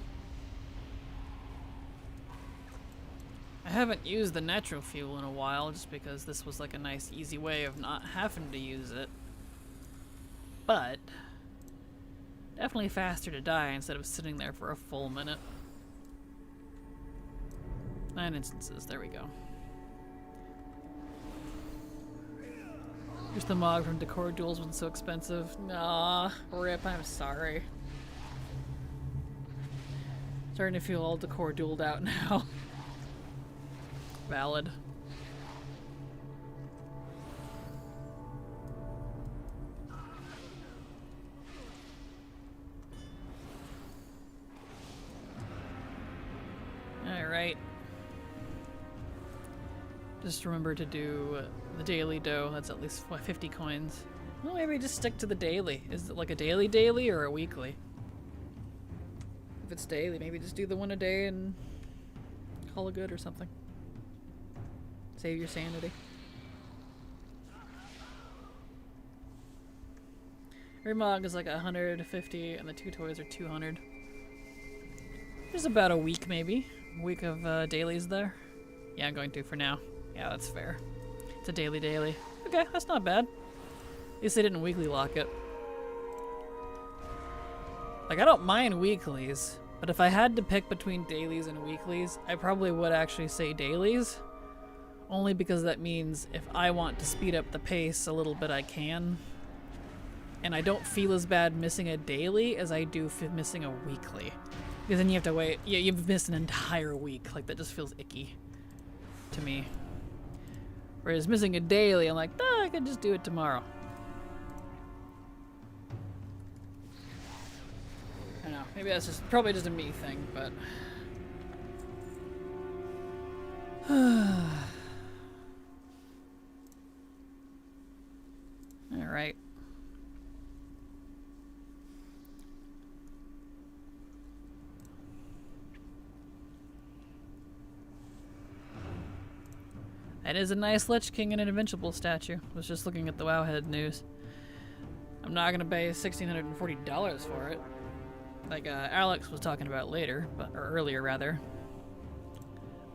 I haven't used the natural fuel in a while just because this was like a nice easy way of not having to use it. But definitely faster to die instead of sitting there for a full minute. 9 instances, there we go. Wish the mod from Decor Duels wasn't so expensive. Nah, rip, I'm sorry. Starting to feel all Decor Dueled out now. Valid. Alright. Just remember to do the daily dough. That's at least, what, 50 coins. Well, maybe just stick to the daily. Is it like a daily or a weekly? If it's daily, maybe just do the one a day and call it good or something. Save your sanity. Remog is like 150 and the 2 toys are 200. There's about a week maybe. A week of dailies there. Yeah, I'm going to for now. Yeah, that's fair. It's a daily. Okay, that's not bad. At least they didn't weekly lock it. Like, I don't mind weeklies, but if I had to pick between dailies and weeklies, I probably would actually say dailies. Only because that means if I want to speed up the pace a little bit, I can. And I don't feel as bad missing a daily as I do missing a weekly. Because then you have to wait. Yeah, you've missed an entire week. Like, that just feels icky to me. Whereas missing a daily, I'm like, I could just do it tomorrow. I don't know. Maybe that's probably just a me thing, but... Alright. That is a nice Lich King and an Invincible statue. I was just looking at the Wowhead news. I'm not gonna pay $1,640 for it. Like Alex was talking about later, or earlier rather.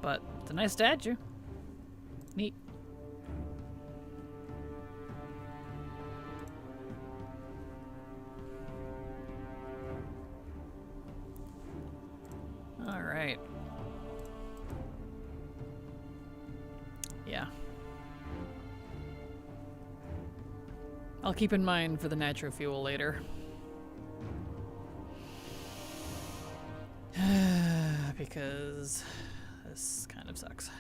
But it's a nice statue. Neat. Alright. Yeah. I'll keep in mind for the nitro fuel later. Because this kind of sucks.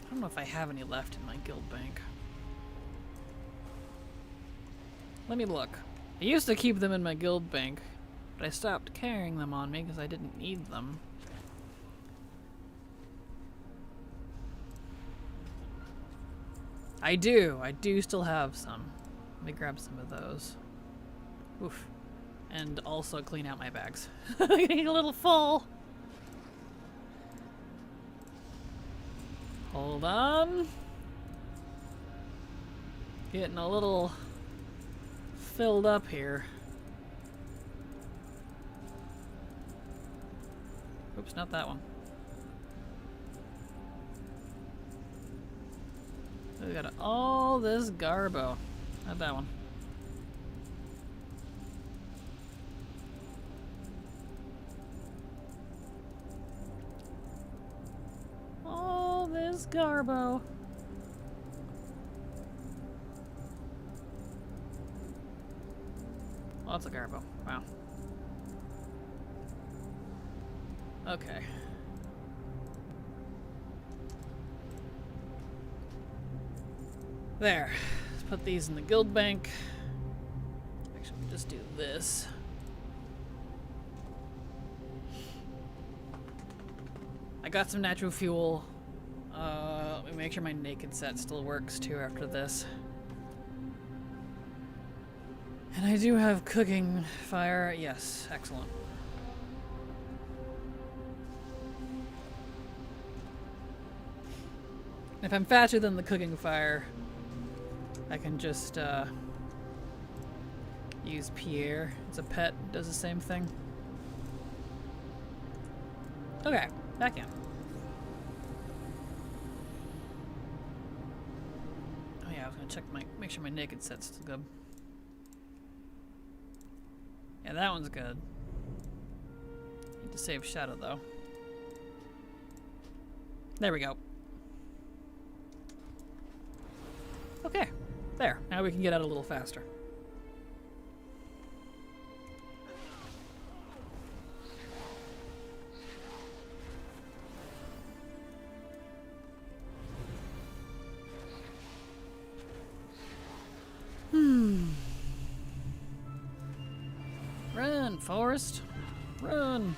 I don't know if I have any left in my guild bank. Let me look. I used to keep them in my guild bank, but I stopped carrying them on me because I didn't need them. I do still have some. Let me grab some of those. Oof. And also clean out my bags. Getting a little full. Hold on. Getting a little filled up here. Oops, not that one. We got all this garbo. Not that one. All this garbo. Lots of garbo. Wow. Okay. There. Let's put these in the guild bank. Actually, we'll just do this. I got some natural fuel. Let me make sure my naked set still works too after this. And I do have cooking fire. Yes, excellent. If I'm faster than the cooking fire, I can just use Pierre. It's a pet, does the same thing. Okay, back in. Oh yeah, I was gonna check make sure my naked set's still good. Yeah, that one's good. Need to save shadow though. There we go. Okay, there. Now we can get out a little faster. Run, Forest. Run.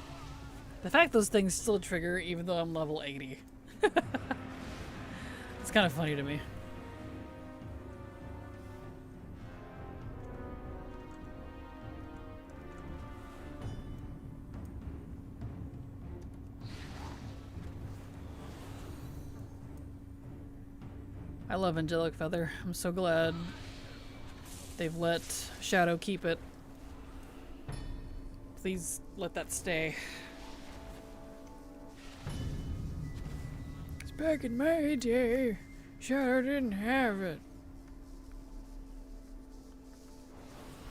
The fact those things still trigger even though I'm level 80. It's kind of funny to me. I love Angelic Feather. I'm so glad they've let Shadow keep it. Please let that stay. 'Cause back in my day, Shadow didn't have it.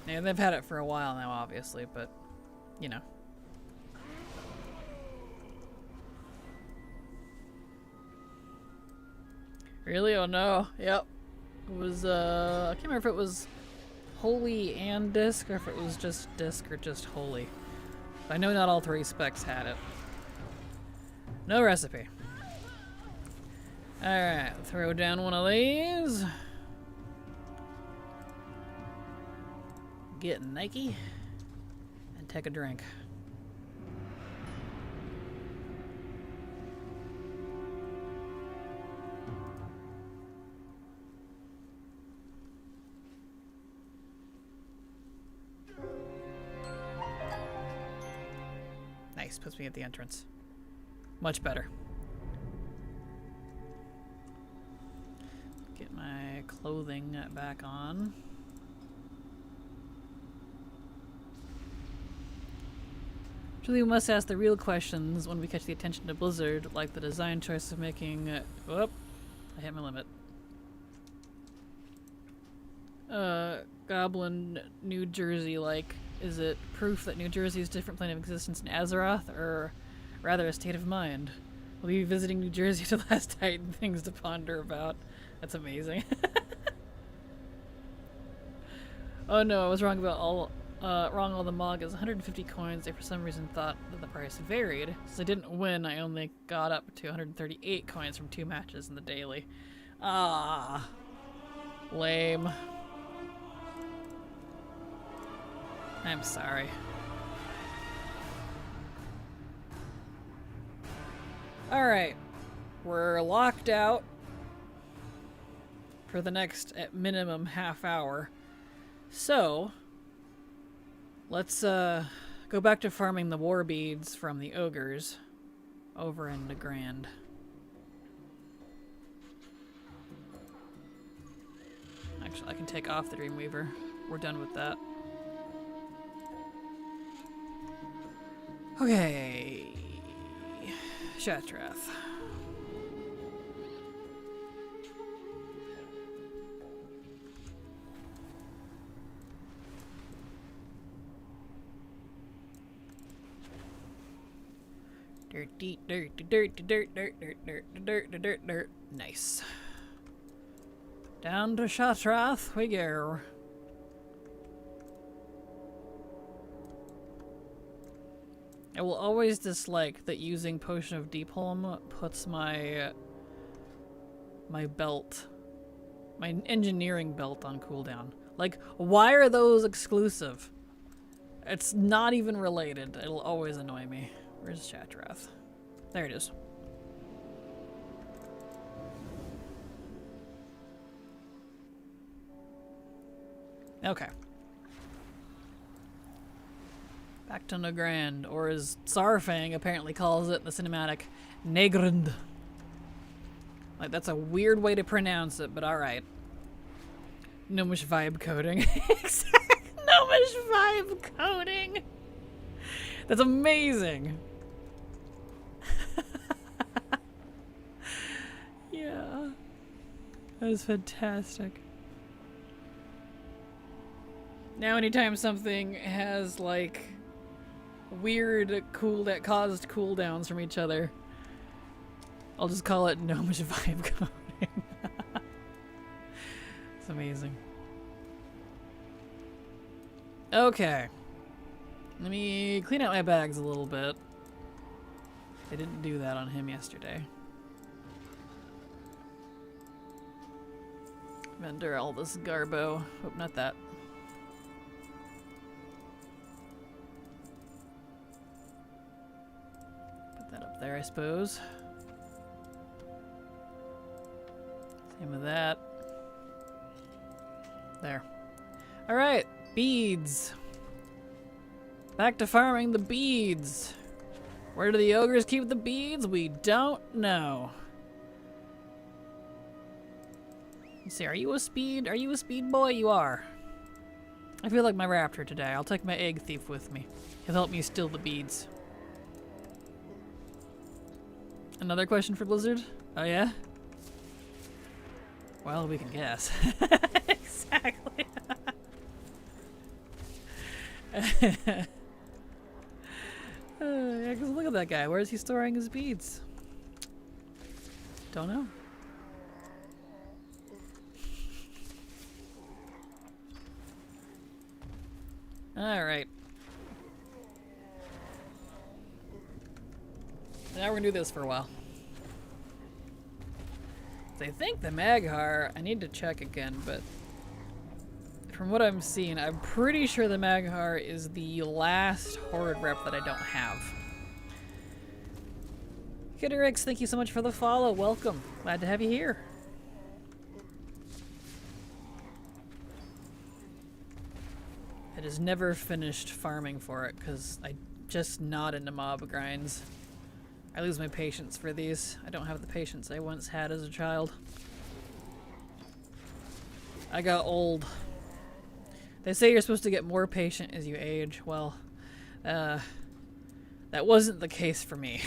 Yeah, they've had it for a while now, obviously, but, you know. Really? Oh no. Yep. It was, I can't remember if it was Holy and Disc, or if it was just Disc or just Holy. I know not all three specs had it. No recipe. Alright, throw down one of these. Get Nike. And take a drink. Nice, puts me at the entrance. Much better. Get my clothing back on. Truly, we must ask the real questions when we catch the attention of Blizzard, like the design choice of making. Whoop! I hit my limit. Goblin New Jersey like. Is it proof that New Jersey is a different plane of existence in Azeroth, or rather a state of mind? Will you be visiting New Jersey to last Titan? Things to ponder about. That's amazing. Oh no, I was wrong about all the Mog is 150 coins. They for some reason thought that the price varied. Since I didn't win, I only got up to 138 coins from 2 matches in the daily. Ah, lame. I'm sorry. Alright. We're locked out for the next, at minimum, half hour. So, let's go back to farming the war beads from the ogres over in the Grand. Actually, I can take off the Dreamweaver. We're done with that. Okay. Shatrath. Dirty, dirty, dirty, dirt, dirt, dirt, dirt, dirt, dirt, dirt, dirt. Nice. Down to Shatrath we go. I will always dislike that using Potion of Deep Home puts my belt, my engineering belt on cooldown. Like, why are those exclusive? It's not even related. It'll always annoy me. Where's Shatrath? There it is. Okay. Back to Nagrand, or as Sarfang apparently calls it in the cinematic, Nagrand. Like, that's a weird way to pronounce it, but alright. Gnomish vibe coding. Gnomish vibe coding! That's amazing! Yeah. That was fantastic. Now anytime something has, like, weird caused cooldowns from each other, I'll just call it Gnomish vibe coding. It's amazing. Okay. Let me clean out my bags a little bit. I didn't do that on him yesterday. Vendor all this garbo. Oh, not that. Put that up there, I suppose. Same with that. There. Alright, beads. Back to farming the beads. Where do the ogres keep the beads? We don't know. Let's see, are you a speed boy? You are. I feel like my raptor today. I'll take my egg thief with me. He'll help me steal the beads. Another question for Blizzard? Oh yeah? Well, we can guess. Exactly. Yeah, because look at that guy. Where is he storing his beads? Don't know. Alright. Now we're gonna do this for a while. I think the Maghar, I need to check again, but from what I'm seeing, I'm pretty sure the Maghar is the last Horde rep that I don't have. Kitterix, thank you so much for the follow. Welcome. Glad to have you here. I just never finished farming for it because I'm just not into mob grinds. I lose my patience for these. I don't have the patience I once had as a child. I got old. They say you're supposed to get more patient as you age. Well, that wasn't the case for me.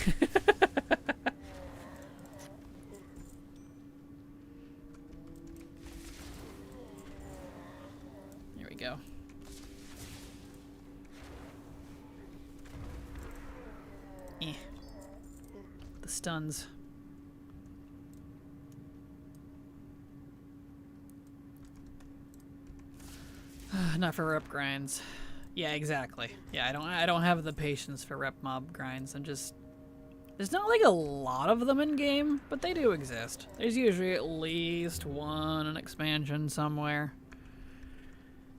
Here we go. The stuns. Not for rep grinds. Yeah, exactly. Yeah, I don't have the patience for rep mob grinds. There's not like a lot of them in game, but they do exist. There's usually at least one an expansion somewhere.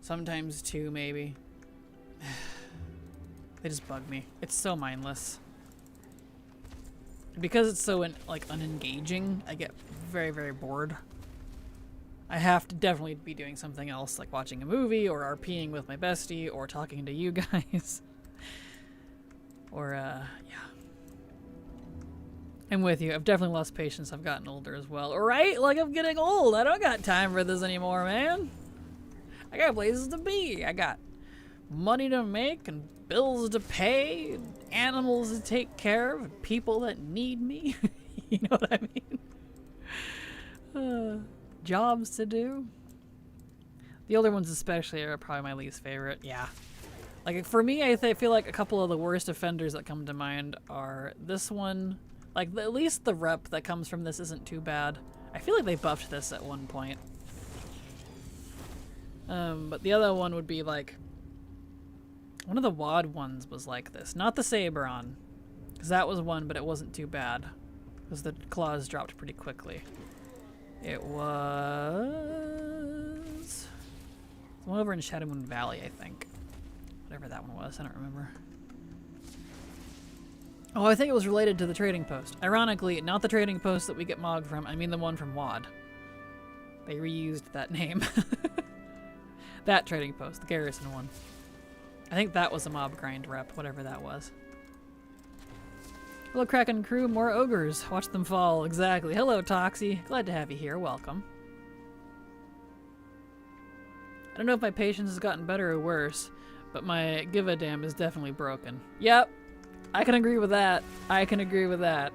Sometimes two, maybe. They just bug me. It's so mindless. Because it's so unengaging, I get very, very bored. I have to definitely be doing something else, like watching a movie, or RPing with my bestie, or talking to you guys. Or, yeah. I'm with you. I've definitely lost patience. I've gotten older as well. Right? Like, I'm getting old. I don't got time for this anymore, man. I got places to be. I got money to make and bills to pay. animals to take care of and people that need me. You know what I mean? Jobs to do. The older ones especially are probably my least favorite. Yeah. Like, for me, I feel like a couple of the worst offenders that come to mind are this one. Like, at least the rep that comes from this isn't too bad. I feel like they buffed this at one point. But the other one would be, like... One of the WOD ones was like this. Not the Sabron. Because that was one, but it wasn't too bad. Because the claws dropped pretty quickly. It was... the one over in Shadow Moon Valley, I think. Whatever that one was, I don't remember. Oh, I think it was related to the trading post. Ironically, not the trading post that we get Mog from, I mean the one from WOD. They reused that name. That trading post, the Garrison one. I think that was a mob grind rep, whatever that was. Hello, Kraken crew, more ogres. Watch them fall, exactly. Hello, Toxie. Glad to have you here, welcome. I don't know if my patience has gotten better or worse, but my give a damn is definitely broken. Yep, I can agree with that. I can agree with that.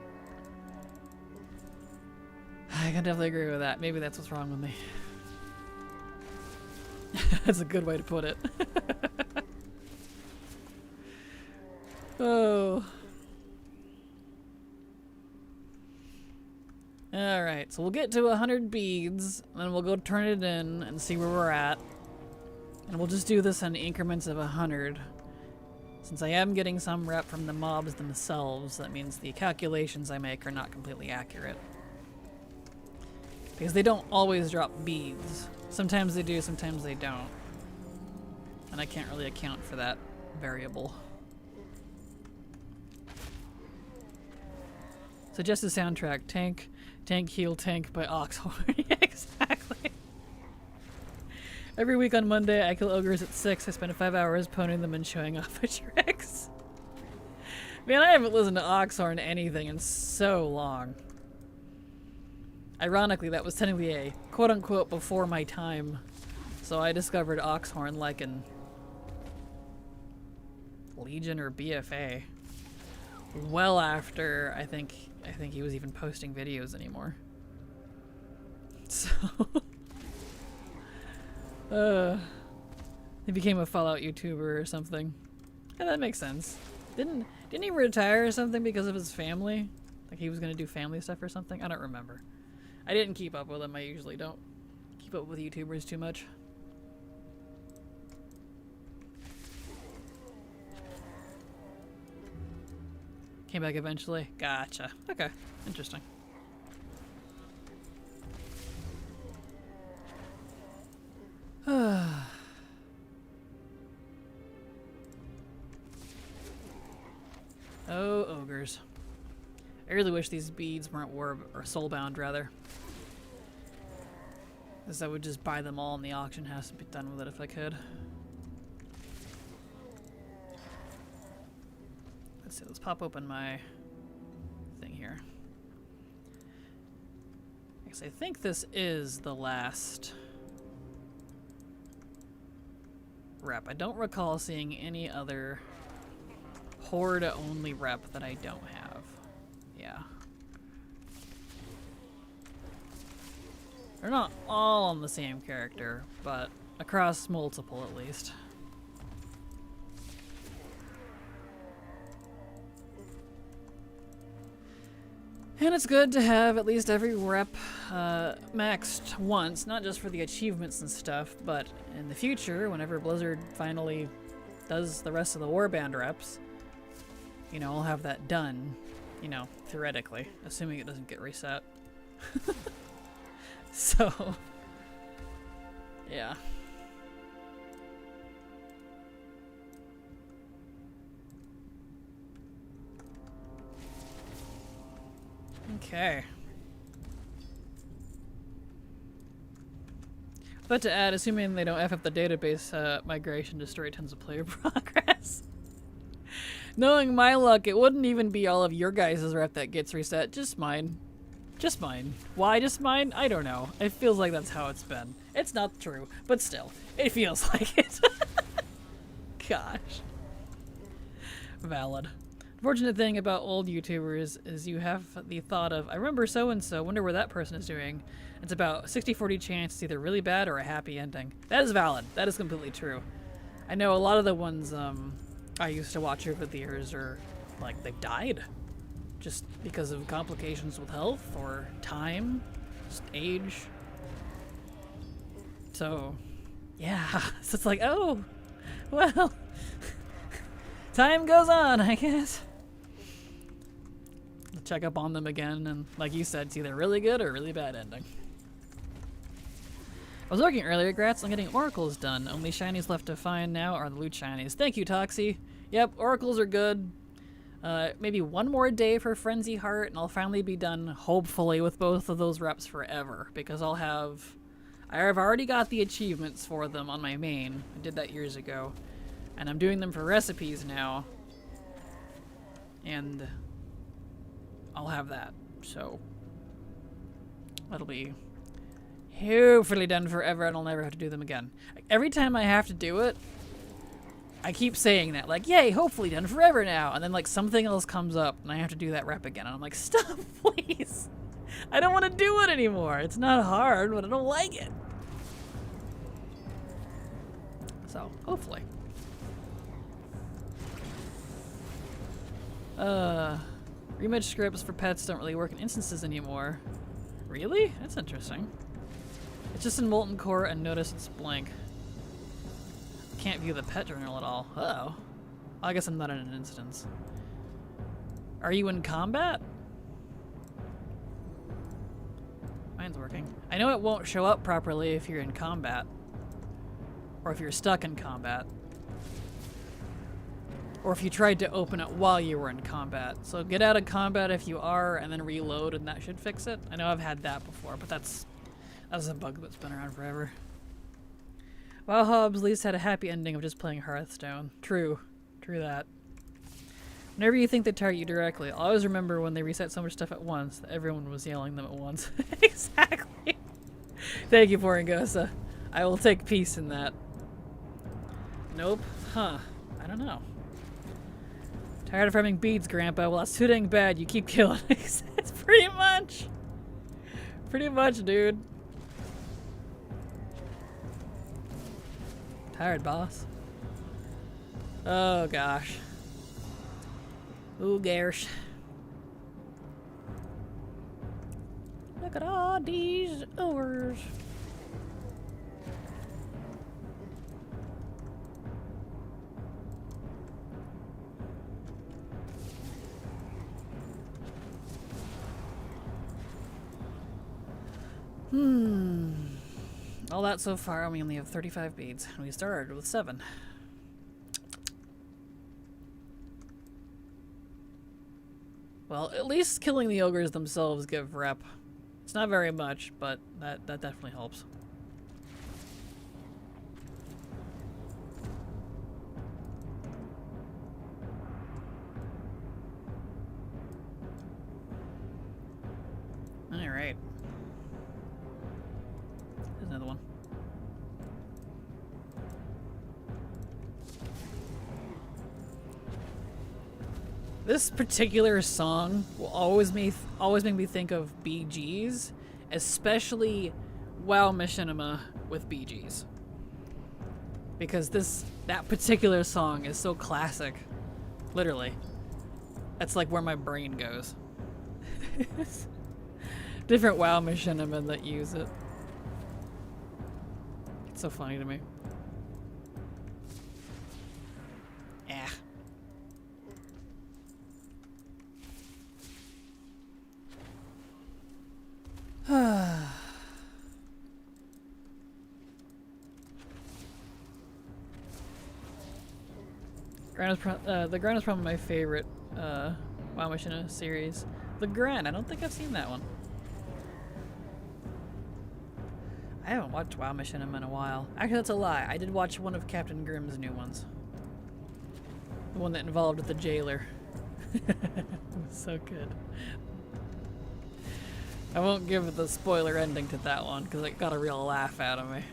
I can definitely agree with that. Maybe that's what's wrong with me. That's a good way to put it. Oh. Alright, so we'll get to 100 beads, and then we'll go turn it in and see where we're at. And we'll just do this in increments of 100. Since I am getting some rep from the mobs themselves, that means the calculations I make are not completely accurate. Because they don't always drop beads. Sometimes they do, sometimes they don't. And I can't really account for that variable. Suggested soundtrack, Tank, Tank, Heal, Tank by Oxhorn. Yeah, exactly. Every week on Monday, I kill ogres at 6. I spend 5 hours poning them and showing off my tricks. Man, I haven't listened to Oxhorn anything in so long. Ironically, that was technically a quote-unquote before my time. So I discovered Oxhorn like in Legion or BFA. Well after, I think he was even posting videos anymore. So... he became a Fallout YouTuber or something. Yeah, that makes sense. Didn't he retire or something because of his family? Like he was gonna do family stuff or something? I don't remember. I didn't keep up with him. I usually don't keep up with YouTubers too much. Came back eventually. Gotcha. Okay. Interesting. Oh, ogres. I really wish these beads weren't or soulbound, rather. Because I would just buy them all and the auction has to be done with it if I could. Let's see, let's pop open my thing here. I think this is the last rep. I don't recall seeing any other Horde only rep that I don't have. Yeah. They're not all on the same character, but across multiple at least. And it's good to have at least every rep maxed once, not just for the achievements and stuff, but in the future, whenever Blizzard finally does the rest of the warband reps, you know, I'll have that done, you know, theoretically, assuming it doesn't get reset. So, yeah. Okay. But to add, assuming they don't F up the database migration, destroy tons of player progress. Knowing my luck, it wouldn't even be all of your guys' rep that gets reset, just mine. Just mine. Why just mine? I don't know. It feels like that's how it's been. It's not true, but still, it feels like it. Gosh. Valid. Fortunate thing about old YouTubers is you have the thought of, I remember so-and-so, wonder where that person is doing. It's about 60-40 chance it's either really bad or a happy ending. That is valid. That is completely true. I know a lot of the ones I used to watch over the years are, like, they've died. Just because of complications with health or time, just age. So, yeah. So it's like, oh, well, time goes on, I guess. Check up on them again, and like you said, it's either really good or really bad ending. I was looking earlier, grats on getting oracles done. Only shinies left to find now are the loot shinies. Thank you, Toxie. Yep, oracles are good. Maybe one more day for Frenzy Heart, and I'll finally be done, hopefully, with both of those reps forever, because I've already got the achievements for them on my main. I did that years ago, and I'm doing them for recipes now, and I'll have that, so that'll be hopefully done forever and I'll never have to do them again. Every time I have to do it, I keep saying that, like, yay, hopefully done forever now, and then like something else comes up and I have to do that rep again, and I'm like, stop, please. I don't want to do it anymore. It's not hard, but I don't like it. So, hopefully. Rematch scripts for pets don't really work in instances anymore. Really? That's interesting. It's just in Molten Core and notice it's blank. Can't view the pet journal at all. Uh-oh. I guess I'm not in an instance. Are you in combat? Mine's working. I know it won't show up properly if you're in combat. Or if you're stuck in combat. Or if you tried to open it while you were in combat. So get out of combat if you are, and then reload, and that should fix it. I know I've had that before, but that's a bug that's been around forever. WoW Hobbs at least had a happy ending of just playing Hearthstone. True. True that. Whenever you think they target you directly, I'll always remember when they reset so much stuff at once that everyone was yelling them at once. Exactly. Thank you, Poringosa. I will take peace in that. Nope. Huh. I don't know. Tired of farming beads, Grandpa? Well, that's too dang bad. You keep killing. It's pretty much. Pretty much, dude. Tired, boss. Oh, gosh. Ooh, gosh. Look at all these ores. All that so far, we only have 35 beads. We started with 7. Well, at least killing the ogres themselves give rep. It's not very much, but that definitely helps. Alright. There's another one. This particular song will always make me think of BGs, especially WoW Machinima with BGs. Because that particular song is so classic. Literally. That's like where my brain goes. Different WoW Machinima that use it. It's so funny to me. The Gran is probably my favorite WoW Machinima series. The Gran, I don't think I've seen that one. I haven't watched WoW Machinima in a while. Actually, that's a lie. I did watch one of Captain Grimm's new ones. The one that involved the jailer. It was so good. I won't give the spoiler ending to that one because it got a real laugh out of me.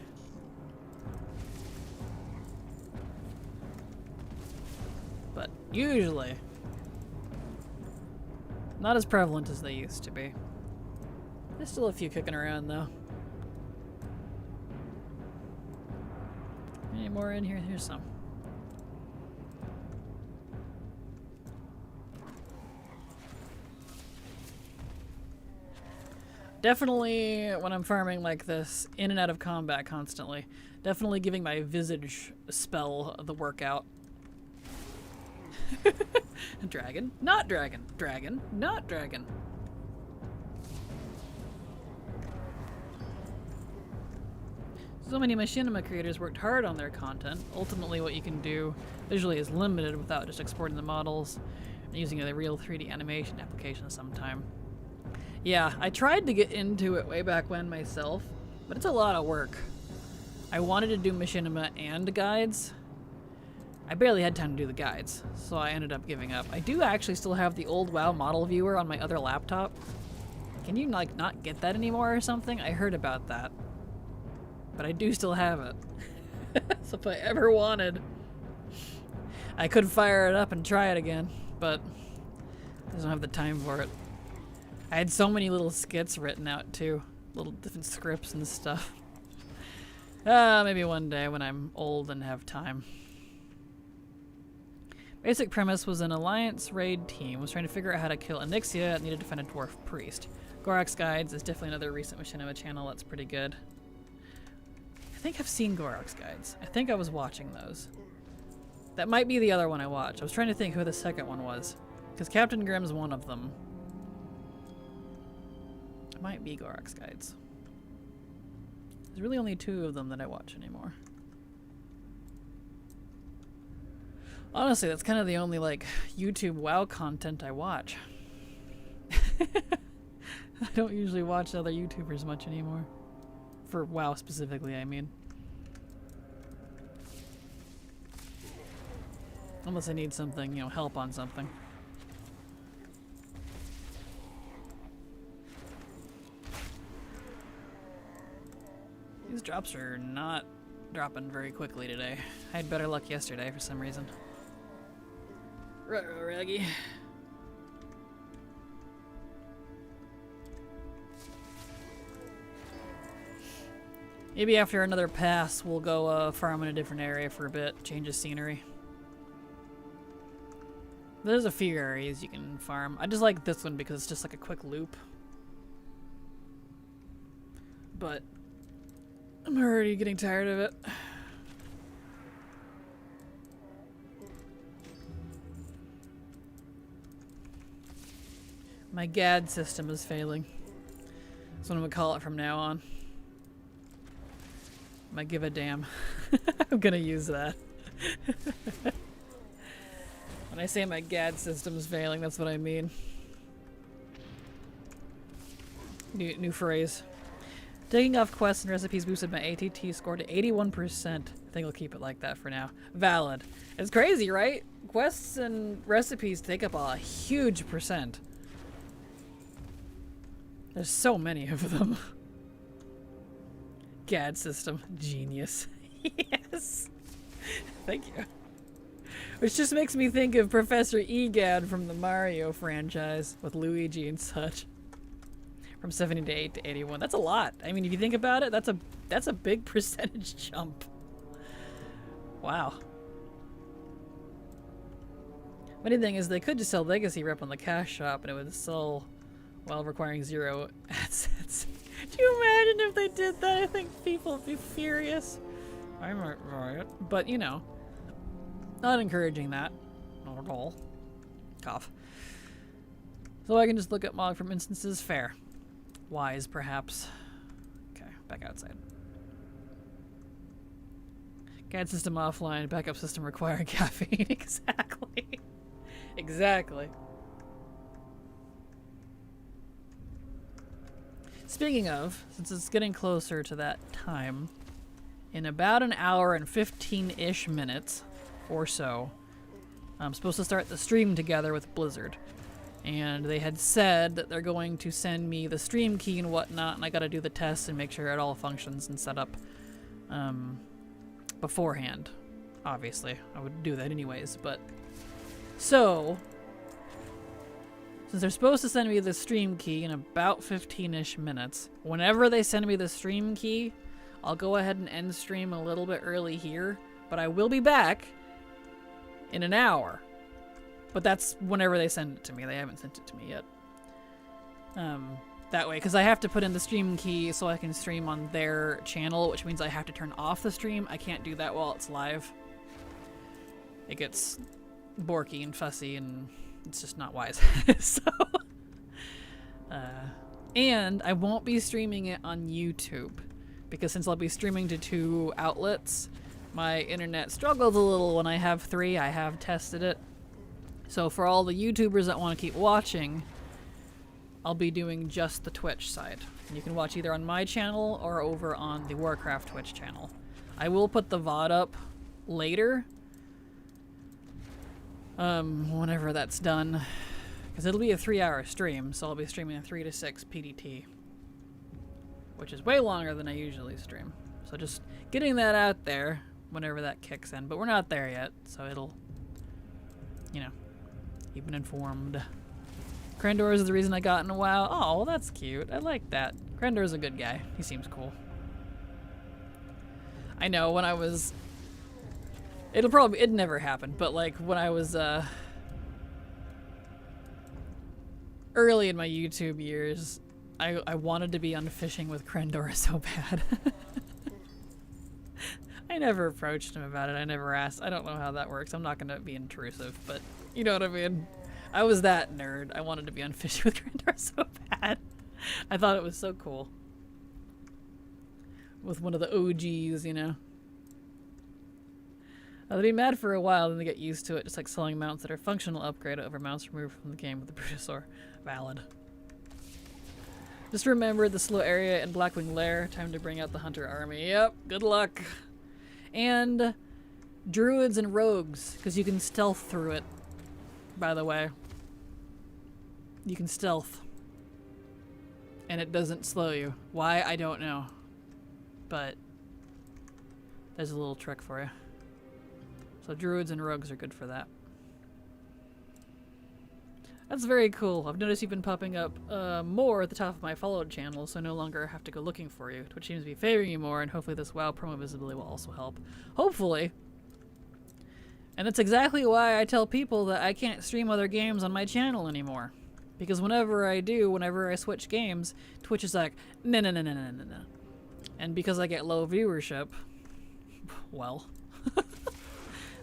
But usually, Not as prevalent as they used to be. There's still a few kicking around, though. Any more in here? Here's some. Definitely, when I'm farming like this, in and out of combat constantly, definitely giving my visage spell the workout. Dragon, not dragon. Dragon, not dragon. So many machinima creators worked hard on their content. Ultimately, what you can do visually is limited without just exporting the models and using a real 3D animation application sometime. Yeah, I tried to get into it way back when myself, but it's a lot of work. I wanted to do machinima and guides. I barely had time to do the guides, so I ended up giving up. I do actually still have the old WoW model viewer on my other laptop. Can you, like, not get that anymore or something? I heard about that. But I do still have it. So if I ever wanted, I could fire it up and try it again, but I just don't have the time for it. I had so many little skits written out too. Little different scripts and stuff. Maybe one day when I'm old and have time. Basic premise was an alliance raid team was trying to figure out how to kill Onyxia and needed to find a dwarf priest. Gorax Guides is definitely another recent machinima channel that's pretty good. I think I've seen Gorax Guides. I think I was watching those. That might be the other one I watched. I was trying to think who the second one was. Because Captain Grimm's one of them. It might be Gorax Guides. There's really only two of them that I watch anymore. Honestly, that's kind of the only, like, YouTube WoW content I watch. I don't usually watch other YouTubers much anymore. For WoW specifically, I mean. Unless I need something, you know, help on something. These drops are not dropping very quickly today. I had better luck yesterday for some reason. Ruh-roh, Raggy. Maybe after another pass, we'll go farm in a different area for a bit, change of scenery. There's a few areas you can farm. I just like this one because it's just like a quick loop. But I'm already getting tired of it. My GAD system is failing. That's what I'm gonna call it from now on. My give a damn. I'm gonna use that. When I say my GAD system is failing, that's what I mean. New phrase. Taking off quests and recipes boosted my ATT score to 81%. I think I'll keep it like that for now. Valid. It's crazy, right? Quests and recipes take up a huge percent. There's so many of them. GAD system. Genius. Yes. Thank you. Which just makes me think of Professor EGAD from the Mario franchise with Luigi and such. From 78 to 81. That's a lot. I mean, if you think about it, that's a big percentage jump. Wow. Funny thing is, they could just sell Legacy Rep on the cash shop and it would sell while requiring 0 assets. Do you imagine if they did that? I think people would be furious. I might buy it. But, you know, not encouraging that. Not at all. Cough. So I can just look at log from instances. Fair. Wise, perhaps. Okay, back outside. CAD system offline, backup system requiring caffeine. Exactly. Exactly. Speaking of, since it's getting closer to that time, in about an hour and 15-ish minutes or so, I'm supposed to start the stream together with Blizzard. And they had said that they're going to send me the stream key and whatnot, and I gotta do the tests and make sure it all functions and set up beforehand. Obviously, I would do that anyways, but... So, Since they're supposed to send me the stream key in about 15-ish minutes, whenever they send me the stream key, I'll go ahead and end stream a little bit early here, but I will be back in an hour. But that's whenever they send it to me. They haven't sent it to me yet. That way, because I have to put in the stream key so I can stream on their channel, which means I have to turn off the stream. I can't do that while it's live. It gets borky and fussy and it's just not wise. So, and I won't be streaming it on YouTube because since I'll be streaming to 2 outlets, my internet struggles a little when I have 3. I have tested it. So for all the YouTubers that want to keep watching, I'll be doing just the Twitch side. And you can watch either on my channel or over on the Warcraft Twitch channel. I will put the VOD up later. Whenever that's done. Because it'll be a 3-hour stream, so I'll be streaming a 3 to 6 PDT. Which is way longer than I usually stream. So just getting that out there whenever that kicks in. But we're not there yet, so it'll, you know, keep it informed. Krendor is the reason I got in a WoW. Oh, well, that's cute. I like that. Krendor's a good guy. He seems cool. I know when I was... It never happened, but like when I was early in my YouTube years, I wanted to be on fishing with Krendor so bad. I never approached him about it. I never asked. I don't know how that works. I'm not going to be intrusive, but you know what I mean? I was that nerd. I wanted to be on fishing with Krendor so bad. I thought it was so cool. With one of the OGs, you know? They'd be mad for a while, then they get used to it, just like selling mounts that are functional upgrade over mounts removed from the game with the Brutosaur. Valid. Just remember the slow area in Blackwing Lair. Time to bring out the hunter army. Yep, good luck. And druids and rogues, because you can stealth through it, by the way. You can stealth. And it doesn't slow you. Why? I don't know. But there's a little trick for you. So druids and rogues are good for that. That's very cool. I've noticed you've been popping up more at the top of my followed channel, so I no longer have to go looking for you. Twitch seems to be favoring you more, and hopefully this WoW promo visibility will also help. Hopefully. And that's exactly why I tell people that I can't stream other games on my channel anymore. Because whenever I switch games, Twitch is like, no. And because I get low viewership, well...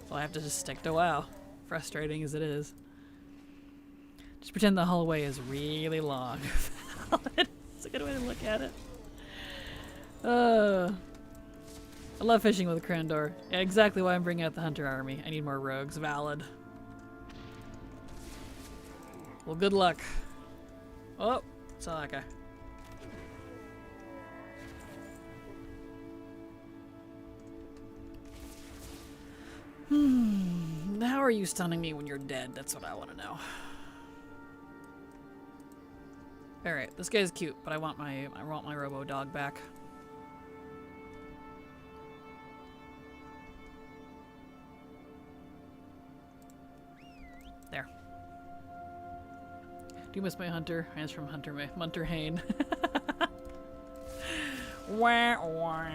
So I have to just stick to WoW. Frustrating as it is. Just pretend the hallway is really long. It's a good way to look at it. I love fishing with Krendor. Yeah, exactly why I'm bringing out the hunter army. I need more rogues. Valid. Well, good luck. Oh, saw that guy. How are you stunning me when you're dead? That's what I want to know. Alright, this guy's cute, but I want my robo dog back. There. Do you miss my hunter? It's from Munter Hain. Wah, wah.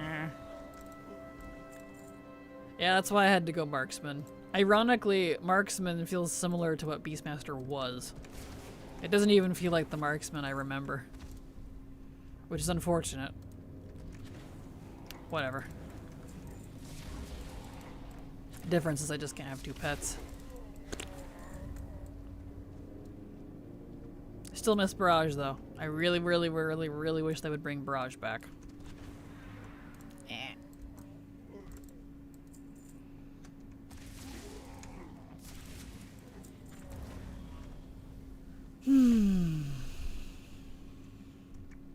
Yeah, that's why I had to go Marksman. Ironically, Marksman feels similar to what Beastmaster was. It doesn't even feel like the Marksman I remember. Which is unfortunate. Whatever. The difference is I just can't have 2 pets. I still miss Barrage though. I really wish they would bring Barrage back.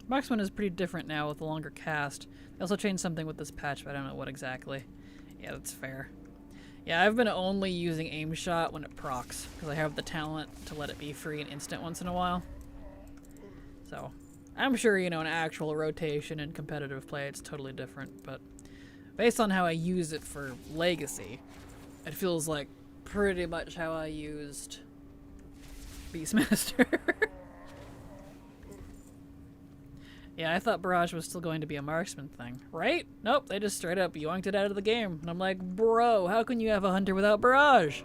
Marksman is pretty different now with the longer cast. They also changed something with this patch, but I don't know what exactly. Yeah, that's fair. Yeah, I've been only using aim shot when it procs, because I have the talent to let it be free and instant once in a while. So, I'm sure, you know, an actual rotation and competitive play, it's totally different, but based on how I use it for Legacy, it feels like pretty much how I used Beastmaster. Yeah, I thought Barrage was still going to be a marksman thing. Right? Nope, they just straight up yoinked it out of the game. And I'm like, bro, how can you have a hunter without Barrage?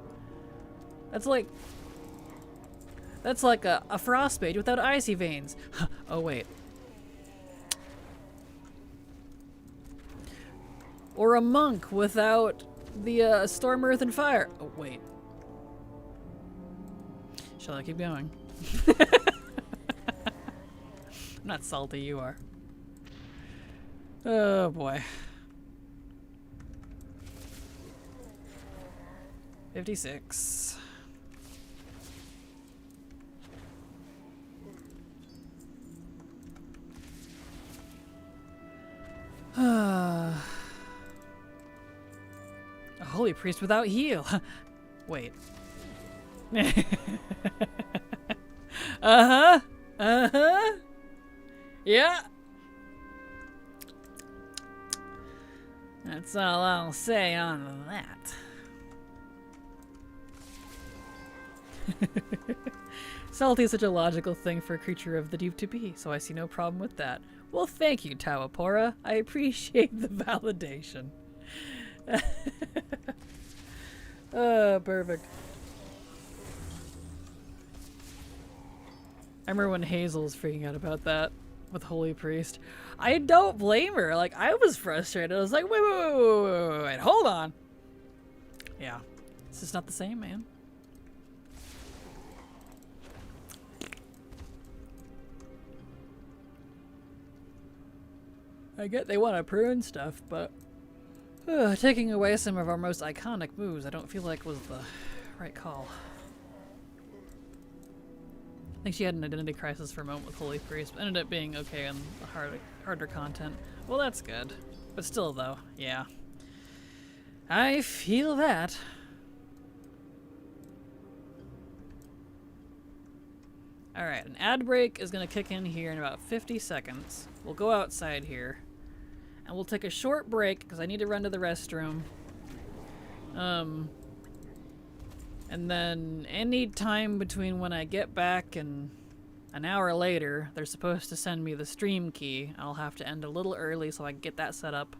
That's like a frost mage without icy veins. Oh, wait. Or a monk without the storm, earth, and fire. Oh, wait. Shall I keep going? I'm not salty, you are. Oh boy. 56. A holy priest without heal. Wait. Uh-huh. Uh-huh. Yeah. That's all I'll say on that. Salty is such a logical thing for a creature of the deep to be, so I see no problem with that. Well, thank you, Tawapora. I appreciate the validation. Oh, perfect. I remember when Hazel was freaking out about that with Holy Priest. I don't blame her. Like, I was frustrated. I was like, wait, hold on. Yeah. It's just not the same, man. I get they want to prune stuff, but taking away some of our most iconic moves I don't feel like was the right call. I think she had an identity crisis for a moment with Holy Priest, but ended up being okay on the harder content. Well, that's good. But still, though, yeah. I feel that. Alright, an ad break is going to kick in here in about 50 seconds. We'll go outside here. And we'll take a short break, because I need to run to the restroom. And then any time between when I get back and an hour later, they're supposed to send me the stream key. I'll have to end a little early so I can get that set up.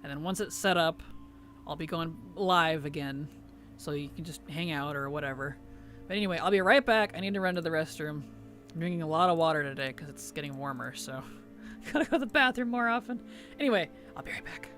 And then once it's set up, I'll be going live again. So you can just hang out or whatever. But anyway, I'll be right back. I need to run to the restroom. I'm drinking a lot of water today because it's getting warmer, so gotta go to the bathroom more often. Anyway, I'll be right back.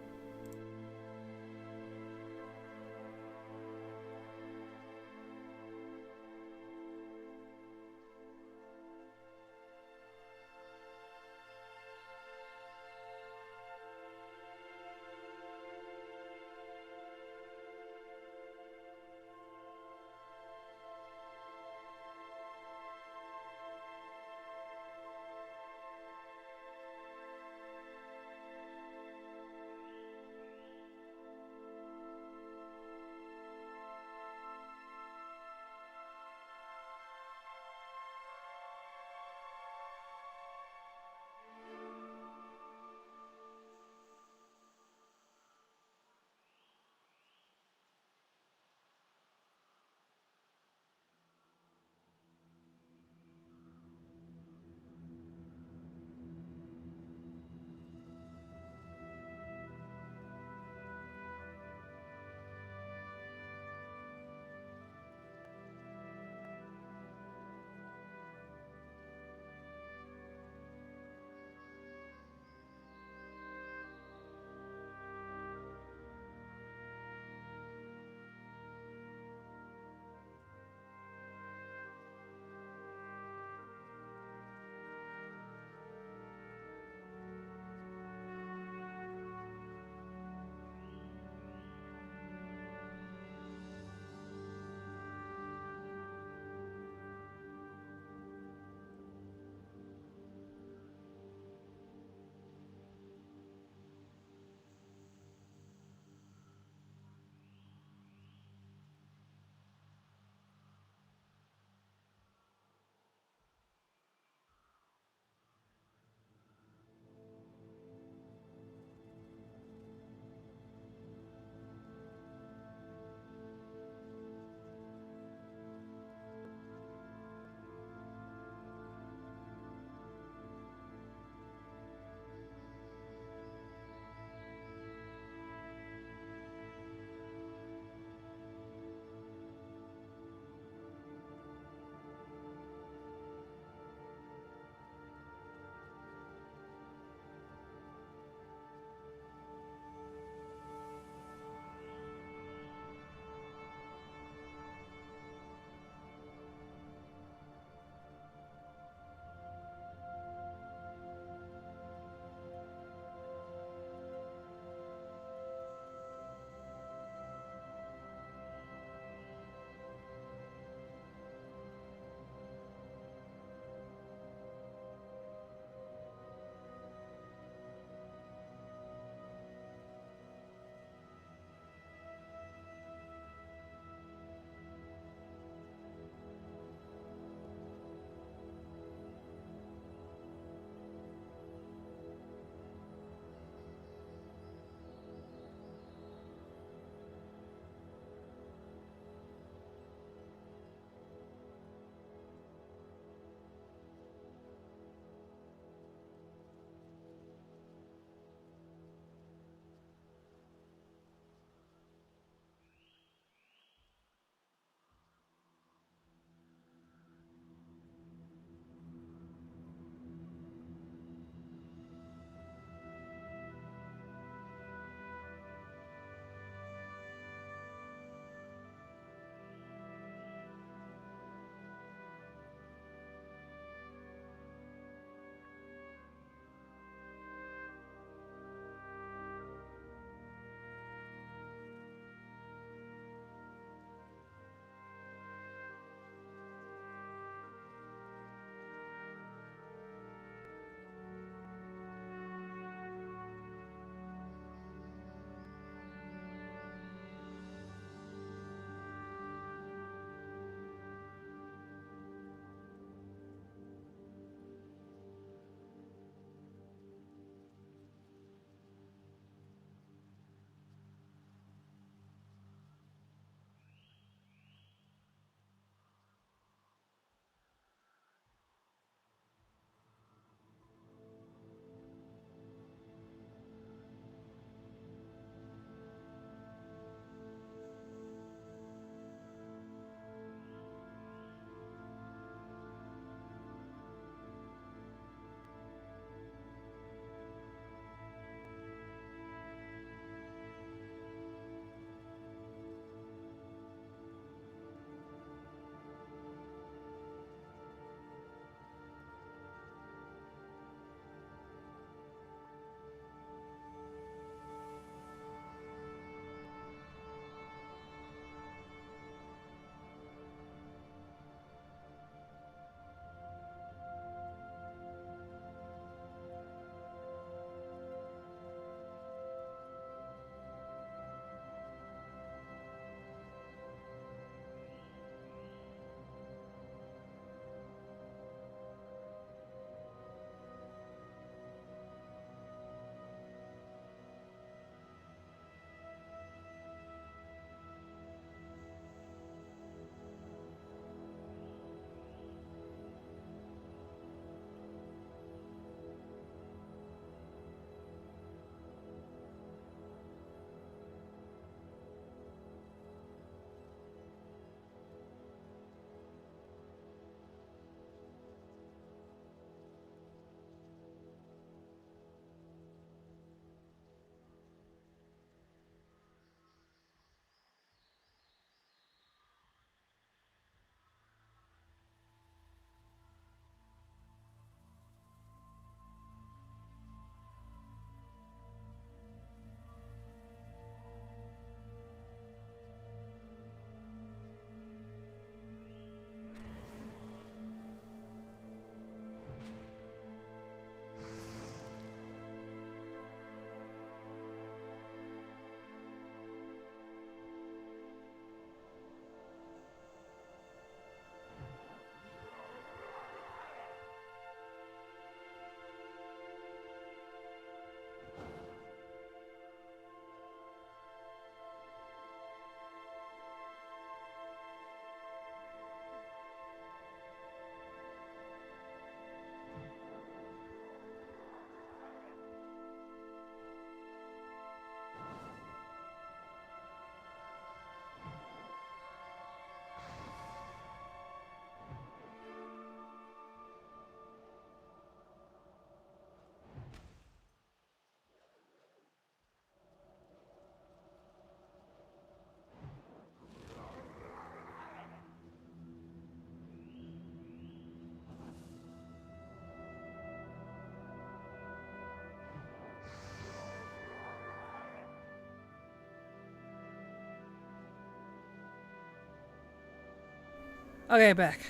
Okay, back.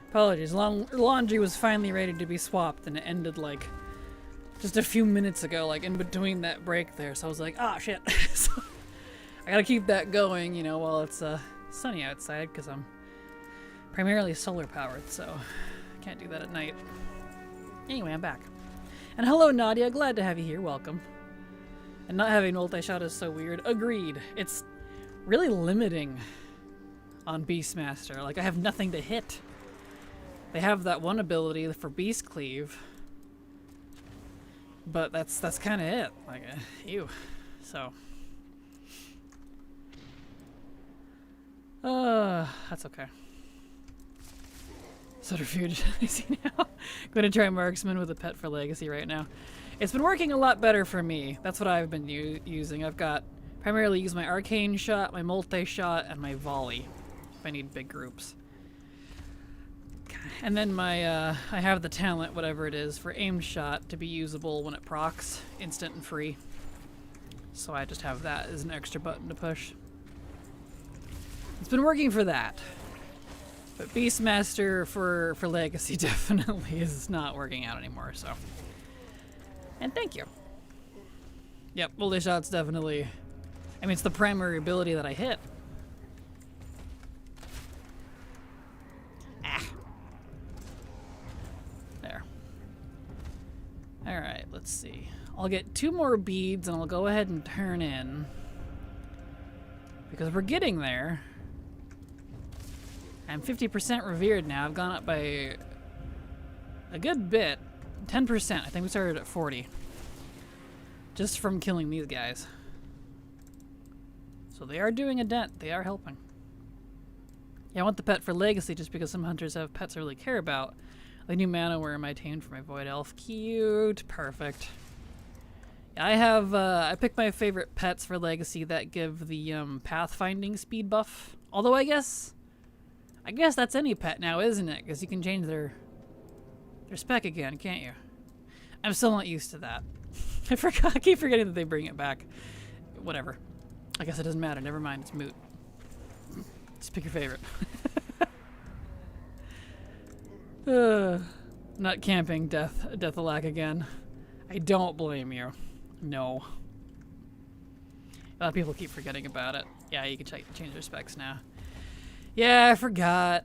Apologies. Laundry was finally ready to be swapped, and it ended like just a few minutes ago, like in between that break there. So I was like, ah, shit. So I gotta keep that going, you know, while it's sunny outside, because I'm primarily solar powered, so I can't do that at night. Anyway, I'm back. And hello, Nadia. Glad to have you here. Welcome. And not having multi-shot is so weird. Agreed. It's really limiting on Beastmaster. Like, I have nothing to hit. They have that one ability for Beast Cleave, but that's kind of it. Like, ew. So, that's okay. Subterfuge. I see now. Going to try Marksman with a pet for Legacy right now. It's been working a lot better for me. That's what I've been using. I've got primarily used my Arcane Shot, my Multi-Shot, and my Volley if I need big groups. And then my, I have the talent, whatever it is, for Aimed Shot to be usable when it procs, instant and free. So I just have that as an extra button to push. It's been working for that. But Beastmaster for Legacy definitely is not working out anymore, so. And thank you. Yep, Multi-Shot's definitely, I mean, it's the primary ability that I hit. There. Alright, let's see. I'll get 2 more beads and I'll go ahead and turn in. Because we're getting there. I'm 50% revered now. I've gone up by a good bit. 10%. I think we started at 40. Just from killing these guys. So they are doing a dent. They are helping. Yeah, I want the pet for Legacy just because some hunters have pets I really care about. The new mana where I tamed for my Void Elf. Cute. Perfect. Yeah, I have, I picked my favorite pets for Legacy that give the pathfinding speed buff. Although I guess that's any pet now, isn't it? Because you can change their spec again, can't you? I'm still not used to that. I keep forgetting that they bring it back. Whatever. I guess it doesn't matter. Never mind. It's moot. Just pick your favorite. Not camping Deathalack again. I don't blame you. No. A lot of people keep forgetting about it. Yeah, you can change their specs now. Yeah, I forgot.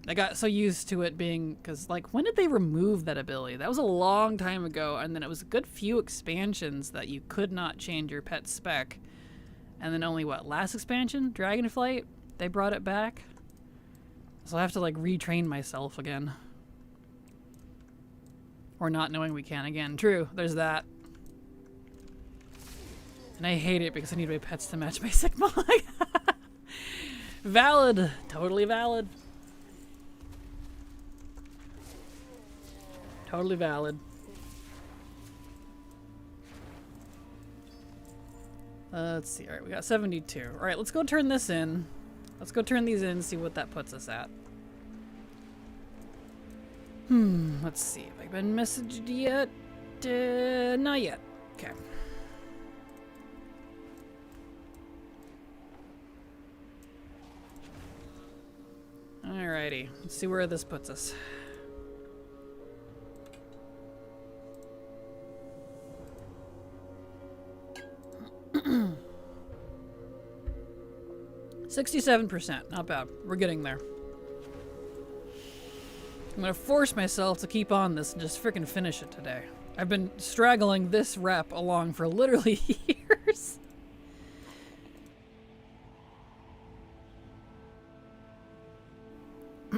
I got so used to it being, because, like, when did they remove that ability? That was a long time ago, and then it was a good few expansions that you could not change your pet spec. And then only, what, last expansion? Dragonflight? They brought it back? So I have to, like, retrain myself again. Or not knowing we can again. True, there's that. And I hate it because I need my pets to match my Sigma. Valid. Totally valid. Totally valid. Let's see. Alright, we got 72. Alright, let's go turn this in. Let's go turn these in and see what that puts us at. Let's see. Have I been messaged yet? Not yet. Okay. Alrighty. Let's see where this puts us. $67%. Not bad. We're getting there. I'm gonna force myself to keep on this and just frickin' finish it today. I've been straggling this rep along for literally years.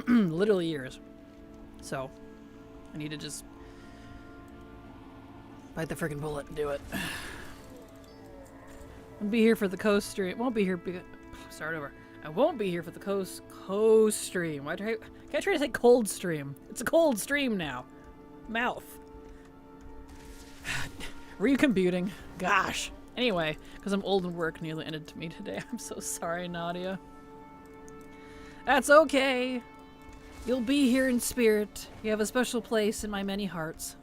Literally years. So, I need to just bite the frickin' bullet and do it. I'll be here for the coast stream. Won't be here. Start over. I won't be here for the coast stream. Why can't I try to say cold stream? It's a cold stream now. Mouth. Recomputing. Gosh. Anyway, because I'm old and work nearly ended to me today. I'm so sorry, Nadia. That's okay. You'll be here in spirit. You have a special place in my many hearts.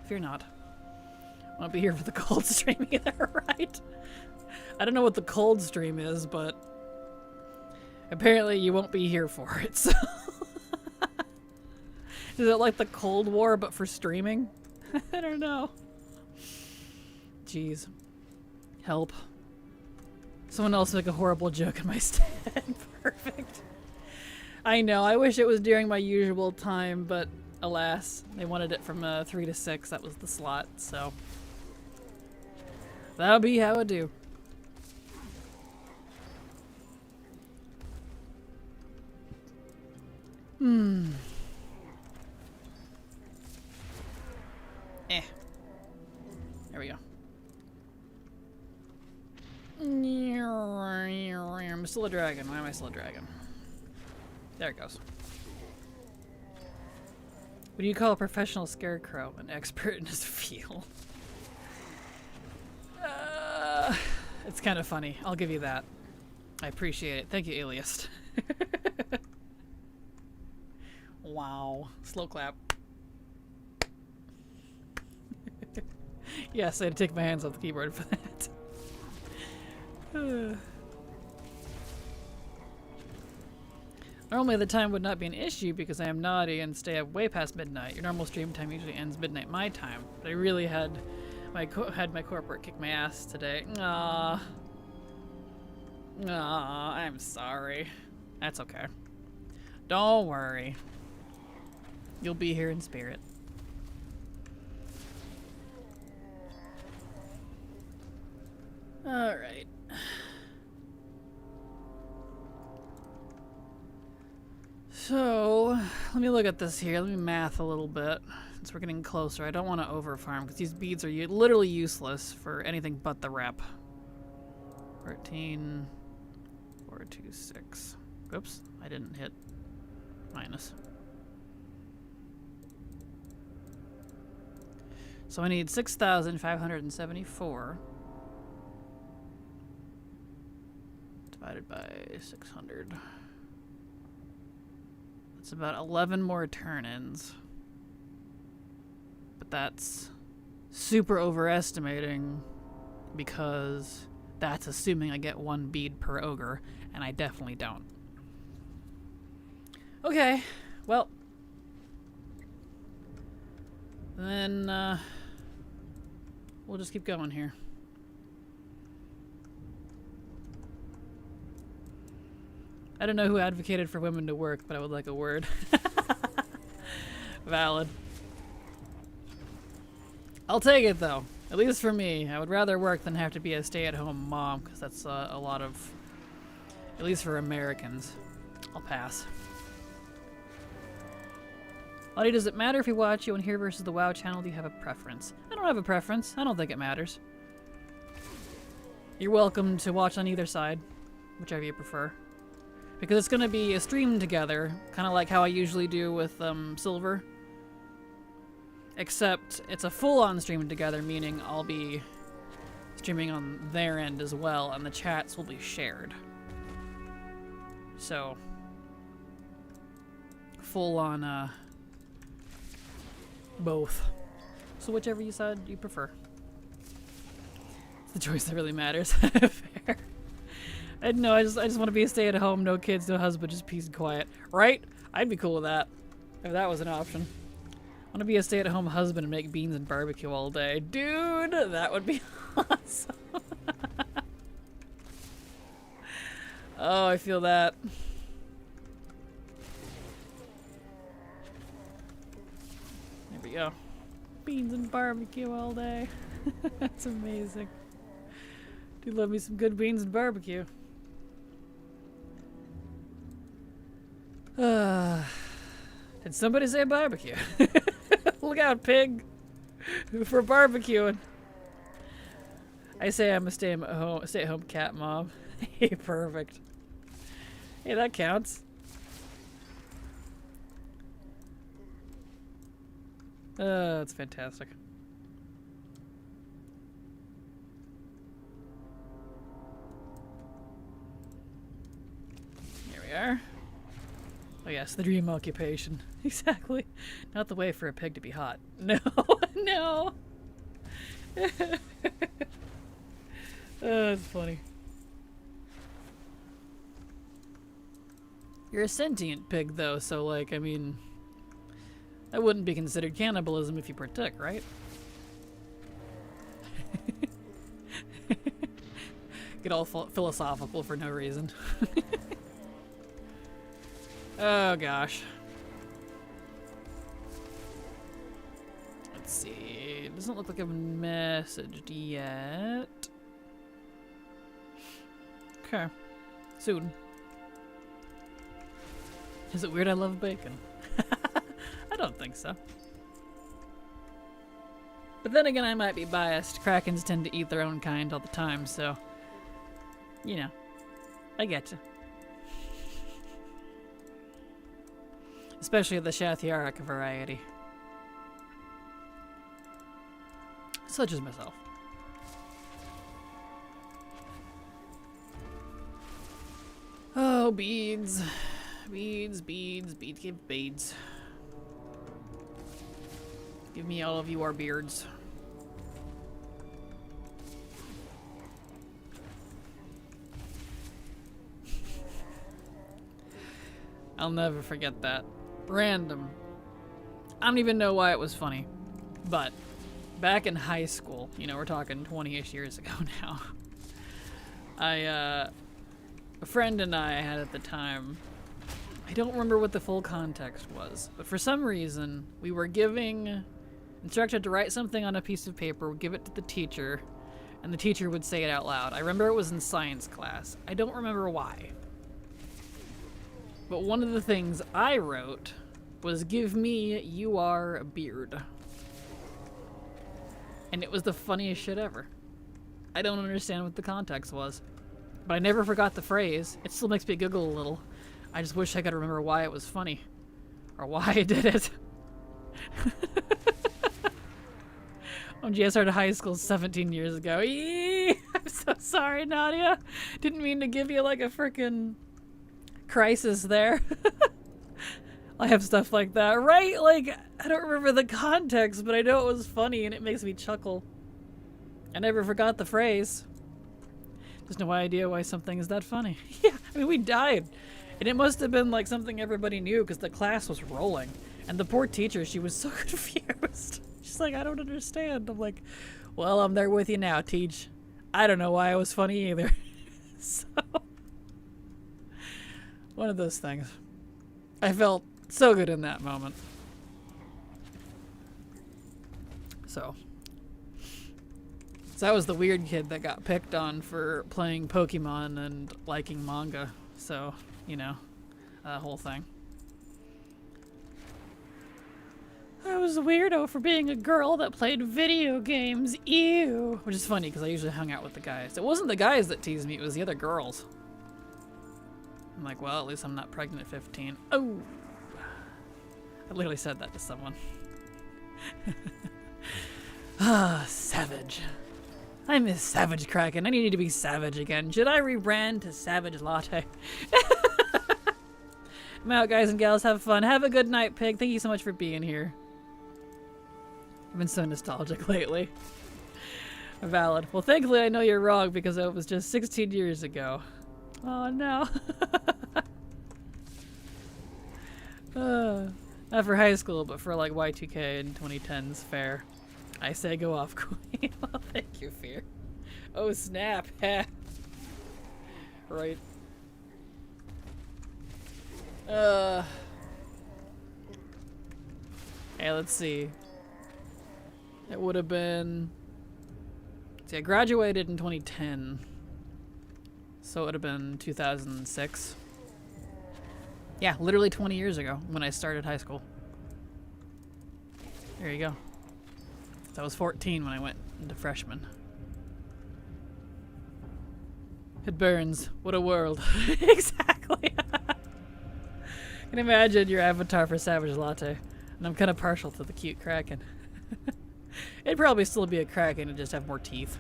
Fear not. I won't be here for the cold stream either, right? I don't know what the cold stream is, but Apparently you won't be here for it, so... Is it like the Cold War, but for streaming? I don't know. Jeez. Help. Someone else make a horrible joke in my stead. Perfect. I know, I wish it was during my usual time, but alas, they wanted it from 3 to 6. That was the slot, so... That'll be how it do. There we go. I'm still a dragon. Why am I still a dragon? There it goes. What do you call a professional scarecrow? An expert in his field. It's kind of funny. I'll give you that. I appreciate it. Thank you, Alias. Wow. Slow clap. Yes, I had to take my hands off the keyboard for that. Normally the time would not be an issue because I am naughty and stay up way past midnight. Your normal stream time usually ends midnight my time. But I really had my corporate kick my ass today. Aww. Aww, I'm sorry. That's okay. Don't worry. You'll be here in spirit. Alright. So, let me look at this here. Let me math a little bit. Since we're getting closer, I don't want to overfarm because these beads are literally useless for anything but the rep. 13, 426. Oops, I didn't hit minus. So I need 6,574 divided by 600. That's about 11 more turn-ins. But that's super overestimating because that's assuming I get 1 bead per ogre, and I definitely don't. Okay, well. Then, we'll just keep going here. I don't know who advocated for women to work, but I would like a word. Valid. I'll take it, though. At least for me. I would rather work than have to be a stay-at-home mom, because that's a lot of... At least for Americans. I'll pass. Latte, does it matter if we watch you on here versus the WoW channel? Do you have a preference? I don't have a preference. I don't think it matters. You're welcome to watch on either side. Whichever you prefer. Because it's going to be a stream together. Kind of like how I usually do with Silver. Except it's a full-on stream together, meaning I'll be streaming on their end as well, and the chats will be shared. So, full-on, both. So whichever you side you prefer. It's the choice that really matters. Fair. I don't know, I just want to be a stay-at-home, no kids, no husband, just peace and quiet. Right? I'd be cool with that. If that was an option. I want to be a stay-at-home husband and make beans and barbecue all day. Dude, that would be awesome. Oh, I feel that. There we go. Beans and barbecue all day. That's amazing. Do love me some good beans and barbecue. Did somebody say barbecue? Look out, pig! For barbecuing. I say I'm a stay-at-home cat mom. Hey, perfect. Hey, that counts. That's fantastic. Here we are. Oh yes, the dream occupation. Exactly. Not the way for a pig to be hot. No, no. Oh, that's funny. You're a sentient pig, though, so, like, I mean, that wouldn't be considered cannibalism if you partook, right? Get all philosophical for no reason. Oh, gosh. Let's see. It doesn't look like I've messaged yet. Okay. Soon. Is it weird I love bacon? I don't think so. But then again, I might be biased. Krakens tend to eat their own kind all the time, so... You know. I getcha. Especially the Shathiaric variety. Such as myself. Oh, beads. Beads, beads, beads, give beads. Give me all of your beards. I'll never forget that. Random. I don't even know why it was funny, but back in high school, you know, we're talking 20-ish years ago now, a friend and I had at the time, I don't remember what the full context was, but for some reason, we were instructed to write something on a piece of paper, give it to the teacher, and the teacher would say it out loud. I remember it was in science class. I don't remember why. But one of the things I wrote was, "Give me your beard." And it was the funniest shit ever. I don't understand what the context was. But I never forgot the phrase. It still makes me giggle a little. I just wish I could remember why it was funny. Or why I did it. OMG, I started high school 17 years ago. Eee! I'm so sorry, Nadia. Didn't mean to give you like a frickin' crisis there. I have stuff like that, right? Like, I don't remember the context, but I know it was funny and it makes me chuckle. I never forgot the phrase. There's no idea why something is that funny. Yeah, I mean, we died. And it must have been like something everybody knew because the class was rolling. And the poor teacher, she was so confused. She's like, I don't understand. I'm like, well, I'm there with you now, Teach. I don't know why it was funny either. So, one of those things. I felt so good in that moment. So I was the weird kid that got picked on for playing Pokemon and liking manga. So, you know, that whole thing. I was a weirdo for being a girl that played video games. Ew. Which is funny because I usually hung out with the guys. It wasn't the guys that teased me, it was the other girls. I'm like, well, at least I'm not pregnant at 15. Oh! I literally said that to someone. Ah, savage. I miss Savage Kraken. I need to be savage again. Should I rebrand to Savage Latte? I'm out, guys and gals. Have fun. Have a good night, Pig. Thank you so much for being here. I've been so nostalgic lately. Valid. Well, thankfully I know you're wrong because it was just 16 years ago. Oh, no. Not for high school, but for like Y2K and 2010s fair. I say go off, Queen. Well, thank you, Fear. Oh, snap. Right. Hey, let's see. It would have been... See, I graduated in 2010. So it would have been 2006. Yeah, literally 20 years ago when I started high school. There you go. So I was 14 when I went into freshman. It burns. What a world. Exactly. I can imagine your avatar for Savage Latte. And I'm kind of partial to the cute Kraken. It'd probably still be a Kraken and just have more teeth.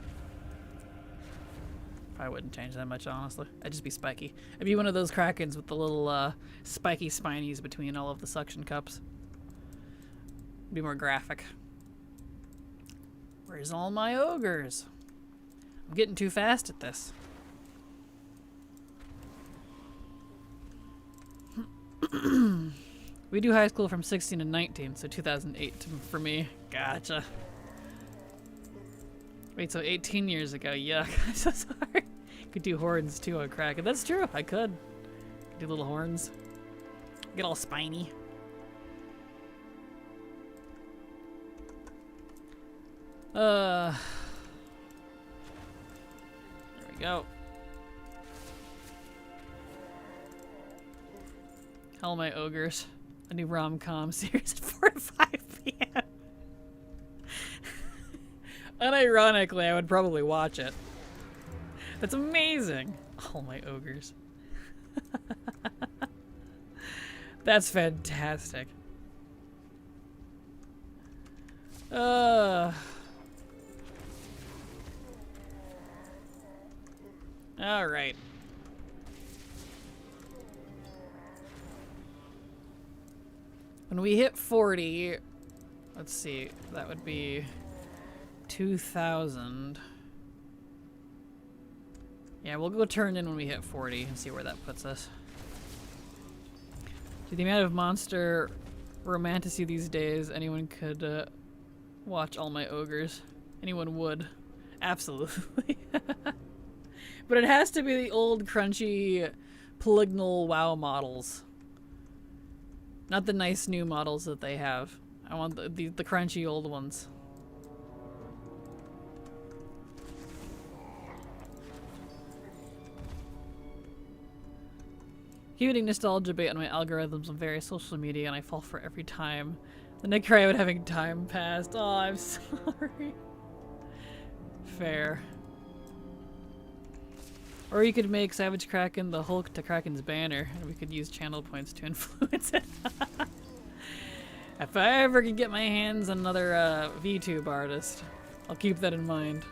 I wouldn't change that much, honestly. I'd just be spiky. I'd be one of those Krakens with the little spiky spinies between all of the suction cups. Be more graphic. Where's all my ogres? I'm getting too fast at this. We do high school from 16 to 19, so 2008 for me. Gotcha. Wait, so 18 years ago. Yuck. I'm so sorry. Could do horns too on Kraken. That's true. I could. Do little horns. Get all spiny. There we go. Hell my ogres. A new rom-com series at 4 to 5 p.m. Unironically, I would probably watch it. That's amazing. All my ogres. That's fantastic. All right. When we hit 40, let's see, that would be 2,000. Yeah, we'll go turn in when we hit 40 and see where that puts us. The amount of monster romantasy these days, anyone could watch All My Ogres. Anyone would. Absolutely. But it has to be the old crunchy polygonal WoW models. Not the nice new models that they have. I want the crunchy old ones. Keep hitting nostalgia bait on my algorithms on various social media and I fall for it every time. Then I cry about having time passed. Oh, I'm sorry. Fair. Or you could make Savage Kraken the Hulk to Kraken's banner, and we could use channel points to influence it. If I ever can get my hands on another VTube artist, I'll keep that in mind.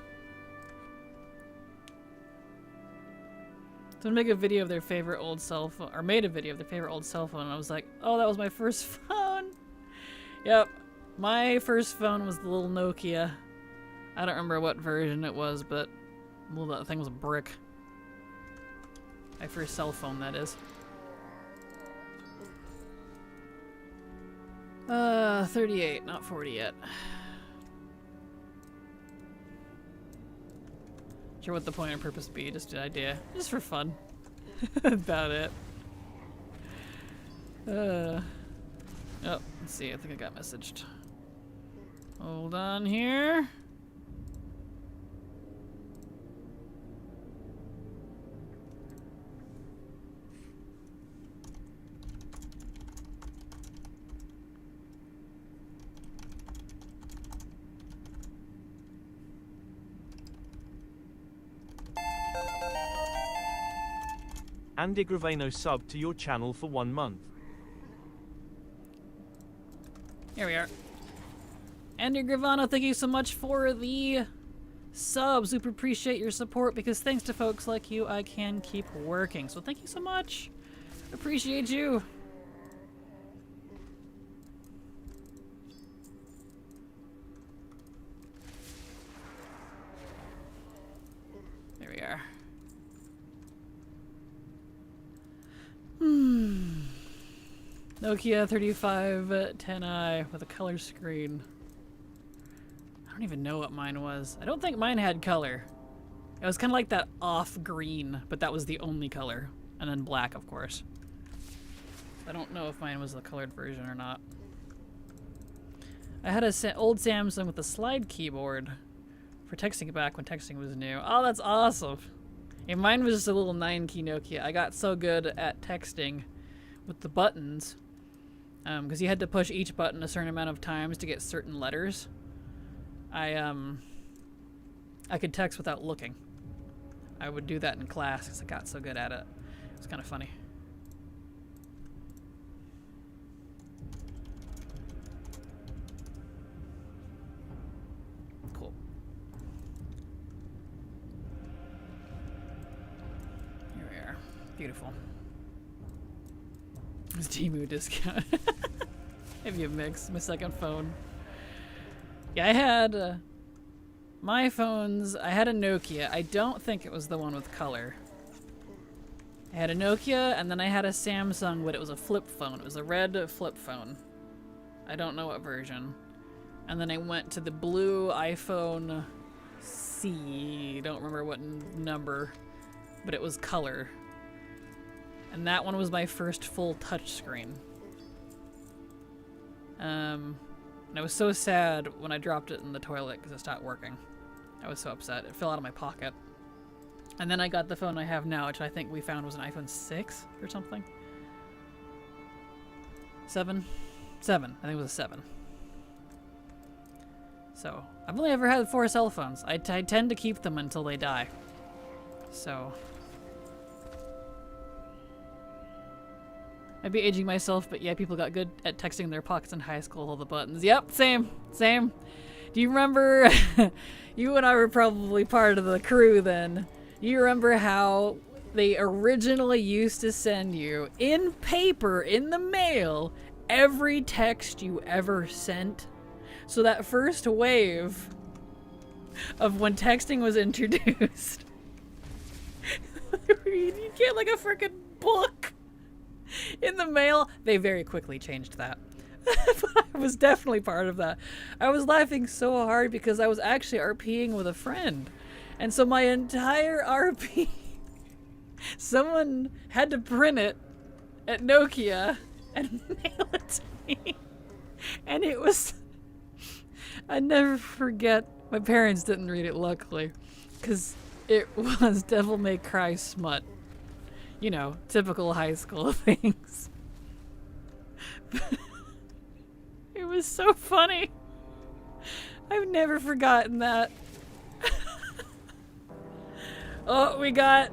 Someone make a video of their favorite old cell phone, or made a video of their favorite old cell phone, and I was like, oh, that was my first phone. Yep, my first phone was the little Nokia. I don't remember what version it was, but well, that thing was a brick. My first cell phone, that is. 38, not 40 yet. Sure what the point and purpose be, just an idea. Just for fun. About it. Oh, let's see, I think I got messaged. Hold on here. Andy Gravano sub to your channel for 1 month. Here we are. Andy Gravano, thank you so much for the sub. Super appreciate your support because thanks to folks like you, I can keep working. So thank you so much. Appreciate you. There we are. Nokia 3510i with a color screen. I don't even know what mine was. I don't think mine had color. It was kind of like that off green, but that was the only color. And then black, of course. I don't know if mine was the colored version or not. I had a old Samsung with a slide keyboard for texting back when texting was new. Oh, that's awesome. Yeah, mine was just a little 9-key Nokia. I got so good at texting with the buttons because you had to push each button a certain amount of times to get certain letters. I could text without looking. I would do that in class because I got so good at it. It was kind of funny. Cool. Here we are. Beautiful. It's Temu discount. Maybe a mix. My second phone. Yeah, I had my phones. I had a Nokia. I don't think it was the one with color. I had a Nokia, and then I had a Samsung, but it was a flip phone. It was a red flip phone. I don't know what version. And then I went to the blue iPhone C. Don't remember what number, but it was color. And that one was my first full touchscreen. And I was so sad when I dropped it in the toilet because it stopped working. I was so upset. It fell out of my pocket. And then I got the phone I have now, which I think we found was an iPhone 6 or something. 7? 7. I think it was a 7. So, I've only ever had 4 cell phones. I tend to keep them until they die. So... I'd be aging myself, but yeah, people got good at texting their pockets in high school, all the buttons. Yep, same. Do you remember, you and I were probably part of the crew then. You remember how they originally used to send you, in paper, in the mail, every text you ever sent? So that first wave of when texting was introduced, you get like a freaking book in the mail. They very quickly changed that. But I was definitely part of that. I was laughing so hard because I was actually RPing with a friend. And so my entire RP, someone had to print it at Nokia and mail it to me. And it was, I never forget, my parents didn't read it luckily, because it was Devil May Cry smut. You know, typical high school things. It was so funny. I've never forgotten that. Oh, we got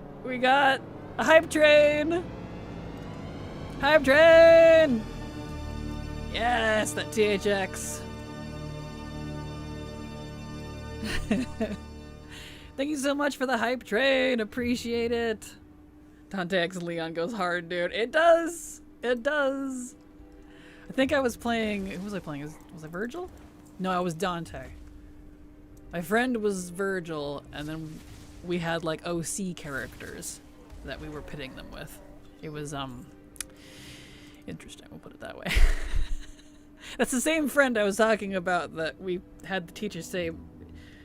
a hype train. Hype train. Yes, that THX. Thank you so much for the hype train. Appreciate it. Dante X Leon goes hard, dude. It does. It does. I think I was playing... Who was I playing? Was I Virgil? No, I was Dante. My friend was Virgil, and then we had, like, OC characters that we were pitting them with. It was, interesting, we'll put it that way. That's the same friend I was talking about that we had the teacher say,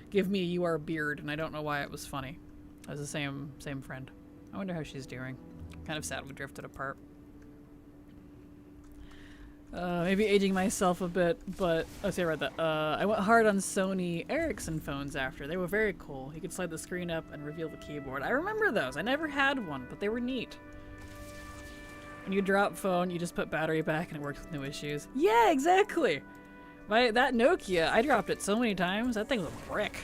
"Give me a UR beard," and I don't know why it was funny. It was the same friend. I wonder how she's doing. Kind of sad we drifted apart. Maybe aging myself a bit, but oh, see, I read that. I went hard on Sony Ericsson phones after. They were very cool. You could slide the screen up and reveal the keyboard. I remember those. I never had one, but they were neat. When you drop phone, you just put battery back and it works with no issues. Yeah, exactly. That Nokia, I dropped it so many times. That thing was a brick.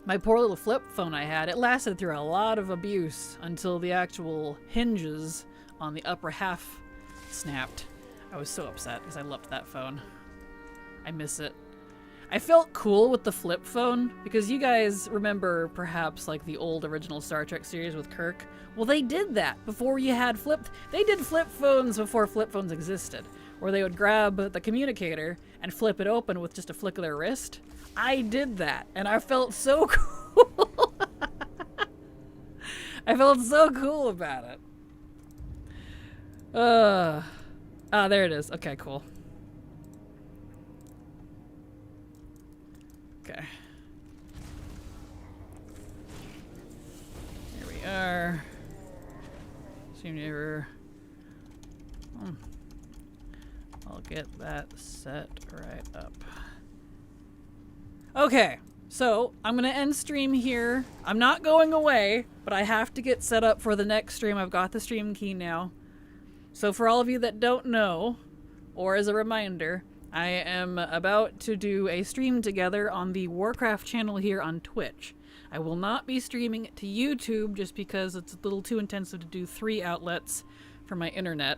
My poor little flip phone I had, it lasted through a lot of abuse until the actual hinges on the upper half snapped. I was so upset because I loved that phone. I miss it. I felt cool with the flip phone because you guys remember perhaps like the old original Star Trek series with Kirk. Well, they did that before you had they did flip phones before flip phones existed, where they would grab the communicator and flip it open with just a flick of their wrist. I did that, and I felt so cool. I felt so cool about it. There it is. Okay, cool. Okay. Here we are. Seem never. I'll get that set right up. Okay, so I'm gonna end stream here. I'm not going away, but I have to get set up for the next stream. I've got the stream key now. So for all of you that don't know, or as a reminder, I am about to do a stream together on the Warcraft channel here on Twitch. I will not be streaming it to YouTube just because it's a little too intensive to do 3 outlets for my internet.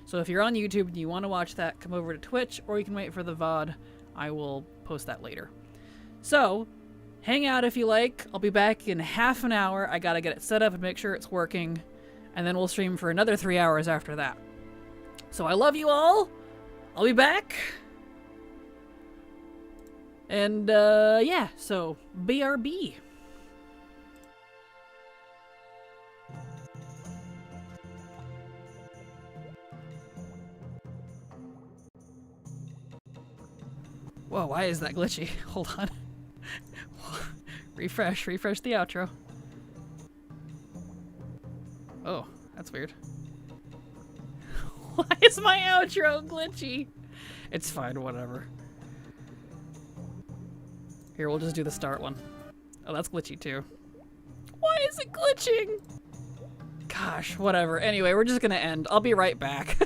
So if you're on YouTube and you want to watch that, come over to Twitch, or you can wait for the VOD. I will post that later. So, hang out if you like. I'll be back in half an hour. I gotta get it set up and make sure it's working. And then we'll stream for another 3 hours after that. So I love you all. I'll be back. And, yeah, so BRB. Whoa, why is that glitchy? Hold on. refresh the outro. Oh, that's weird. Why is my outro glitchy? It's fine, whatever. Here, we'll just do the start one. Oh, that's glitchy too. Why is it glitching? Gosh, whatever. Anyway, we're just gonna end. I'll be right back.